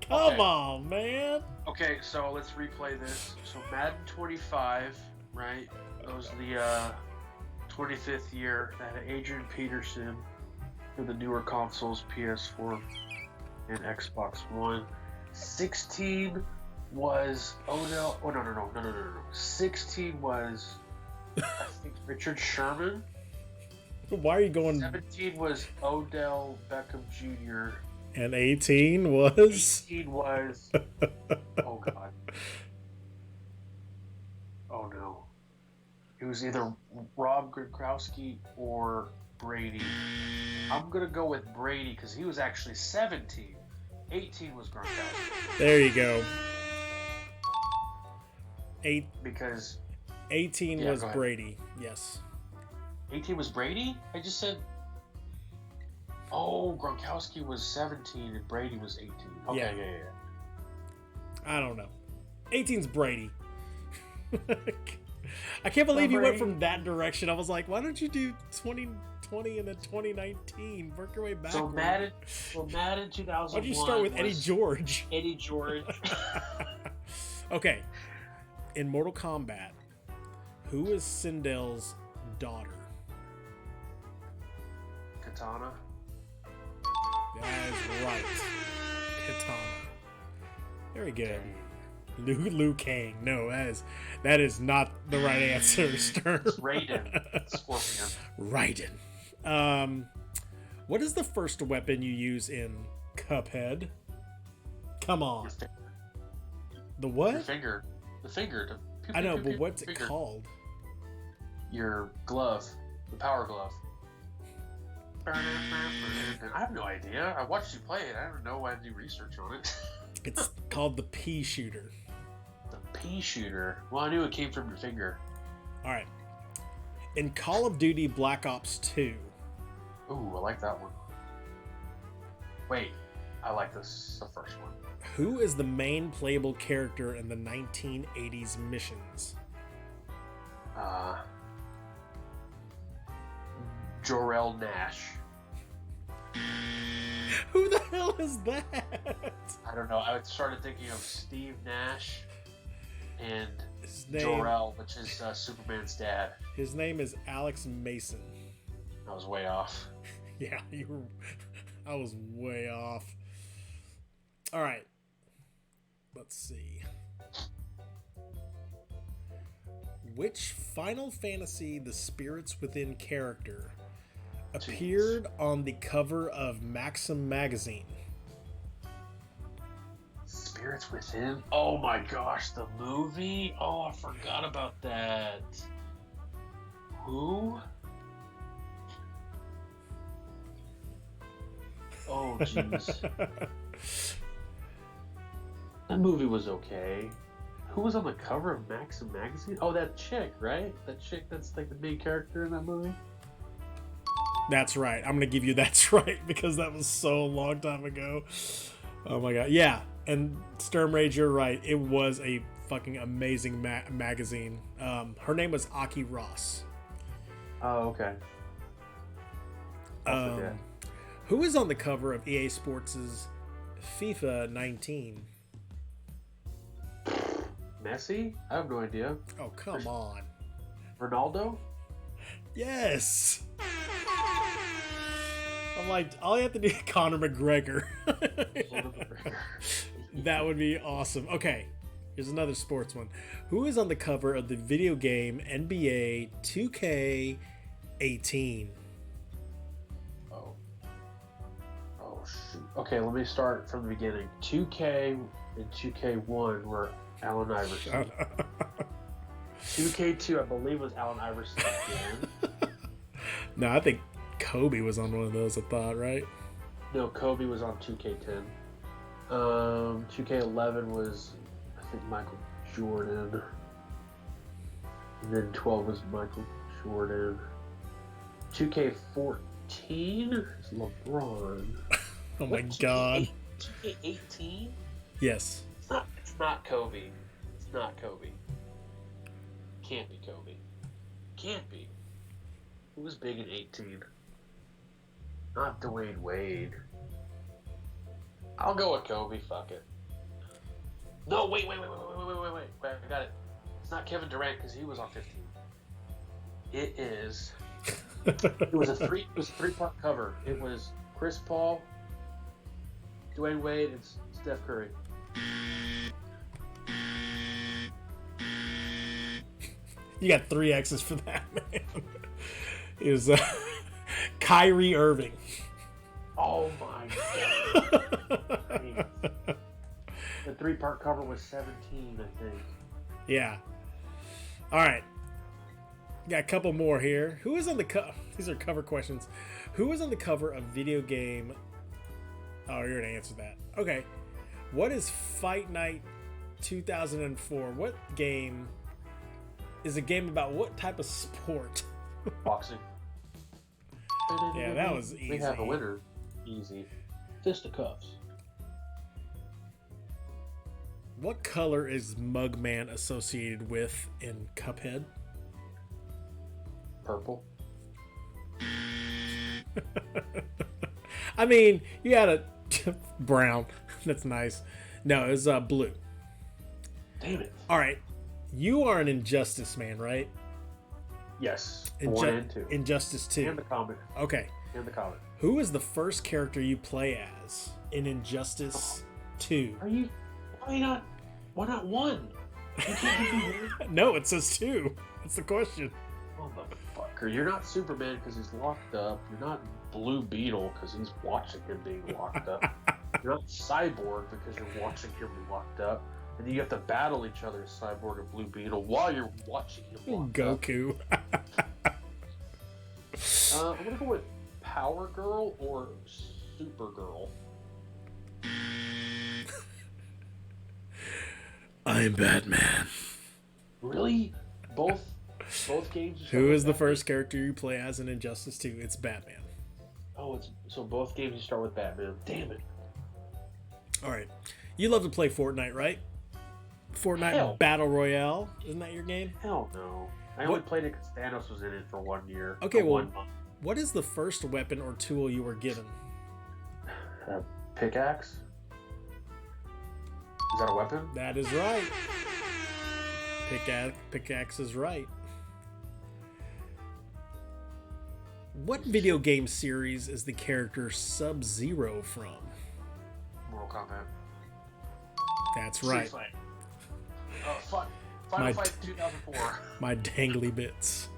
Come on, man. Okay, so let's replay this. So Madden 25, right? That was the 25th year. That had Adrian Peterson for the newer consoles, PS4 and Xbox One. 16 was Odell. Oh, no. 16 was, I think, Richard Sherman. Why are you going? 17 was Odell Beckham Jr. And 18 was? 18 was... Oh, God. Oh, no. It was either Rob Gronkowski or Brady. I'm going to go with Brady because he was actually 17. 18 was Gronkowski. There you go. Because... 18 was Brady, yes. 18 was Brady? I just said... Oh, Gronkowski was 17 and Brady was 18. Okay, yeah. I don't know. 18's Brady. I can't believe you went from that direction. I was like, why don't you do 2020 and then 2019? Work your way back. So Madden 2001. Why'd you start with Eddie George? Eddie George. Okay. In Mortal Kombat, who is Sindel's daughter? Katana. That is right. Katana. Very good. Liu Kang. No, that is not the right answer, Stern. It's Raiden. Scorpion. Raiden. What is the first weapon you use in Cuphead? Come on. Your, fi- The your what? finger. The finger. To pew, I pew, know, pew, but pew, what's it finger. called? Your glove. The power glove. I have no idea. I watched you play it. I don't know why I do research on it. It's called the pea shooter. The pea shooter. Well, I knew it came from your finger. All right. In Call of Duty Black Ops 2, Ooh, I like that one. Wait, I like this. The first one. who is the main playable character in the 1980s missions? Jor-El Nash. Who the hell is that? I don't know. I started thinking of Steve Nash and His name, Jor-El, which is Superman's dad. his name is Alex Mason. I was way off. Yeah, you were. I was way off. All right. Let's see. Which Final Fantasy The Spirits Within character appeared on the cover of Maxim magazine? Spirits Within? Oh my gosh, the movie? Oh, I forgot about that. Who? Oh, jeez. That movie was okay. Who was on the cover of Maxim magazine? Oh, that chick, right? That chick that's like the main character in that movie? That's right. I'm gonna give you that's right because that was so long time ago. Oh my god. Yeah, and Sturm Rage, you're right. It was a fucking amazing magazine. Her name was Aki Ross. Oh, okay. I forget. Who is on the cover of EA Sports' FIFA 19? Messi? I have no idea. Oh, come on. Ronaldo? Yes. I'm like, all you have to do is Conor McGregor. That would be awesome. Okay, here's another sports one. Who is on the cover of the video game NBA 2K18? Oh, shoot. Okay, let me start from the beginning. 2K and 2K1 were Allen Iverson. 2K2, I believe, was Allen Iverson again. No, I think Kobe was on one of those, I thought, right? No, Kobe was on 2K10. 2K11 was, I think, Michael Jordan. And then 12 was Michael Jordan. 2K14 is LeBron. Oh my god. 2K18? Yes. It's not Kobe. It's not Kobe. Can't be Kobe. Can't be. Who was big in 18? Not Dwayne Wade. I'll go with Kobe. Fuck it. No, wait. Wait, I got it. It's not Kevin Durant because he was on 15. It is. It was a three-part cover. It was Chris Paul, Dwayne Wade, and Steph Curry. You got 3 X's for that, man. It was Kyrie Irving. Oh my god. The 3-part cover was 17, I think. Yeah. All right. Got a couple more here. Who is on the cover? These are cover questions. Who is on the cover of video game? Oh, you're gonna answer that. Okay. What is Fight Night 2004? What game is a game about what type of sport? Boxing. Yeah, that was easy. We have a winner. Easy. Fisticuffs. What color is Mugman associated with in Cuphead? Purple. I mean, you had a brown. That's nice. No, it was blue. Damn it. All right. You are an Injustice man, right? Yes. 1 and 2. Injustice 2. And the comic. Okay. And the comic. Who is the first character you play as in Injustice 2? Why not 1? You can't give me 1. No, it says 2. That's the question. Motherfucker. You're not Superman because he's locked up. You're not Blue Beetle because he's watching him being locked up. You're not Cyborg because you're watching him locked up. And then you have to battle each other, Cyborg and Blue Beetle, while you're watching him locked up. Goku. I'm going to go with Power Girl or Supergirl. I'm Batman. Really? Both games? Who is the first character you play as in Injustice 2? It's Batman. Oh, so both games you start with Batman. Damn it. All right. You love to play Fortnite, right? Fortnite Battle Royale. Isn't that your game? Hell no. I only played it because Thanos was in it for 1 year. Okay, well, 1 month. What is the first weapon or tool you were given? Pickaxe? Is that a weapon? That is right. Pickaxe is right. What video game series is the character Sub-Zero from? Mortal Kombat. That's right. Final Fight 2004. My dangly bits.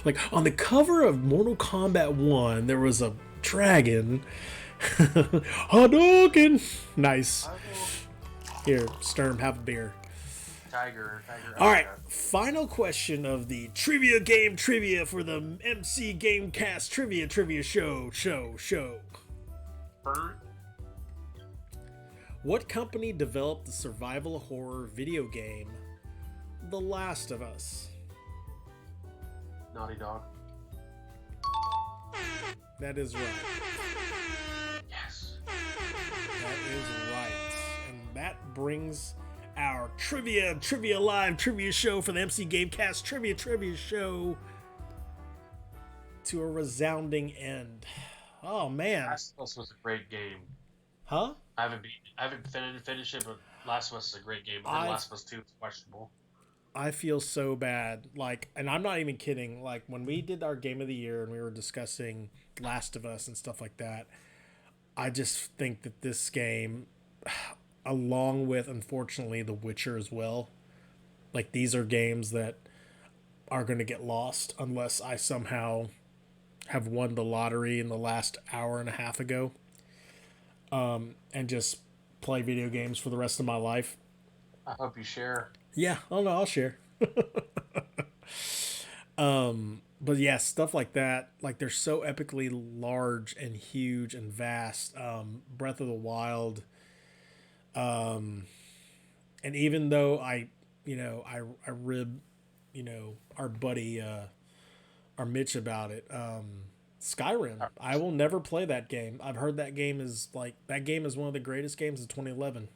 Like, on the cover of Mortal Kombat 1, there was a dragon. Hadouken! Nice. Here, Sturm, have a beer. Tiger. All right, final question of the trivia game trivia for the MC Gamecast trivia show. Burn? What company developed the survival horror video game The Last of Us? Naughty Dog. That is right. Yes. That is right. And that brings our trivia live trivia show for the MC Gamecast trivia show to a resounding end. Oh man. Last of Us was a great game. Huh? I haven't finished it, but Last of Us is a great game. And Last of Us 2 is questionable. I feel so bad. Like, and I'm not even kidding. Like, when we did our game of the year and we were discussing Last of Us and stuff like that, I just think that this game, along with, unfortunately, The Witcher as well, like, these are games that are going to get lost unless I somehow have won the lottery in the last hour and a half ago, and just play video games for the rest of my life. I hope you share. Yeah, I'll share. But yeah, stuff like that, like, they're so epically large and huge and vast. Breath of the Wild, and even though I rib, our buddy, our Mitch about it, Skyrim, I will never play that game. I've heard that game is one of the greatest games of 2011,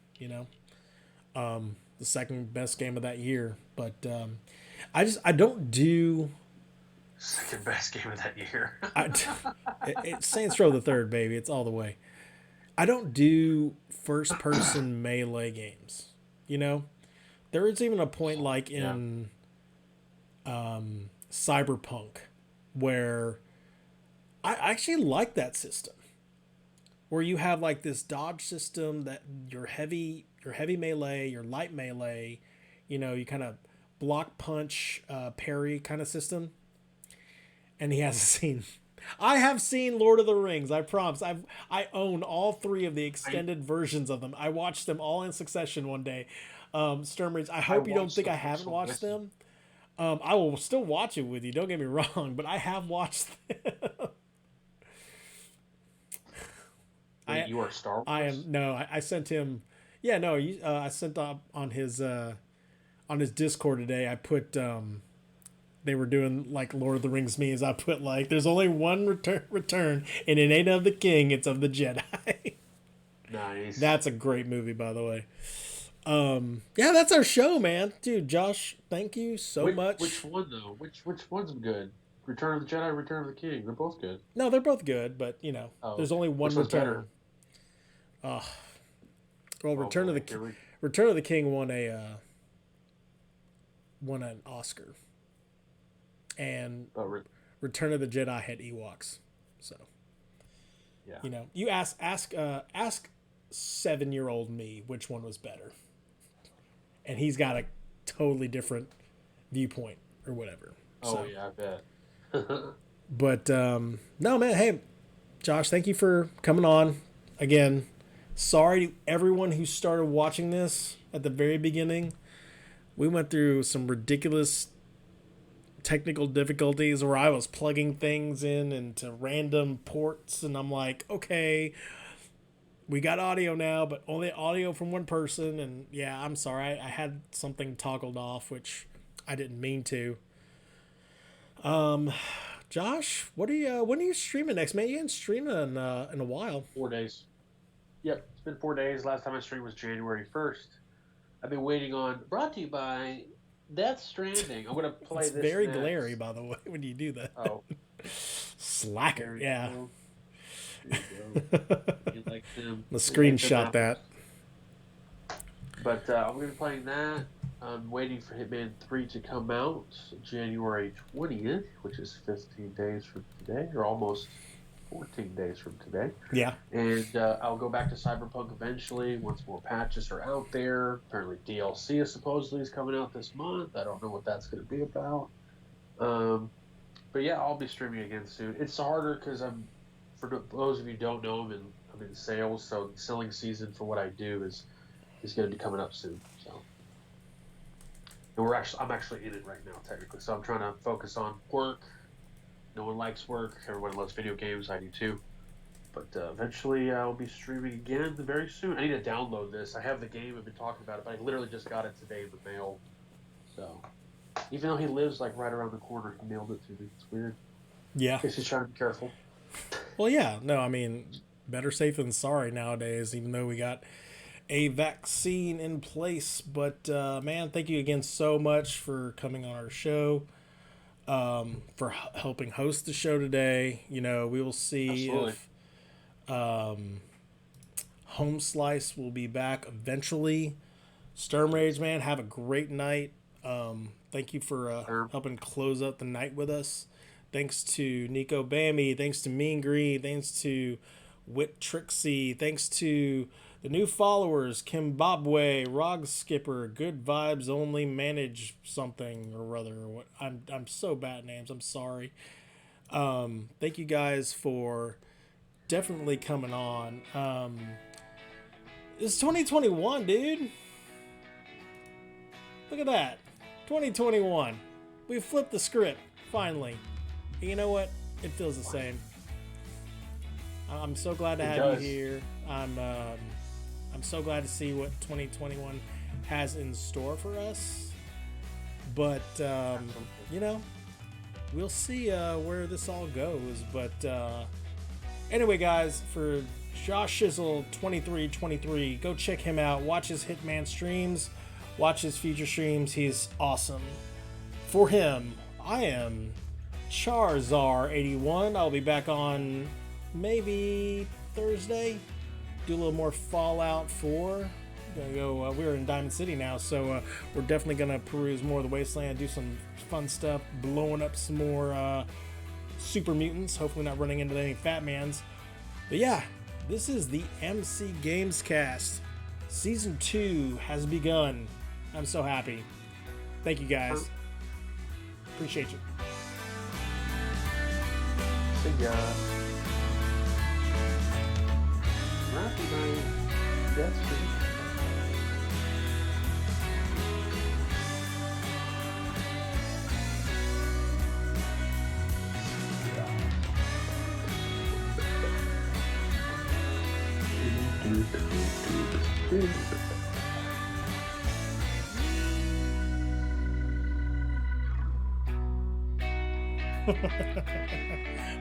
the second best game of that year. But I don't do second best game of that year. It's Saints Row the Third, baby. It's all the way. I don't do first person melee games. There is even a point like in Cyberpunk where I actually like that system, where you have like this dodge system that your heavy melee, your light melee, you kind of block, punch, parry kind of system. And he hasn't seen. I have seen Lord of the Rings. I promise. I own all 3 of the extended versions of them. I watched them all in succession one day. Sturmridge, I hope you don't think I haven't watched them. I will still watch it with you. Don't get me wrong, but I have watched them. You are Star Wars? I am. No, I sent him. Yeah, no. I sent up on his Discord today. I put. They were doing like Lord of the Rings memes. I put like, there's only one return, and it ain't of the king, it's of the Jedi. Nice. That's a great movie, by the way. Yeah, that's our show, man. Dude, Josh, thank you so much. Which one though? Which one's good? Return of the Jedi, Return of the King. They're both good. No, they're both good, but there's only one return. Well, Return of the King won an Oscar. And Return of the Jedi had Ewoks, so yeah. You ask 7-year-old me which one was better, and he's got a totally different viewpoint or whatever. Oh yeah, I bet. But no, man. Hey, Josh, thank you for coming on again. Sorry to everyone who started watching this at the very beginning. We went through some ridiculous technical difficulties where I was plugging things in into random ports, and I'm like, okay, we got audio now, but only audio from one person. And yeah, I'm sorry, I had something toggled off, which I didn't mean to. Josh, what are you? When are you streaming next, man? You haven't streamed in a while. 4 days. Yep, it's been 4 days. Last time I streamed was January 1st. I've been waiting on. Brought to you by Death Stranding. I'm gonna play It's this. very next. glary, by the way, when you do that. Oh, Slacker, yeah. There you go. You like them. The screenshot that. But I'm going to be playing that. I'm waiting for Hitman 3 to come out January 20th, which is 15 days from today, or almost 14 days from today. Yeah. And I'll go back to Cyberpunk eventually once more patches are out there. Apparently DLC is supposedly coming out this month. I don't know what that's going to be about. But yeah, I'll be streaming again soon. It's harder because for those of you who don't know, I'm in sales, so the selling season for what I do is going to be coming up soon. So, and I'm actually in it right now, technically. So I'm trying to focus on work. No one likes work. Everyone loves video games. I do too. But eventually I'll be streaming again very soon. I need to download this. I have the game. I've been talking about it, but I literally just got it today in the mail. So even though he lives like right around the corner, he mailed it to me. It's weird. Yeah. I guess he's trying to be careful. Well, yeah. No, I mean, better safe than sorry nowadays, even though we got a vaccine in place. But man, thank you again so much for coming on our show, for helping host the show today. You know, we will see Absolutely. if Home Slice will be back eventually. Sturm Rage, man, have a great night. Thank you for helping close up the night with us. Thanks to Nico Bammy. Thanks to Mean Green. Thanks to Wit Trixie. Thanks to the new followers, Kimbabwe, Rog Skipper, Good Vibes Only, Manage something or other. What I'm so bad at names. I'm sorry. Thank you guys for definitely coming on. It's 2021, dude. Look at that. 2021. We flipped the script, finally. And you know what? It feels the same. I'm so glad to have you here. I'm so glad to see what 2021 has in store for us. But, you know, we'll see where this all goes. But anyway, guys, for Josh Shizzle 2323, go check him out. Watch his Hitman streams. Watch his future streams. He's awesome. For him, I am Charzar81. I'll be back on maybe Thursday. Do a little more Fallout 4. Gonna go. We're in Diamond City now, so we're definitely gonna peruse more of the Wasteland, do some fun stuff, blowing up some more super mutants. Hopefully, not running into any Fat Mans. But yeah, this is the MC Gamescast. Season 2 has begun. I'm so happy. Thank you guys. Appreciate you. See ya. Happy night. That's good.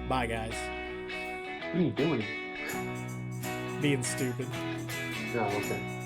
Bye, guys. What are you doing? Being stupid. No, okay.